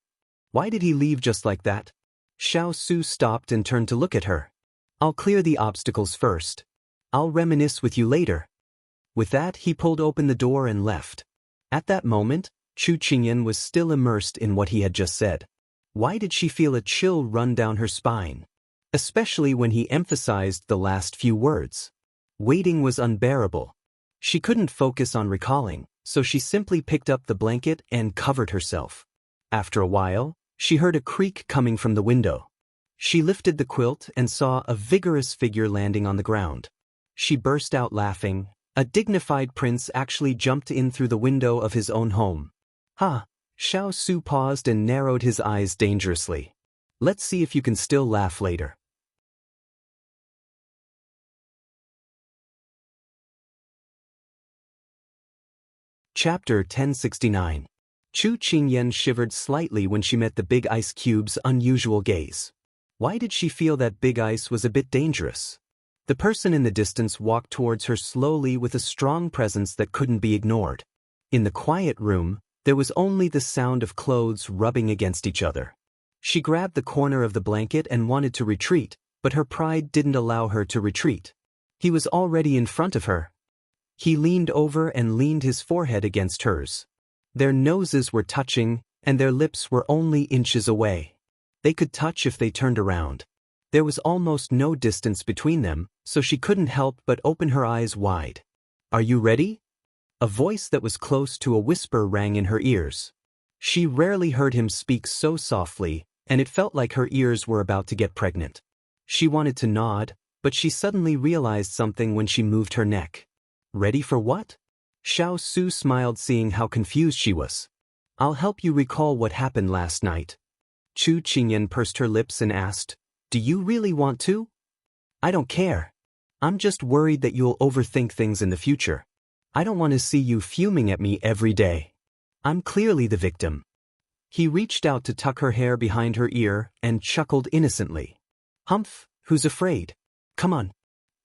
Why did he leave just like that? Xiao Su stopped and turned to look at her. I'll clear the obstacles first. I'll reminisce with you later. With that, he pulled open the door and left. At that moment, Chu Qingyan was still immersed in what he had just said. Why did she feel a chill run down her spine? Especially when he emphasized the last few words. Waiting was unbearable. She couldn't focus on recalling, so she simply picked up the blanket and covered herself. After a while, she heard a creak coming from the window. She lifted the quilt and saw a vigorous figure landing on the ground. She burst out laughing. A dignified prince actually jumped in through the window of his own home. Ha! Xiao Su paused and narrowed his eyes dangerously. Let's see if you can still laugh later. Chapter 1069. Chu Qingyan shivered slightly when she met the big ice cube's unusual gaze. Why did she feel that big ice was a bit dangerous? The person in the distance walked towards her slowly with a strong presence that couldn't be ignored. In the quiet room, there was only the sound of clothes rubbing against each other. She grabbed the corner of the blanket and wanted to retreat, but her pride didn't allow her to retreat. He was already in front of her. He leaned over and leaned his forehead against hers. Their noses were touching, and their lips were only inches away. They could touch if they turned around. There was almost no distance between them, so she couldn't help but open her eyes wide. "Are you ready?" A voice that was close to a whisper rang in her ears. She rarely heard him speak so softly, and it felt like her ears were about to get pregnant. She wanted to nod, but she suddenly realized something when she moved her neck. "Ready for what?" Xiao Su smiled, seeing how confused she was. "I'll help you recall what happened last night." Chu Qingyan pursed her lips and asked, "Do you really want to?" "I don't care. I'm just worried that you'll overthink things in the future. I don't want to see you fuming at me every day. I'm clearly the victim." He reached out to tuck her hair behind her ear and chuckled innocently. "Humph, who's afraid? Come on."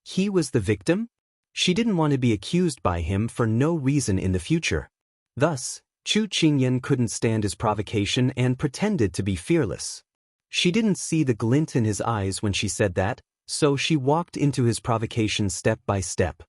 He was the victim? She didn't want to be accused by him for no reason in the future. Thus, Chu Qingyan couldn't stand his provocation and pretended to be fearless. She didn't see the glint in his eyes when she said that, so she walked into his provocation step by step.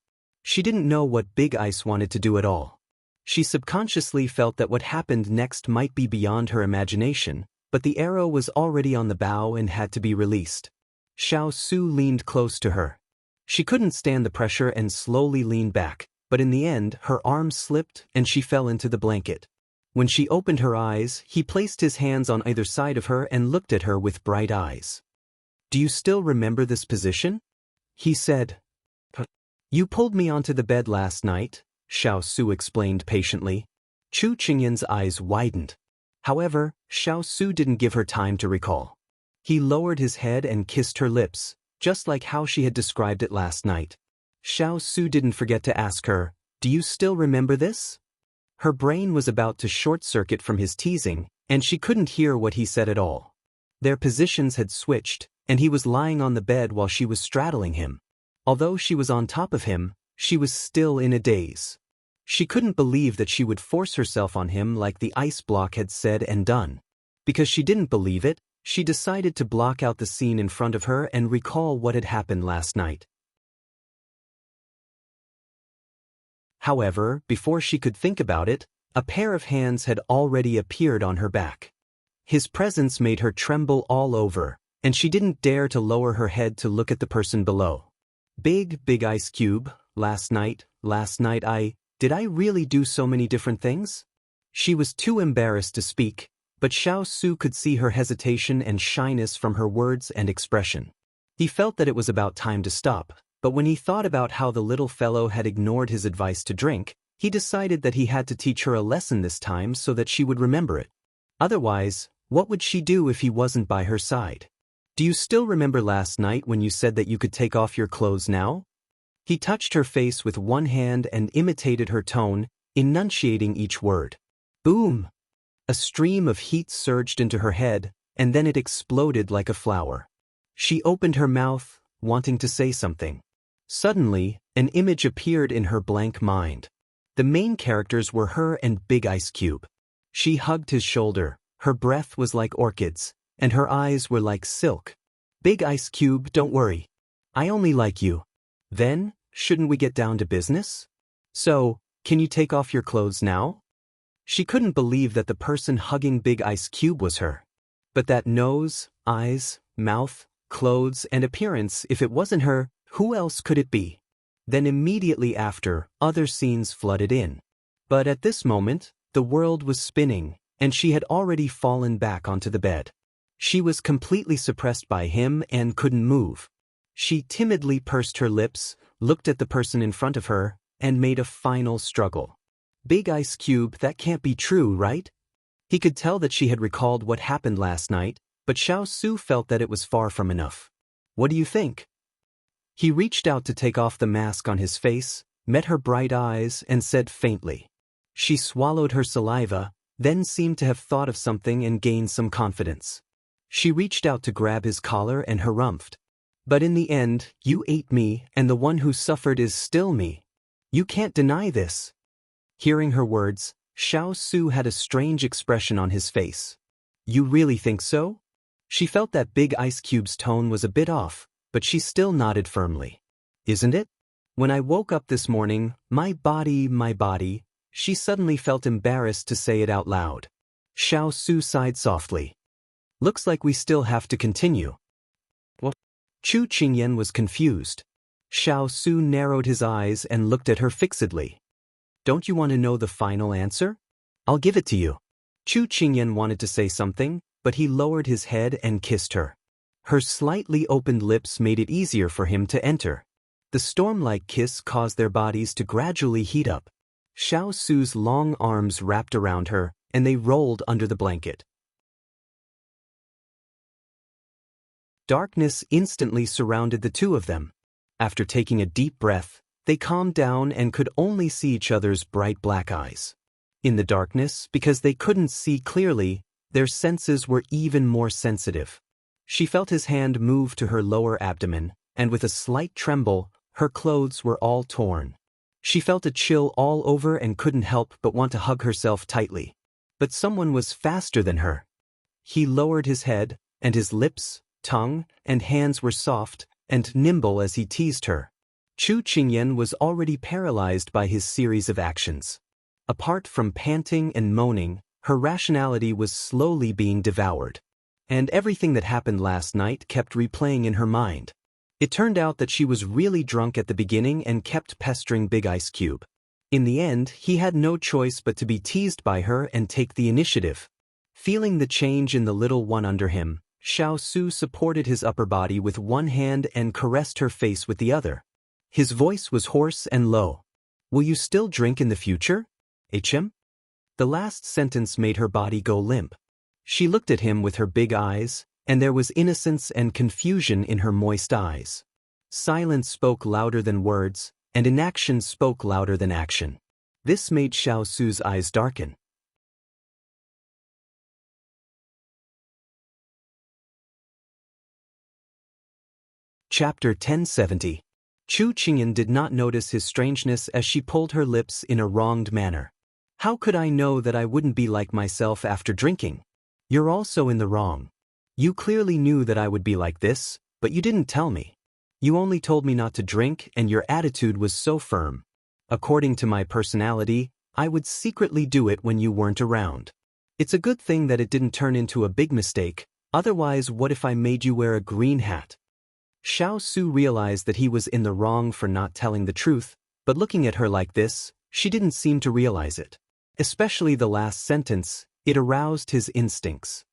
She didn't know what Big Ice wanted to do at all. She subconsciously felt that what happened next might be beyond her imagination, but the arrow was already on the bow and had to be released. Xiao Su leaned close to her. She couldn't stand the pressure and slowly leaned back, but in the end her arms slipped and she fell into the blanket. When she opened her eyes, he placed his hands on either side of her and looked at her with bright eyes. "Do you still remember this position?" He said. "You pulled me onto the bed last night," Xiao Su explained patiently. Chu Qingyan's eyes widened. However, Xiao Su didn't give her time to recall. He lowered his head and kissed her lips, just like how she had described it last night. Xiao Su didn't forget to ask her, "Do you still remember this?" Her brain was about to short-circuit from his teasing, and she couldn't hear what he said at all. Their positions had switched, and he was lying on the bed while she was straddling him. Although she was on top of him, she was still in a daze. She couldn't believe that she would force herself on him like the ice block had said and done. Because she didn't believe it, she decided to block out the scene in front of her and recall what had happened last night. However, before she could think about it, a pair of hands had already appeared on her back. His presence made her tremble all over, and she didn't dare to lower her head to look at the person below. Big Ice Cube, last night did I really do so many different things?" She was too embarrassed to speak, but Xiao Su could see her hesitation and shyness from her words and expression. He felt that it was about time to stop, but when he thought about how the little fellow had ignored his advice to drink, he decided that he had to teach her a lesson this time so that she would remember it. Otherwise, what would she do if he wasn't by her side? "Do you still remember last night when you said that you could take off your clothes now?" He touched her face with one hand and imitated her tone, enunciating each word. Boom! A stream of heat surged into her head, and then it exploded like a flower. She opened her mouth, wanting to say something. Suddenly, an image appeared in her blank mind. The main characters were her and Big Ice Cube. She hugged his shoulder, her breath was like orchids, and her eyes were like silk. "Big Ice Cube, don't worry. I only like you. Then, shouldn't we get down to business? So, can you take off your clothes now?" She couldn't believe that the person hugging Big Ice Cube was her. But that nose, eyes, mouth, clothes, and appearance, if it wasn't her, who else could it be? Then immediately after, other scenes flooded in. But at this moment, the world was spinning, and she had already fallen back onto the bed. She was completely suppressed by him and couldn't move. She timidly pursed her lips, looked at the person in front of her, and made a final struggle. "Big Ice Cube, that can't be true, right?" He could tell that she had recalled what happened last night, but Xiao Su felt that it was far from enough. "What do you think?" He reached out to take off the mask on his face, met her bright eyes, and said faintly. She swallowed her saliva, then seemed to have thought of something and gained some confidence. She reached out to grab his collar and harumphed. "But in the end, you ate me, and the one who suffered is still me. You can't deny this." Hearing her words, Xiao Su had a strange expression on his face. "You really think so?" She felt that Big Ice Cube's tone was a bit off, but she still nodded firmly. "Isn't it? When I woke up this morning, my body, she suddenly felt embarrassed to say it out loud. Xiao Su sighed softly. Looks like we still have to continue. What? Chu Qingyan was confused. Xiao Su narrowed his eyes and looked at her fixedly. Don't you want to know the final answer? I'll give it to you. Chu Qingyan wanted to say something, but he lowered his head and kissed her. Her slightly opened lips made it easier for him to enter. The storm-like kiss caused their bodies to gradually heat up. Xiao Su's long arms wrapped around her, and they rolled under the blanket. Darkness instantly surrounded the two of them. After taking a deep breath, they calmed down and could only see each other's bright black eyes. In the darkness, because they couldn't see clearly, their senses were even more sensitive. She felt his hand move to her lower abdomen, and with a slight tremble, her clothes were all torn. She felt a chill all over and couldn't help but want to hug herself tightly. But someone was faster than her. He lowered his head, and his lips, tongue, and hands were soft and nimble as he teased her. Chu Qingyan was already paralyzed by his series of actions. Apart from panting and moaning, her rationality was slowly being devoured. And everything that happened last night kept replaying in her mind. It turned out that she was really drunk at the beginning and kept pestering Big Ice Cube. In the end, he had no choice but to be teased by her and take the initiative. Feeling the change in the little one under him, Xiao Su supported his upper body with one hand and caressed her face with the other. His voice was hoarse and low. Will you still drink in the future? HM? The last sentence made her body go limp. She looked at him with her big eyes, and there was innocence and confusion in her moist eyes. Silence spoke louder than words, and inaction spoke louder than action. This made Xiao Su's eyes darken. Chapter 1070. Chu Qingyan did not notice his strangeness as she pulled her lips in a wronged manner. How could I know that I wouldn't be like myself after drinking? You're also in the wrong. You clearly knew that I would be like this, but you didn't tell me. You only told me not to drink, and your attitude was so firm. According to my personality, I would secretly do it when you weren't around. It's a good thing that it didn't turn into a big mistake, otherwise what if I made you wear a green hat? Xiao Su realized that he was in the wrong for not telling the truth, but looking at her like this, she didn't seem to realize it. Especially the last sentence, it aroused his instincts.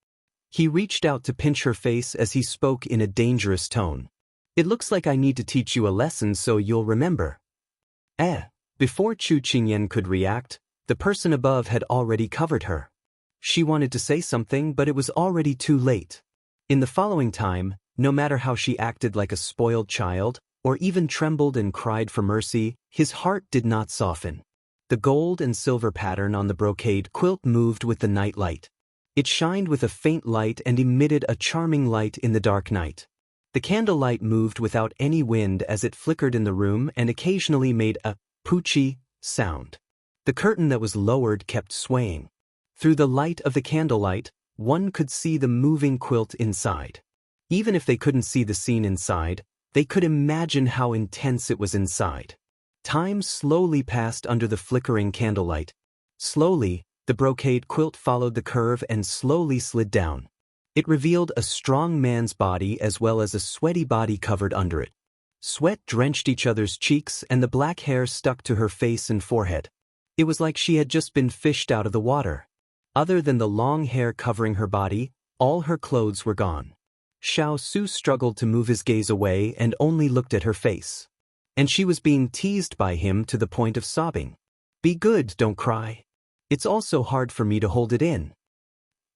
He reached out to pinch her face as he spoke in a dangerous tone. It looks like I need to teach you a lesson so you'll remember. Before Chu Qingyan could react, the person above had already covered her. She wanted to say something, but it was already too late. In the following time, no matter how she acted like a spoiled child, or even trembled and cried for mercy, his heart did not soften. The gold and silver pattern on the brocade quilt moved with the night light. It shined with a faint light and emitted a charming light in the dark night. The candlelight moved without any wind as it flickered in the room and occasionally made a poochie sound. The curtain that was lowered kept swaying. Through the light of the candlelight, one could see the moving quilt inside. Even if they couldn't see the scene inside, they could imagine how intense it was inside. Time slowly passed under the flickering candlelight. Slowly, the brocade quilt followed the curve and slowly slid down. It revealed a strong man's body as well as a sweaty body covered under it. Sweat drenched each other's cheeks and the black hair stuck to her face and forehead. It was like she had just been fished out of the water. Other than the long hair covering her body, all her clothes were gone. Xiao Su struggled to move his gaze away and only looked at her face. And she was being teased by him to the point of sobbing. Be good, don't cry. It's also hard for me to hold it in.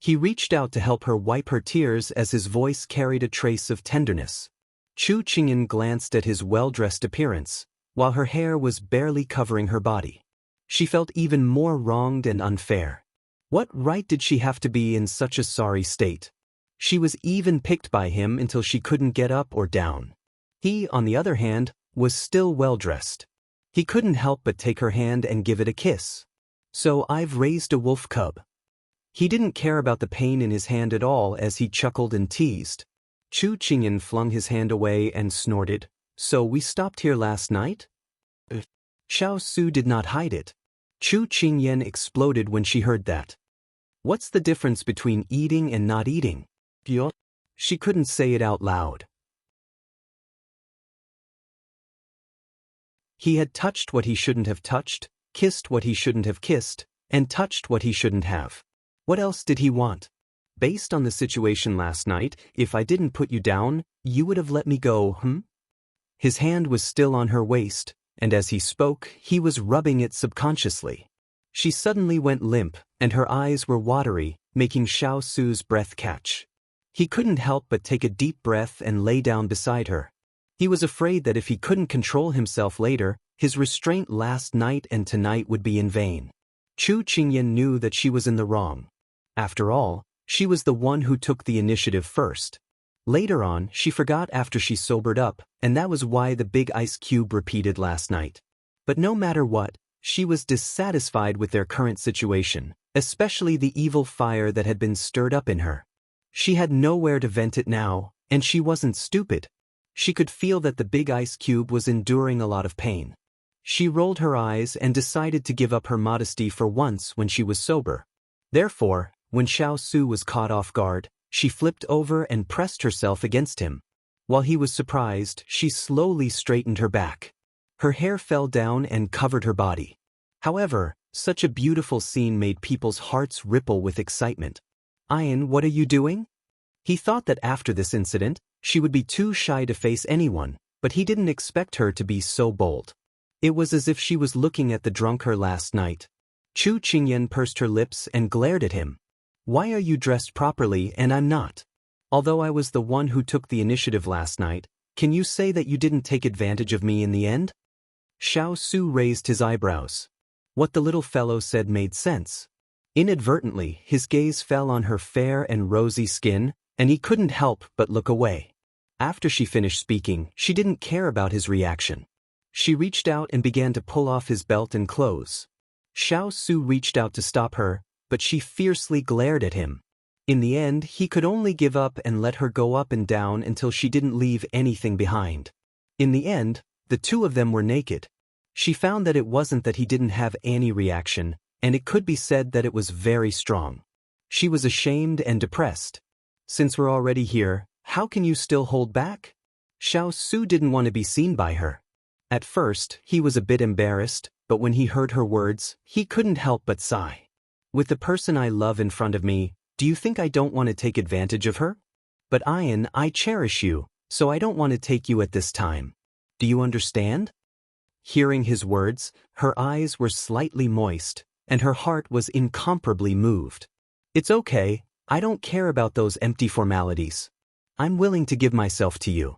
He reached out to help her wipe her tears as his voice carried a trace of tenderness. Chu Qingyan glanced at his well-dressed appearance, while her hair was barely covering her body. She felt even more wronged and unfair. What right did she have to be in such a sorry state? She was even picked by him until she couldn't get up or down. He, on the other hand, was still well-dressed. He couldn't help but take her hand and give it a kiss. So I've raised a wolf cub. He didn't care about the pain in his hand at all as he chuckled and teased. Chu Qingyan flung his hand away and snorted. So we stopped here last night? Xiao Su did not hide it. Chu Qingyan exploded when she heard that. What's the difference between eating and not eating? Xiao. She couldn't say it out loud. He had touched what he shouldn't have touched, kissed what he shouldn't have kissed, and touched what he shouldn't have. What else did he want? Based on the situation last night, if I didn't put you down, you would have let me go, His hand was still on her waist, and as he spoke, he was rubbing it subconsciously. She suddenly went limp, and her eyes were watery, making Xiao Su's breath catch. He couldn't help but take a deep breath and lay down beside her. He was afraid that if he couldn't control himself later, his restraint last night and tonight would be in vain. Chu Qingyan knew that she was in the wrong. After all, she was the one who took the initiative first. Later on, she forgot after she sobered up, and that was why the big ice cube repeated last night. But no matter what, she was dissatisfied with their current situation, especially the evil fire that had been stirred up in her. She had nowhere to vent it now, and she wasn't stupid. She could feel that the big ice cube was enduring a lot of pain. She rolled her eyes and decided to give up her modesty for once when she was sober. Therefore, when Xiao Su was caught off guard, she flipped over and pressed herself against him. While he was surprised, she slowly straightened her back. Her hair fell down and covered her body. However, such a beautiful scene made people's hearts ripple with excitement. Ian, what are you doing? He thought that after this incident, she would be too shy to face anyone, but he didn't expect her to be so bold. It was as if she was looking at the drunkard last night. Chu Qingyan pursed her lips and glared at him. Why are you dressed properly and I'm not? Although I was the one who took the initiative last night, can you say that you didn't take advantage of me in the end? Xiao Su raised his eyebrows. What the little fellow said made sense. Inadvertently, his gaze fell on her fair and rosy skin, and he couldn't help but look away. After she finished speaking, she didn't care about his reaction. She reached out and began to pull off his belt and clothes. Xiao Su reached out to stop her, but she fiercely glared at him. In the end, he could only give up and let her go up and down until she didn't leave anything behind. In the end, the two of them were naked. She found that it wasn't that he didn't have any reaction, and it could be said that it was very strong. She was ashamed and depressed. Since we're already here, how can you still hold back? Xiao Su didn't want to be seen by her. At first, he was a bit embarrassed, but when he heard her words, he couldn't help but sigh. With the person I love in front of me, do you think I don't want to take advantage of her? But Ian, I cherish you, so I don't want to take you at this time. Do you understand? Hearing his words, her eyes were slightly moist, and her heart was incomparably moved. It's okay, I don't care about those empty formalities. I'm willing to give myself to you.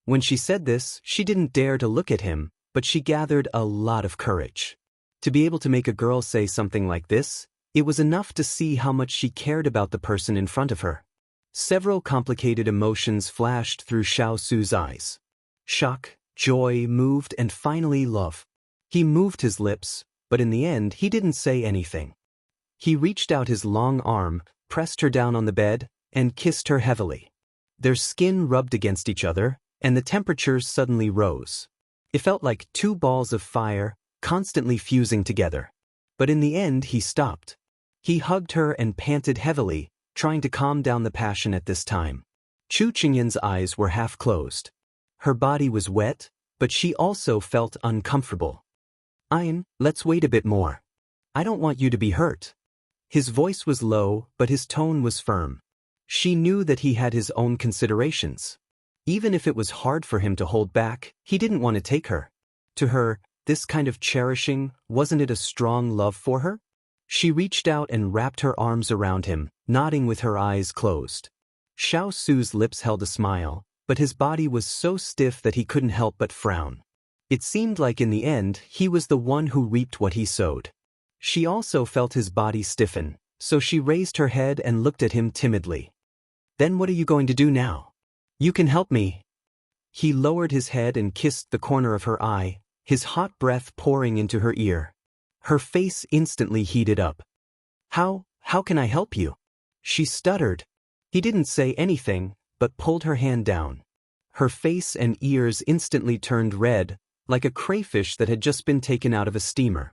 When she said this, she didn't dare to look at him, but she gathered a lot of courage. To be able to make a girl say something like this, it was enough to see how much she cared about the person in front of her. Several complicated emotions flashed through Xiao Su's eyes. Shock, joy, moved, and finally love. He moved his lips, but in the end he didn't say anything. He reached out his long arm, pressed her down on the bed, and kissed her heavily. Their skin rubbed against each other, and the temperature suddenly rose. It felt like two balls of fire, constantly fusing together. But in the end he stopped. He hugged her and panted heavily, trying to calm down the passion at this time. Chu Qingyan's eyes were half closed. Her body was wet, but she also felt uncomfortable. Ian, let's wait a bit more. I don't want you to be hurt. His voice was low, but his tone was firm. She knew that he had his own considerations. Even if it was hard for him to hold back, he didn't want to take her. To her, this kind of cherishing, wasn't it a strong love for her? She reached out and wrapped her arms around him, nodding with her eyes closed. Xiao Su's lips held a smile, but his body was so stiff that he couldn't help but frown. It seemed like in the end, he was the one who reaped what he sowed. She also felt his body stiffen, so she raised her head and looked at him timidly. Then what are you going to do now? You can help me. He lowered his head and kissed the corner of her eye, his hot breath pouring into her ear. Her face instantly heated up. How can I help you? She stuttered. He didn't say anything, but pulled her hand down. Her face and ears instantly turned red, like a crayfish that had just been taken out of a steamer.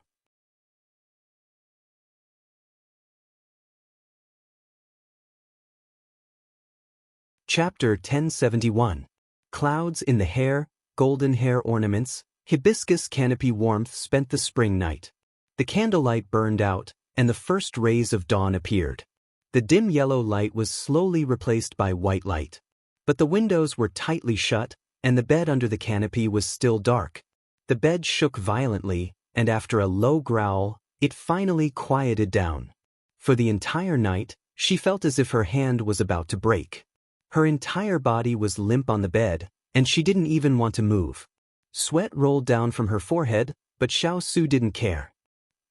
Chapter 1071. Clouds in the hair, golden hair ornaments, hibiscus canopy warmth spent the spring night. The candlelight burned out, and the first rays of dawn appeared. The dim yellow light was slowly replaced by white light. But the windows were tightly shut, and the bed under the canopy was still dark. The bed shook violently, and after a low growl, it finally quieted down. For the entire night, she felt as if her hand was about to break. Her entire body was limp on the bed, and she didn't even want to move. Sweat rolled down from her forehead, but Xiao Su didn't care.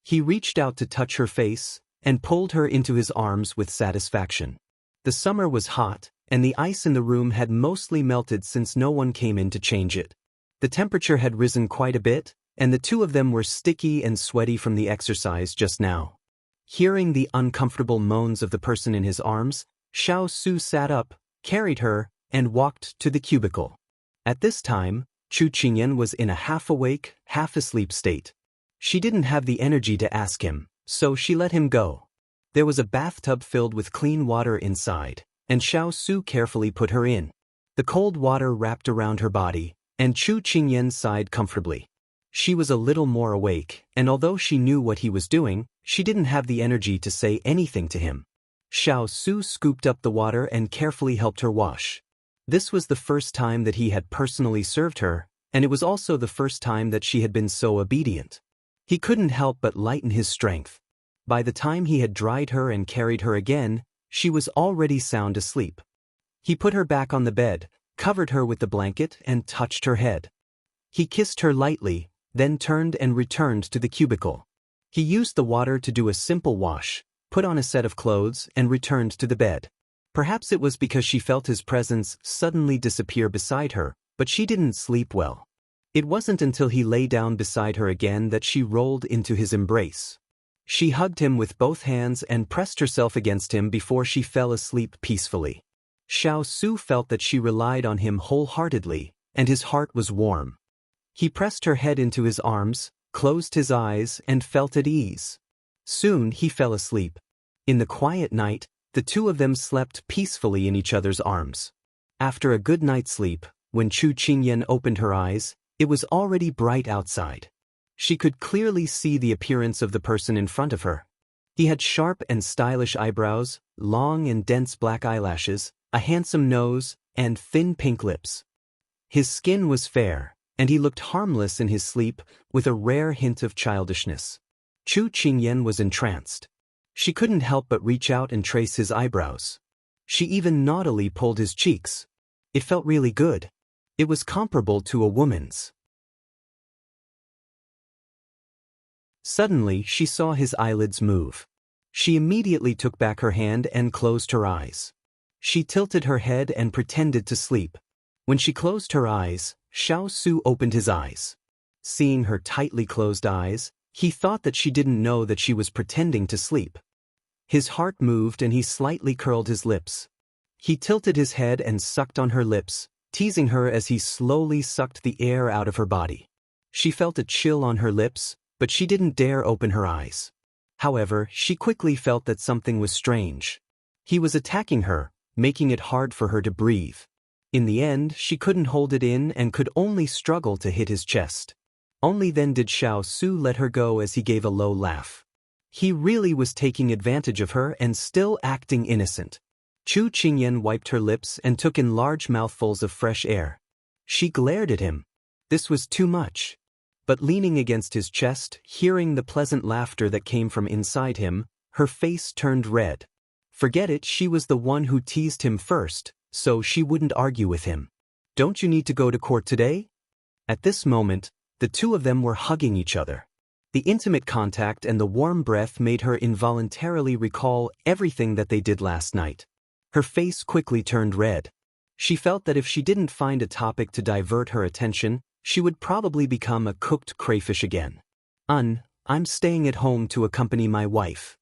He reached out to touch her face, and pulled her into his arms with satisfaction. The summer was hot, and the ice in the room had mostly melted since no one came in to change it. The temperature had risen quite a bit, and the two of them were sticky and sweaty from the exercise just now. Hearing the uncomfortable moans of the person in his arms, Xiao Su sat up, carried her, and walked to the cubicle. At this time, Chu Qingyan was in a half-awake, half-asleep state. She didn't have the energy to ask him, so she let him go. There was a bathtub filled with clean water inside, and Xiao Su carefully put her in. The cold water wrapped around her body, and Chu Qingyan sighed comfortably. She was a little more awake, and although she knew what he was doing, she didn't have the energy to say anything to him. Xiao Su scooped up the water and carefully helped her wash. This was the first time that he had personally served her, and it was also the first time that she had been so obedient. He couldn't help but lighten his strength. By the time he had dried her and carried her again, she was already sound asleep. He put her back on the bed, covered her with the blanket, and touched her head. He kissed her lightly, then turned and returned to the cubicle. He used the water to do a simple wash, put on a set of clothes, and returned to the bed. Perhaps it was because she felt his presence suddenly disappear beside her, but she didn't sleep well. It wasn't until he lay down beside her again that she rolled into his embrace. She hugged him with both hands and pressed herself against him before she fell asleep peacefully. Xiao Su felt that she relied on him wholeheartedly, and his heart was warm. He pressed her head into his arms, closed his eyes, and felt at ease. Soon he fell asleep. In the quiet night, the two of them slept peacefully in each other's arms. After a good night's sleep, when Chu Qingyan opened her eyes, it was already bright outside. She could clearly see the appearance of the person in front of her. He had sharp and stylish eyebrows, long and dense black eyelashes, a handsome nose, and thin pink lips. His skin was fair, and he looked harmless in his sleep, with a rare hint of childishness. Chu Qingyan was entranced. She couldn't help but reach out and trace his eyebrows. She even naughtily pulled his cheeks. It felt really good. It was comparable to a woman's. Suddenly, she saw his eyelids move. She immediately took back her hand and closed her eyes. She tilted her head and pretended to sleep. When she closed her eyes, Xiao Su opened his eyes. Seeing her tightly closed eyes, he thought that she didn't know that she was pretending to sleep. His heart moved and he slightly curled his lips. He tilted his head and sucked on her lips, teasing her as he slowly sucked the air out of her body. She felt a chill on her lips, but she didn't dare open her eyes. However, she quickly felt that something was strange. He was attacking her, making it hard for her to breathe. In the end, she couldn't hold it in and could only struggle to hit his chest. Only then did Xiao Su let her go as he gave a low laugh. He really was taking advantage of her and still acting innocent. Chu Qingyan wiped her lips and took in large mouthfuls of fresh air. She glared at him. This was too much. But leaning against his chest, hearing the pleasant laughter that came from inside him, her face turned red. Forget it, she was the one who teased him first, so she wouldn't argue with him. Don't you need to go to court today? At this moment, the two of them were hugging each other. The intimate contact and the warm breath made her involuntarily recall everything that they did last night. Her face quickly turned red. She felt that if she didn't find a topic to divert her attention, she would probably become a cooked crayfish again. I'm staying at home to accompany my wife.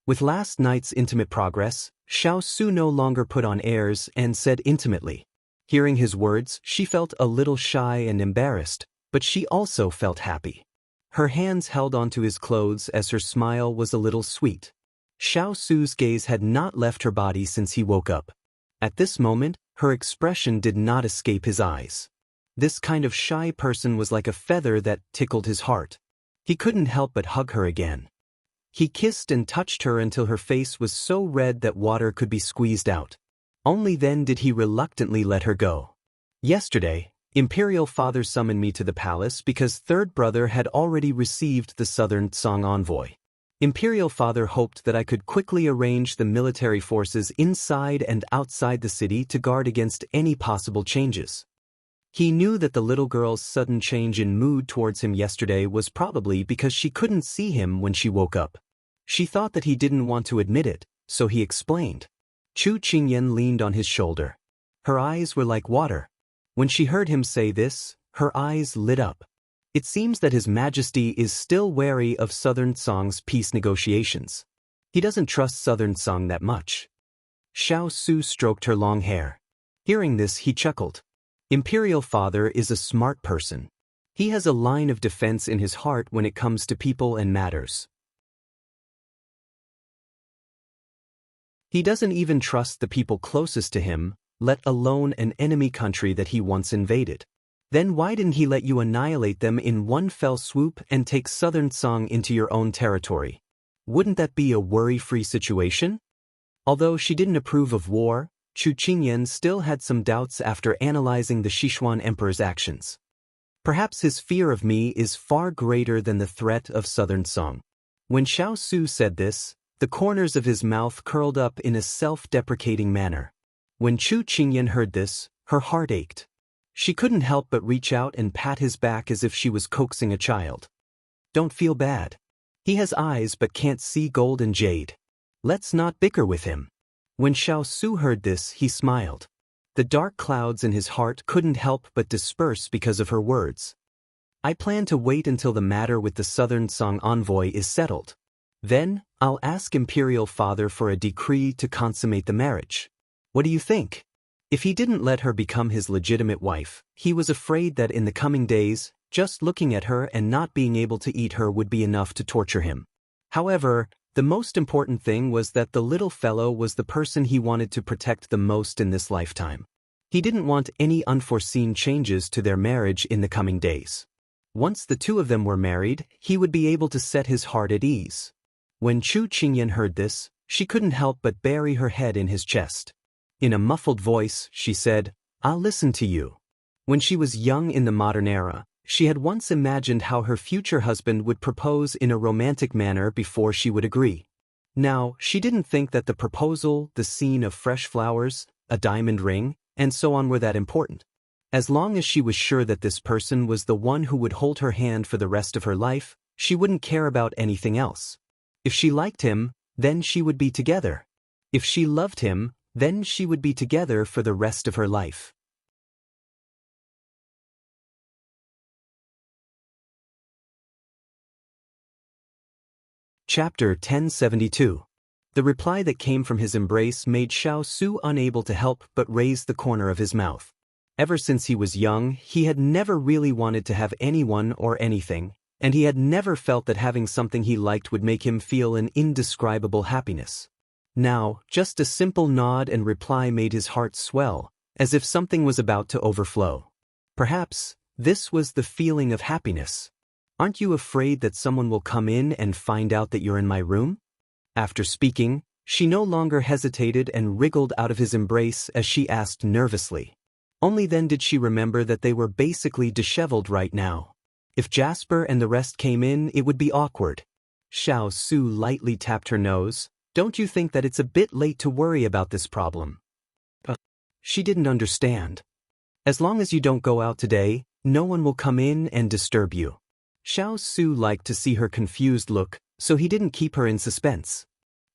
With last night's intimate progress, Xiao Su no longer put on airs and said intimately. Hearing his words, she felt a little shy and embarrassed, but she also felt happy. Her hands held onto his clothes as her smile was a little sweet. Xiao Su's gaze had not left her body since he woke up. At this moment, her expression did not escape his eyes. This kind of shy person was like a feather that tickled his heart. He couldn't help but hug her again. He kissed and touched her until her face was so red that water could be squeezed out. Only then did he reluctantly let her go. Yesterday, Imperial Father summoned me to the palace because Third Brother had already received the Southern Song envoy. Imperial Father hoped that I could quickly arrange the military forces inside and outside the city to guard against any possible changes. He knew that the little girl's sudden change in mood towards him yesterday was probably because she couldn't see him when she woke up. She thought that he didn't want to admit it, so he explained. Chu Qingyan leaned on his shoulder. Her eyes were like water. When she heard him say this, her eyes lit up. It seems that His Majesty is still wary of Southern Song's peace negotiations. He doesn't trust Southern Song that much. Xiao Su stroked her long hair. Hearing this, he chuckled. Imperial Father is a smart person. He has a line of defense in his heart when it comes to people and matters. He doesn't even trust the people closest to him, let alone an enemy country that he once invaded. Then why didn't he let you annihilate them in one fell swoop and take Southern Song into your own territory? Wouldn't that be a worry-free situation? Although she didn't approve of war, Chu Qingyan still had some doubts after analyzing the Sichuan Emperor's actions. Perhaps his fear of me is far greater than the threat of Southern Song. When Xiao Su said this, the corners of his mouth curled up in a self-deprecating manner. When Chu Qingyan heard this, her heart ached. She couldn't help but reach out and pat his back as if she was coaxing a child. Don't feel bad. He has eyes but can't see gold and jade. Let's not bicker with him. When Xiao Su heard this, he smiled. The dark clouds in his heart couldn't help but disperse because of her words. I plan to wait until the matter with the Southern Song envoy is settled. Then, I'll ask Imperial Father for a decree to consummate the marriage. What do you think? If he didn't let her become his legitimate wife, he was afraid that in the coming days, just looking at her and not being able to eat her would be enough to torture him. However, the most important thing was that the little fellow was the person he wanted to protect the most in this lifetime. He didn't want any unforeseen changes to their marriage in the coming days. Once the two of them were married, he would be able to set his heart at ease. When Chu Qingyan heard this, she couldn't help but bury her head in his chest. In a muffled voice, she said, I'll listen to you. When she was young in the modern era, she had once imagined how her future husband would propose in a romantic manner before she would agree. Now, she didn't think that the proposal, the scene of fresh flowers, a diamond ring, and so on were that important. As long as she was sure that this person was the one who would hold her hand for the rest of her life, she wouldn't care about anything else. If she liked him, then she would be together. If she loved him, then she would be together for the rest of her life. Chapter 1072. The reply that came from his embrace made Xiao Su unable to help but raise the corner of his mouth. Ever since he was young, he had never really wanted to have anyone or anything, and he had never felt that having something he liked would make him feel an indescribable happiness. Now, just a simple nod and reply made his heart swell, as if something was about to overflow. Perhaps, this was the feeling of happiness. Aren't you afraid that someone will come in and find out that you're in my room? After speaking, she no longer hesitated and wriggled out of his embrace as she asked nervously. Only then did she remember that they were basically disheveled right now. If Jasper and the rest came in, it would be awkward. Xiao Su lightly tapped her nose. Don't you think that it's a bit late to worry about this problem? She didn't understand. As long as you don't go out today, no one will come in and disturb you. Xiao Su liked to see her confused look, so he didn't keep her in suspense.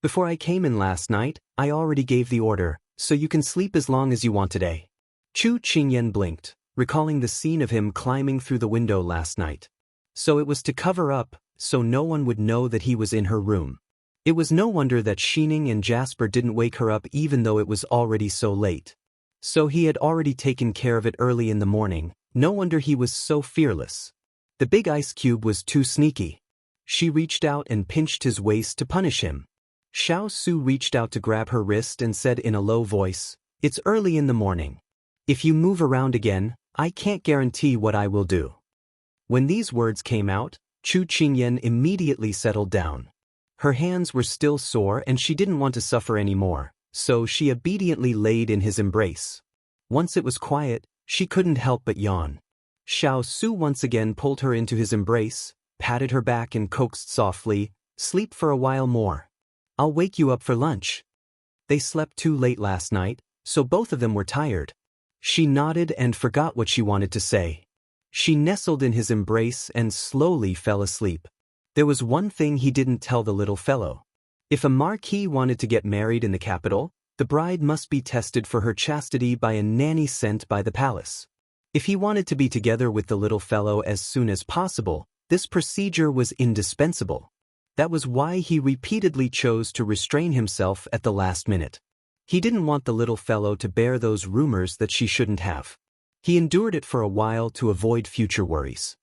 Before I came in last night, I already gave the order, so you can sleep as long as you want today. Chu Qingyan blinked, recalling the scene of him climbing through the window last night. So it was to cover up, so no one would know that he was in her room. It was no wonder that Xining and Jasper didn't wake her up even though it was already so late. So he had already taken care of it early in the morning. No wonder he was so fearless. The big ice cube was too sneaky. She reached out and pinched his waist to punish him. Xiao Su reached out to grab her wrist and said in a low voice, It's early in the morning. If you move around again, I can't guarantee what I will do. When these words came out, Chu Qingyan immediately settled down. Her hands were still sore and she didn't want to suffer anymore, so she obediently laid in his embrace. Once it was quiet, she couldn't help but yawn. Xiao Su once again pulled her into his embrace, patted her back and coaxed softly, "Sleep for a while more. I'll wake you up for lunch." They slept too late last night, so both of them were tired. She nodded and forgot what she wanted to say. She nestled in his embrace and slowly fell asleep. There was one thing he didn't tell the little fellow. If a marquis wanted to get married in the capital, the bride must be tested for her chastity by a nanny sent by the palace. If he wanted to be together with the little fellow as soon as possible, this procedure was indispensable. That was why he repeatedly chose to restrain himself at the last minute. He didn't want the little fellow to bear those rumors that she shouldn't have. He endured it for a while to avoid future worries.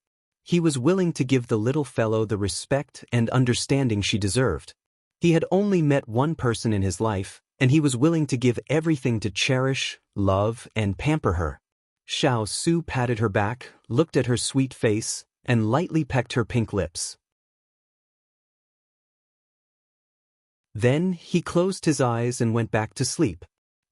He was willing to give the little fellow the respect and understanding she deserved. He had only met one person in his life, and he was willing to give everything to cherish, love, and pamper her. Xiao Su patted her back, looked at her sweet face, and lightly pecked her pink lips. Then he closed his eyes and went back to sleep.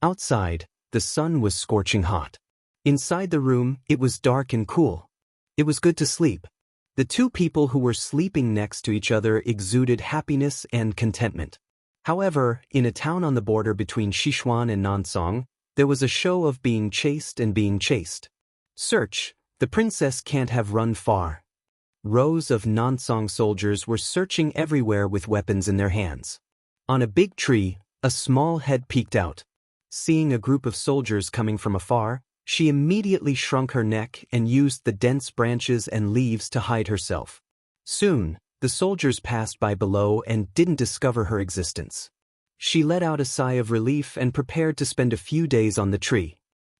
Outside, the sun was scorching hot. Inside the room, it was dark and cool. It was good to sleep. The two people who were sleeping next to each other exuded happiness and contentment. However, in a town on the border between Sichuan and Nansong, there was a show of being chased and being chased. Search, the princess can't have run far. Rows of Nansong soldiers were searching everywhere with weapons in their hands. On a big tree, a small head peeked out. Seeing a group of soldiers coming from afar, she immediately shrunk her neck and used the dense branches and leaves to hide herself. Soon, the soldiers passed by below and didn't discover her existence. She let out a sigh of relief and prepared to spend a few days on the tree.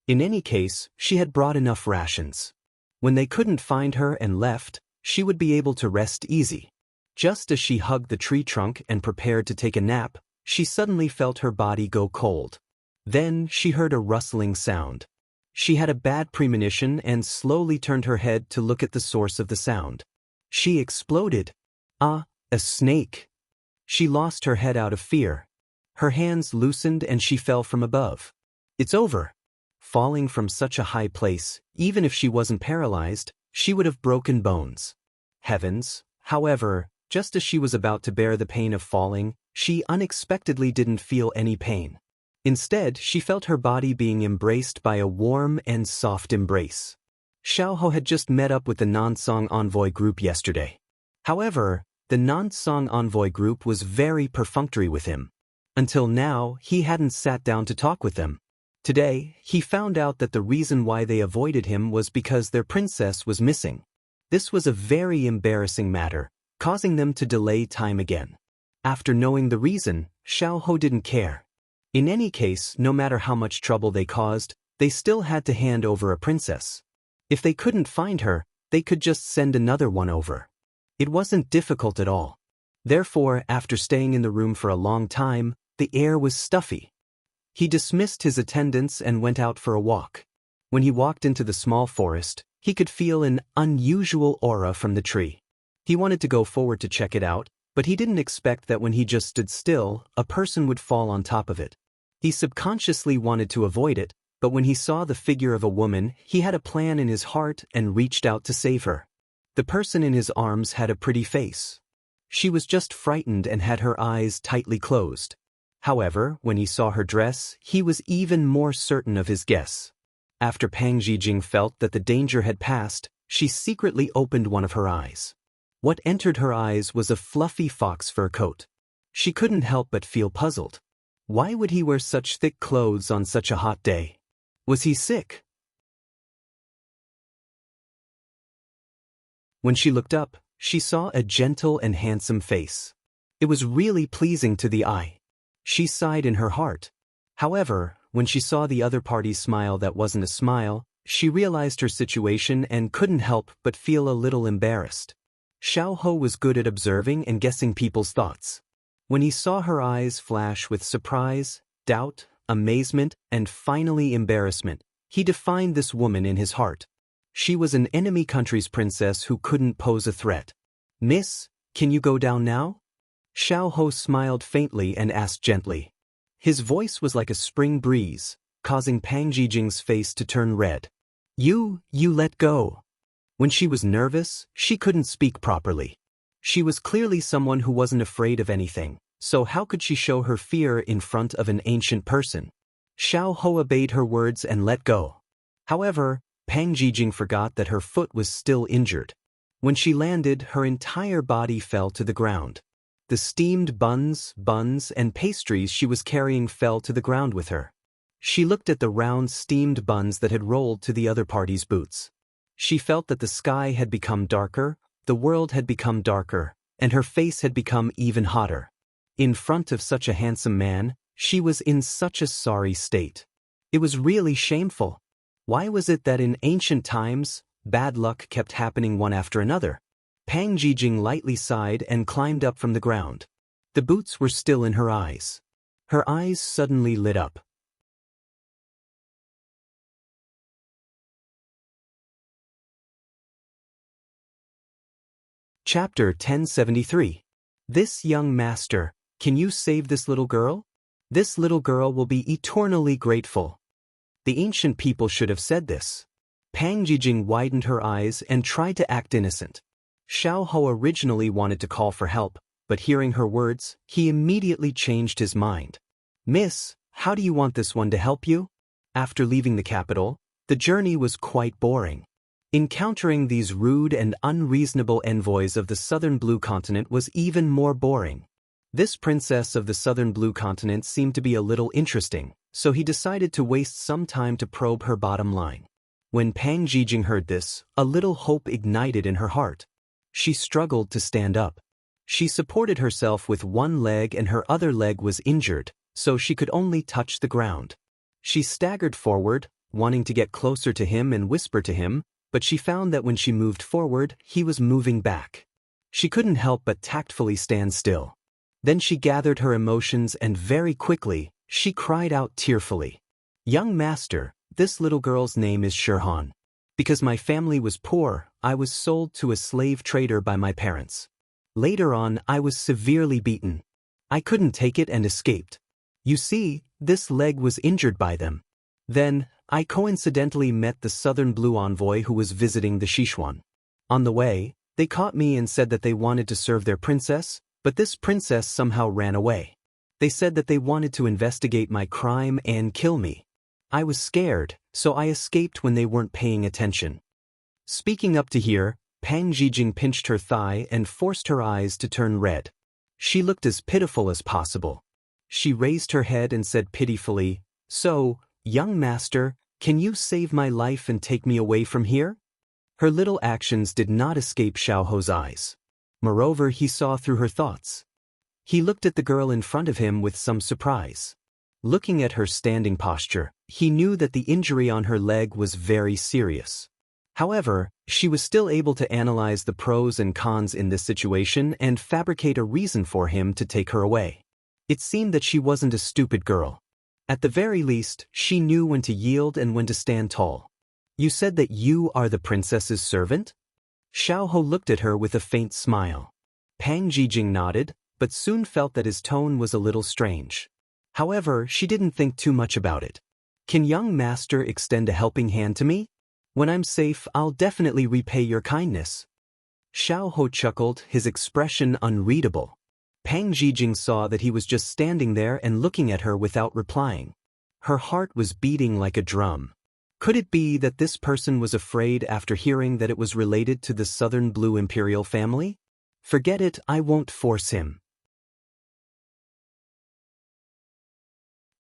In any case, she had brought enough rations. When they couldn't find her and left, she would be able to rest easy. Just as she hugged the tree trunk and prepared to take a nap, she suddenly felt her body go cold. Then she heard a rustling sound. She had a bad premonition and slowly turned her head to look at the source of the sound. She exploded. Ah, a snake! She lost her head out of fear. Her hands loosened and she fell from above. It's over. Falling from such a high place, even if she wasn't paralyzed, she would have broken bones. Heavens, however, just as she was about to bear the pain of falling, she unexpectedly didn't feel any pain. Instead, she felt her body being embraced by a warm and soft embrace. Xiao had just met up with the Nansong envoy group yesterday. However, the Nansong envoy group was very perfunctory with him. Until now, he hadn't sat down to talk with them. Today, he found out that the reason why they avoided him was because their princess was missing. This was a very embarrassing matter, causing them to delay time again. After knowing the reason, Xiao didn't care. In any case, no matter how much trouble they caused, they still had to hand over a princess. If they couldn't find her, they could just send another one over. It wasn't difficult at all. Therefore, after staying in the room for a long time, the air was stuffy. He dismissed his attendants and went out for a walk. When he walked into the small forest, he could feel an unusual aura from the tree. He wanted to go forward to check it out, but he didn't expect that when he just stood still, a person would fall on top of it. He subconsciously wanted to avoid it, but when he saw the figure of a woman, he had a plan in his heart and reached out to save her. The person in his arms had a pretty face. She was just frightened and had her eyes tightly closed. However, when he saw her dress, he was even more certain of his guess. After Pang Zhijing felt that the danger had passed, she secretly opened one of her eyes. What entered her eyes was a fluffy fox fur coat. She couldn't help but feel puzzled. Why would he wear such thick clothes on such a hot day? Was he sick? When she looked up, she saw a gentle and handsome face. It was really pleasing to the eye. She sighed in her heart. However, when she saw the other party's smile that wasn't a smile, she realized her situation and couldn't help but feel a little embarrassed. Xiao was good at observing and guessing people's thoughts. When he saw her eyes flash with surprise, doubt, amazement, and finally embarrassment. He defined this woman in his heart. She was an enemy country's princess who couldn't pose a threat. "Miss, can you go down now?" Xiao Ho smiled faintly and asked gently. His voice was like a spring breeze, causing Pang Jijing's face to turn red. You let go." When she was nervous, she couldn't speak properly. She was clearly someone who wasn't afraid of anything, so how could she show her fear in front of an ancient person? Xiao Ho obeyed her words and let go. However, Pang Jijing forgot that her foot was still injured. When she landed, her entire body fell to the ground. The steamed buns, and pastries she was carrying fell to the ground with her. She looked at the round steamed buns that had rolled to the other party's boots. She felt that the sky had become darker, the world had become darker, and her face had become even hotter. In front of such a handsome man, she was in such a sorry state. It was really shameful. Why was it that in ancient times, bad luck kept happening one after another? Pang Jijing lightly sighed and climbed up from the ground. The boots were still in her eyes. Her eyes suddenly lit up. Chapter 1073. This young master, can you save this little girl? This little girl will be eternally grateful. The ancient people should have said this. Pang Jijing widened her eyes and tried to act innocent. Xiao Ho originally wanted to call for help, but hearing her words, he immediately changed his mind. "Miss, how do you want this one to help you?" After leaving the capital, the journey was quite boring. Encountering these rude and unreasonable envoys of the southern blue continent was even more boring. This princess of the southern blue continent seemed to be a little interesting, so he decided to waste some time to probe her bottom line. When Pang Jijing heard this, a little hope ignited in her heart. She struggled to stand up. She supported herself with one leg and her other leg was injured, so she could only touch the ground. She staggered forward, wanting to get closer to him and whisper to him, but she found that when she moved forward, he was moving back. She couldn't help but tactfully stand still. Then she gathered her emotions and very quickly, she cried out tearfully. "Young master, this little girl's name is Shirhan. Because my family was poor, I was sold to a slave trader by my parents. Later on, I was severely beaten. I couldn't take it and escaped. You see, this leg was injured by them. Then, I coincidentally met the Southern Blue envoy who was visiting the Sichuan. On the way, they caught me and said that they wanted to serve their princess, but this princess somehow ran away. They said that they wanted to investigate my crime and kill me. I was scared, so I escaped when they weren't paying attention." Speaking up to here, Pang Jijing pinched her thigh and forced her eyes to turn red. She looked as pitiful as possible. She raised her head and said pitifully, "So, young master, can you save my life and take me away from here?" Her little actions did not escape Xiao Ho's eyes. Moreover, he saw through her thoughts. He looked at the girl in front of him with some surprise. Looking at her standing posture, he knew that the injury on her leg was very serious. However, she was still able to analyze the pros and cons in this situation and fabricate a reason for him to take her away. It seemed that she wasn't a stupid girl. At the very least, she knew when to yield and when to stand tall. "You said that you are the princess's servant?" Xiao Ho looked at her with a faint smile. Pang Jijing nodded, but soon felt that his tone was a little strange. However, she didn't think too much about it. "Can young master extend a helping hand to me? When I'm safe, I'll definitely repay your kindness." Xiao Ho chuckled, his expression unreadable. Pang Jijing saw that he was just standing there and looking at her without replying. Her heart was beating like a drum. Could it be that this person was afraid after hearing that it was related to the Southern Blue Imperial family? "Forget it, I won't force him."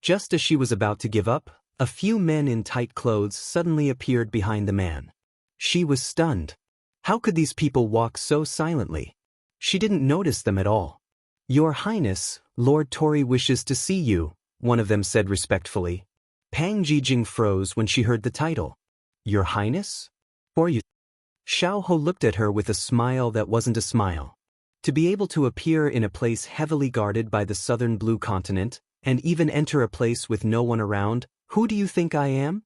Just as she was about to give up, a few men in tight clothes suddenly appeared behind the man. She was stunned. How could these people walk so silently? She didn't notice them at all. "Your Highness, Lord Tori wishes to see you," one of them said respectfully. Pang Jijing froze when she heard the title. "Your Highness? Or you?" Xiao Ho looked at her with a smile that wasn't a smile. To be able to appear in a place heavily guarded by the Southern Blue Continent, and even enter a place with no one around? Who do you think I am?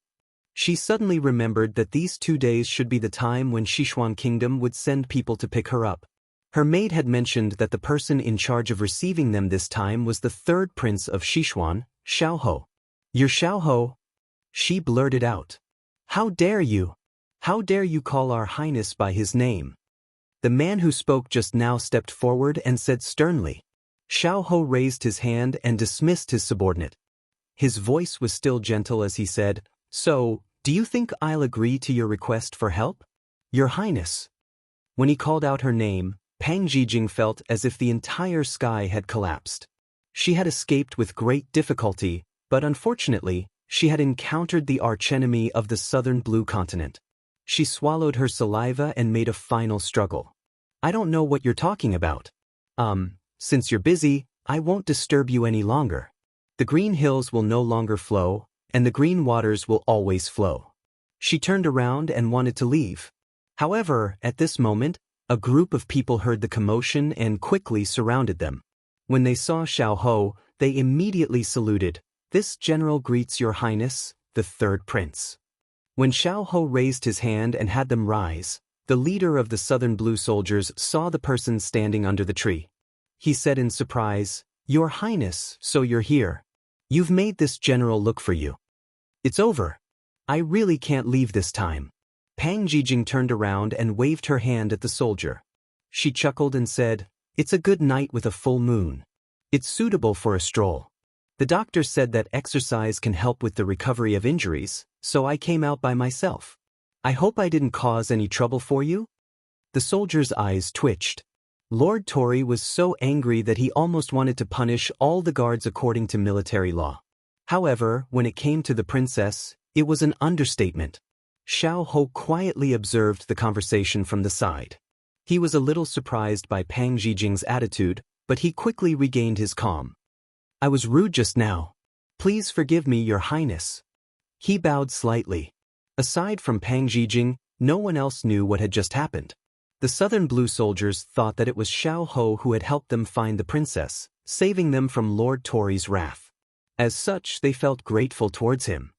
She suddenly remembered that these 2 days should be the time when Sichuan Kingdom would send people to pick her up. Her maid had mentioned that the person in charge of receiving them this time was the third prince of Sichuan, Xiao. "You're Xiao?" She blurted out. "How dare you? How dare you call our highness by his name?" The man who spoke just now stepped forward and said sternly. Xiao raised his hand and dismissed his subordinate. His voice was still gentle as he said, "So, do you think I'll agree to your request for help? Your highness." When he called out her name, Pang Jijing felt as if the entire sky had collapsed. She had escaped with great difficulty, but unfortunately, she had encountered the archenemy of the southern blue continent. She swallowed her saliva and made a final struggle. "I don't know what you're talking about. Since you're busy, I won't disturb you any longer. The green hills will no longer flow, and the green waters will always flow." She turned around and wanted to leave. However, at this moment, a group of people heard the commotion and quickly surrounded them. When they saw Xiao, they immediately saluted. "This general greets your highness, the third prince." When Xiao raised his hand and had them rise, the leader of the southern blue soldiers saw the person standing under the tree. He said in surprise, "Your highness, so you're here. You've made this general look for you. It's over. I really can't leave this time." Pang Jijing turned around and waved her hand at the soldier. She chuckled and said, "It's a good night with a full moon. It's suitable for a stroll. The doctor said that exercise can help with the recovery of injuries, so I came out by myself. I hope I didn't cause any trouble for you?" The soldier's eyes twitched. Lord Tory was so angry that he almost wanted to punish all the guards according to military law. However, when it came to the princess, it was an understatement. Xiao quietly observed the conversation from the side. He was a little surprised by Pang Jijing's attitude, but he quickly regained his calm. "I was rude just now. Please forgive me, your highness." He bowed slightly. Aside from Pang Jijing, no one else knew what had just happened. The southern blue soldiers thought that it was Xiao who had helped them find the princess, saving them from Lord Tory's wrath. As such, they felt grateful towards him.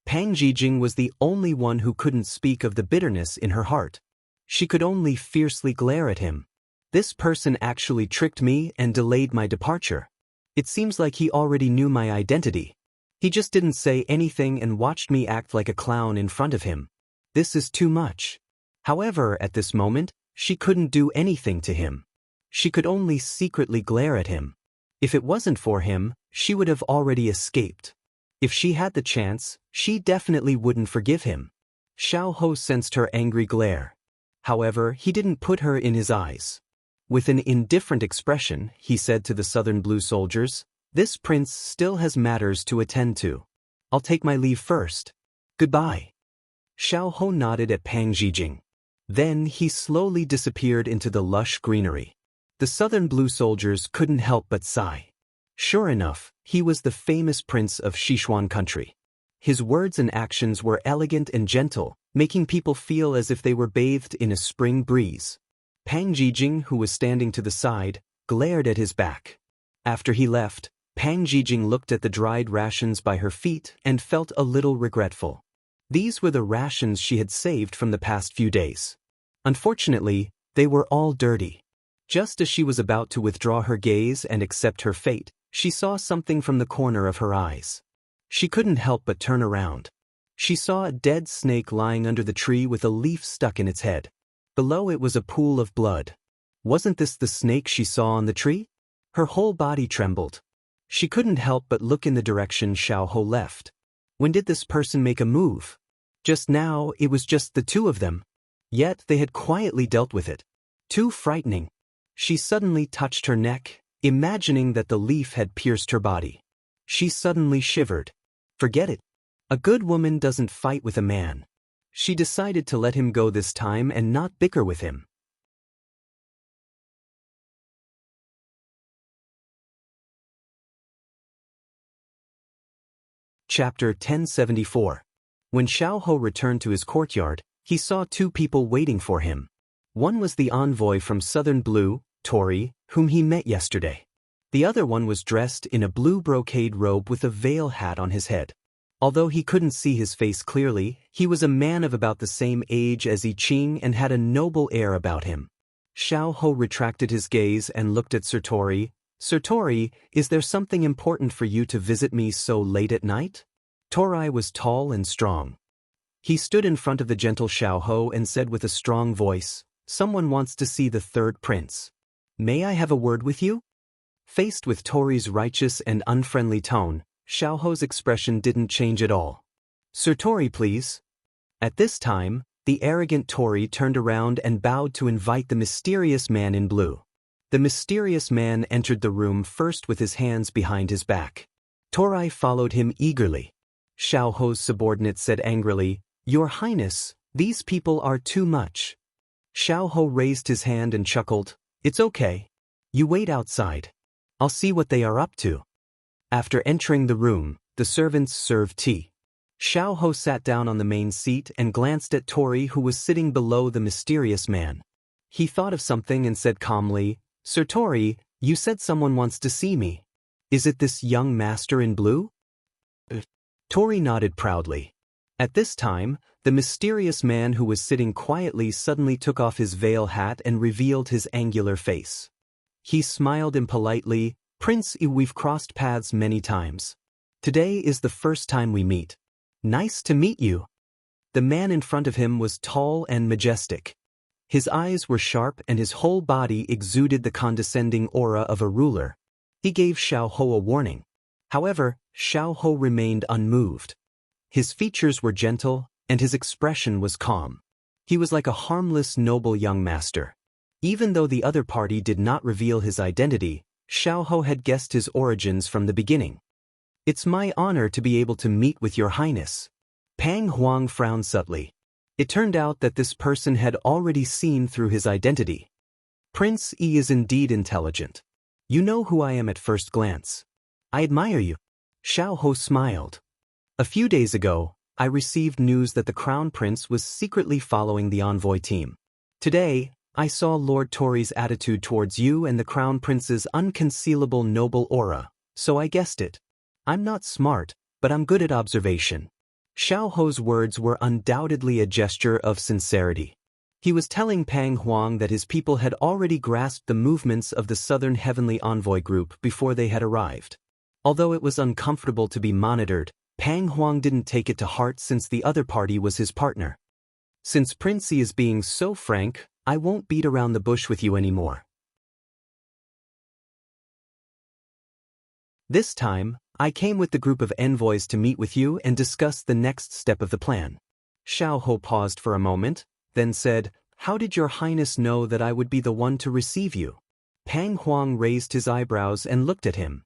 Pang Jijing was the only one who couldn't speak of the bitterness in her heart. She could only fiercely glare at him. "This person actually tricked me and delayed my departure. It seems like he already knew my identity. He just didn't say anything and watched me act like a clown in front of him. This is too much." However, at this moment, she couldn't do anything to him. She could only secretly glare at him. If it wasn't for him, she would have already escaped. If she had the chance, she definitely wouldn't forgive him. Xiao sensed her angry glare. However, he didn't put her in his eyes. With an indifferent expression, he said to the southern blue soldiers, "This prince still has matters to attend to. I'll take my leave first. Goodbye." Xiao nodded at Pang Jijing. Then he slowly disappeared into the lush greenery. The southern blue soldiers couldn't help but sigh. Sure enough, he was the famous prince of Sichuan country. His words and actions were elegant and gentle, making people feel as if they were bathed in a spring breeze. Pang Jijing, who was standing to the side, glared at his back. After he left, Pang Jijing looked at the dried rations by her feet and felt a little regretful. These were the rations she had saved from the past few days. Unfortunately, they were all dirty. Just as she was about to withdraw her gaze and accept her fate, she saw something from the corner of her eyes. She couldn't help but turn around. She saw a dead snake lying under the tree with a leaf stuck in its head. Below it was a pool of blood. Wasn't this the snake she saw on the tree? Her whole body trembled. She couldn't help but look in the direction Xiao left. When did this person make a move? Just now, it was just the two of them. Yet they had quietly dealt with it. Too frightening. She suddenly touched her neck, imagining that the leaf had pierced her body. She suddenly shivered. Forget it. A good woman doesn't fight with a man. She decided to let him go this time and not bicker with him. Chapter 1074. When Xiao returned to his courtyard, he saw two people waiting for him. One was the envoy from Southern Blue, Tori, whom he met yesterday. The other one was dressed in a blue brocade robe with a veil hat on his head. Although he couldn't see his face clearly, he was a man of about the same age as I Ching and had a noble air about him. Xiao Ho retracted his gaze and looked at Sir Tori. Sir Tori, is there something important for you to visit me so late at night? Tori was tall and strong. He stood in front of the gentle Xiao Ho and said with a strong voice, "Someone wants to see the third prince. May I have a word with you?" Faced with Tori's righteous and unfriendly tone, Xiao Ho's expression didn't change at all. "Sir Tori, please." At this time, the arrogant Tori turned around and bowed to invite the mysterious man in blue. The mysterious man entered the room first with his hands behind his back. Tori followed him eagerly. Xiao Ho's subordinate said angrily, "Your Highness, these people are too much." Xiao Ho raised his hand and chuckled, "It's okay. You wait outside. I'll see what they are up to." After entering the room, the servants served tea. Xiao Ho sat down on the main seat and glanced at Tori, who was sitting below the mysterious man. He thought of something and said calmly, "Sir Tori, you said someone wants to see me. Is it this young master in blue?" Tori nodded proudly. At this time, the mysterious man who was sitting quietly suddenly took off his veil hat and revealed his angular face. He smiled impolitely, "Prince I, we've crossed paths many times. Today is the first time we meet. Nice to meet you." The man in front of him was tall and majestic. His eyes were sharp and his whole body exuded the condescending aura of a ruler. He gave Xiao Ho a warning. However, Xiao Ho remained unmoved. His features were gentle, and his expression was calm. He was like a harmless, noble young master. Even though the other party did not reveal his identity, Xiao Ho had guessed his origins from the beginning. "It's my honor to be able to meet with your highness." Pang Huang frowned subtly. It turned out that this person had already seen through his identity. "Prince I is indeed intelligent. You know who I am at first glance. I admire you." Xiao Ho smiled. "A few days ago, I received news that the Crown Prince was secretly following the envoy team. Today, I saw Lord Tori's attitude towards you and the Crown Prince's unconcealable noble aura, so I guessed it. I'm not smart, but I'm good at observation." Xiao Ho's words were undoubtedly a gesture of sincerity. He was telling Pang Huang that his people had already grasped the movements of the Southern Heavenly Envoy group before they had arrived. Although it was uncomfortable to be monitored, Pang Huang didn't take it to heart since the other party was his partner. "Since Prince I is being so frank, I won't beat around the bush with you anymore. This time, I came with the group of envoys to meet with you and discuss the next step of the plan." Xiao Ho paused for a moment, then said, "How did your highness know that I would be the one to receive you?" Pang Huang raised his eyebrows and looked at him.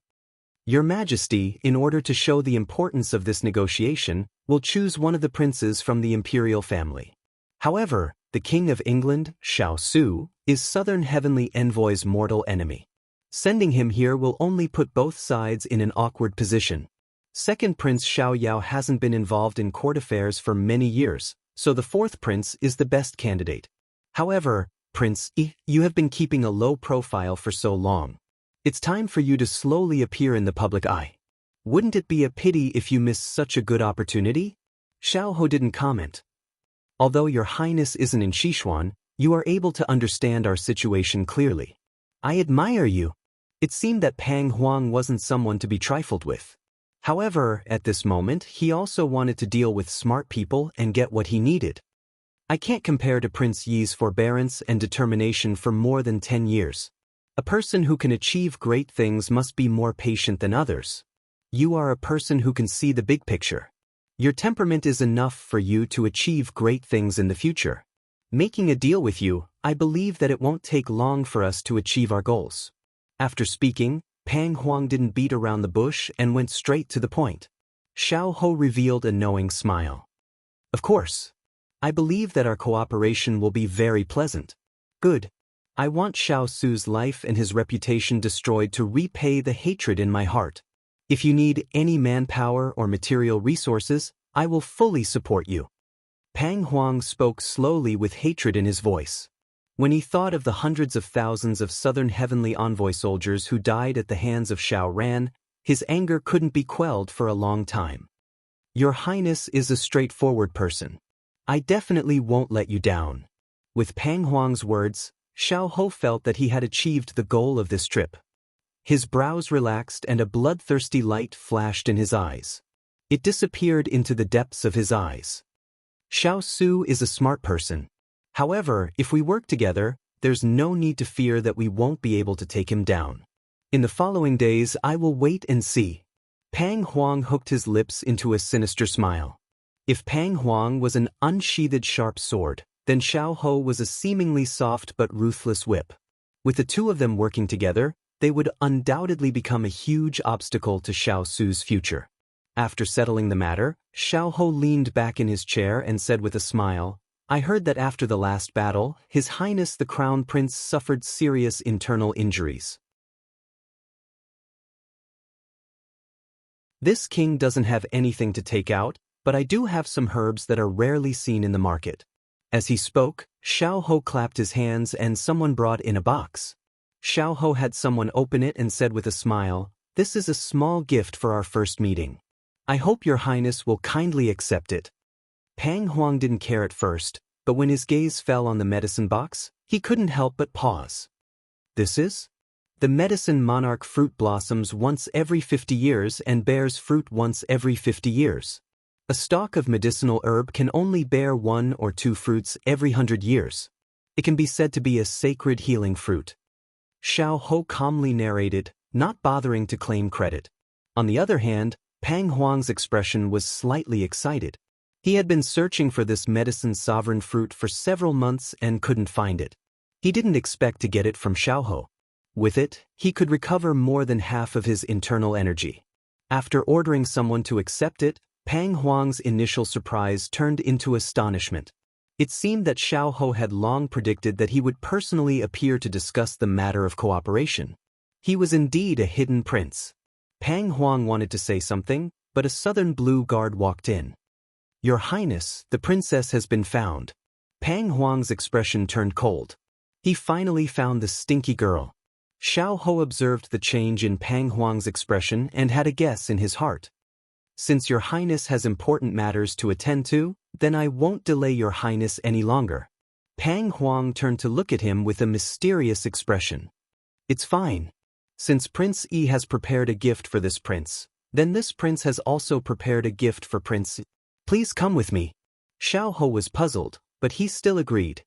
"Your Majesty, in order to show the importance of this negotiation, will choose one of the princes from the imperial family. However, the King of England, Xiao Su, is Southern Heavenly Envoy's mortal enemy. Sending him here will only put both sides in an awkward position. Second Prince Xiao Yao hasn't been involved in court affairs for many years, so the fourth prince is the best candidate. However, Prince I, you have been keeping a low profile for so long. It's time for you to slowly appear in the public eye. Wouldn't it be a pity if you missed such a good opportunity?" Xiao Ho didn't comment. "Although your highness isn't in Sichuan, you are able to understand our situation clearly. I admire you." It seemed that Pang Huang wasn't someone to be trifled with. However, at this moment, he also wanted to deal with smart people and get what he needed. "I can't compare to Prince Yi's forbearance and determination for more than 10 years. A person who can achieve great things must be more patient than others. You are a person who can see the big picture. Your temperament is enough for you to achieve great things in the future. Making a deal with you, I believe that it won't take long for us to achieve our goals." After speaking, Pang Huang didn't beat around the bush and went straight to the point. Xiao Ho revealed a knowing smile. "Of course. I believe that our cooperation will be very pleasant. Good. I want Xiao Su's life and his reputation destroyed to repay the hatred in my heart. If you need any manpower or material resources, I will fully support you." Pang Huang spoke slowly with hatred in his voice. When he thought of the hundreds of thousands of southern heavenly envoy soldiers who died at the hands of Xiao Ran, his anger couldn't be quelled for a long time. Your Highness is a straightforward person. I definitely won't let you down. With Pang Huang's words, Xiao Ho felt that he had achieved the goal of this trip. His brows relaxed and a bloodthirsty light flashed in his eyes. It disappeared into the depths of his eyes. Xiao Su is a smart person. However, if we work together, there's no need to fear that we won't be able to take him down. In the following days I will wait and see. Pang Huang hooked his lips into a sinister smile. If Pang Huang was an unsheathed sharp sword, then Xiao Ho was a seemingly soft but ruthless whip. With the two of them working together, they would undoubtedly become a huge obstacle to Xiao Su's future. After settling the matter, Xiao Ho leaned back in his chair and said with a smile, I heard that after the last battle, His Highness the Crown Prince suffered serious internal injuries. This king doesn't have anything to take out, but I do have some herbs that are rarely seen in the market. As he spoke, Xiao Ho clapped his hands and someone brought in a box. Xiao Ho had someone open it and said with a smile, This is a small gift for our first meeting. I hope your Highness will kindly accept it. Pang Huang didn't care at first, but when his gaze fell on the medicine box, he couldn't help but pause. This is? The medicine monarch fruit blossoms once every 50 years and bears fruit once every 50 years. A stalk of medicinal herb can only bear 1 or 2 fruits every 100 years. It can be said to be a sacred healing fruit. Xiao Ho calmly narrated, not bothering to claim credit. On the other hand, Pang Huang's expression was slightly excited. He had been searching for this medicine sovereign fruit for several months and couldn't find it. He didn't expect to get it from Xiao Ho. With it, he could recover more than half of his internal energy. After ordering someone to accept it, Pang Huang's initial surprise turned into astonishment. It seemed that Xiao Ho had long predicted that he would personally appear to discuss the matter of cooperation. He was indeed a hidden prince. Pang Huang wanted to say something, but a southern blue guard walked in. Your Highness, the princess has been found. Pang Huang's expression turned cold. He finally found the stinky girl. Xiao Ho observed the change in Pang Huang's expression and had a guess in his heart. Since your Highness has important matters to attend to, then I won't delay your Highness any longer. Pang Huang turned to look at him with a mysterious expression. It's fine. Since Prince Yi has prepared a gift for this prince, then this prince has also prepared a gift for Prince. Please come with me. Xiao Ho was puzzled, but he still agreed.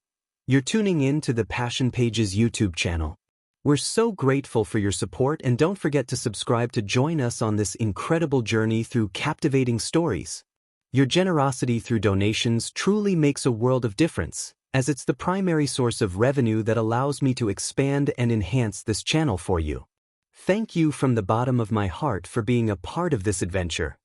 You're tuning in to the Passion Pages YouTube channel. We're so grateful for your support and don't forget to subscribe to join us on this incredible journey through captivating stories. Your generosity through donations truly makes a world of difference, as it's the primary source of revenue that allows me to expand and enhance this channel for you. Thank you from the bottom of my heart for being a part of this adventure.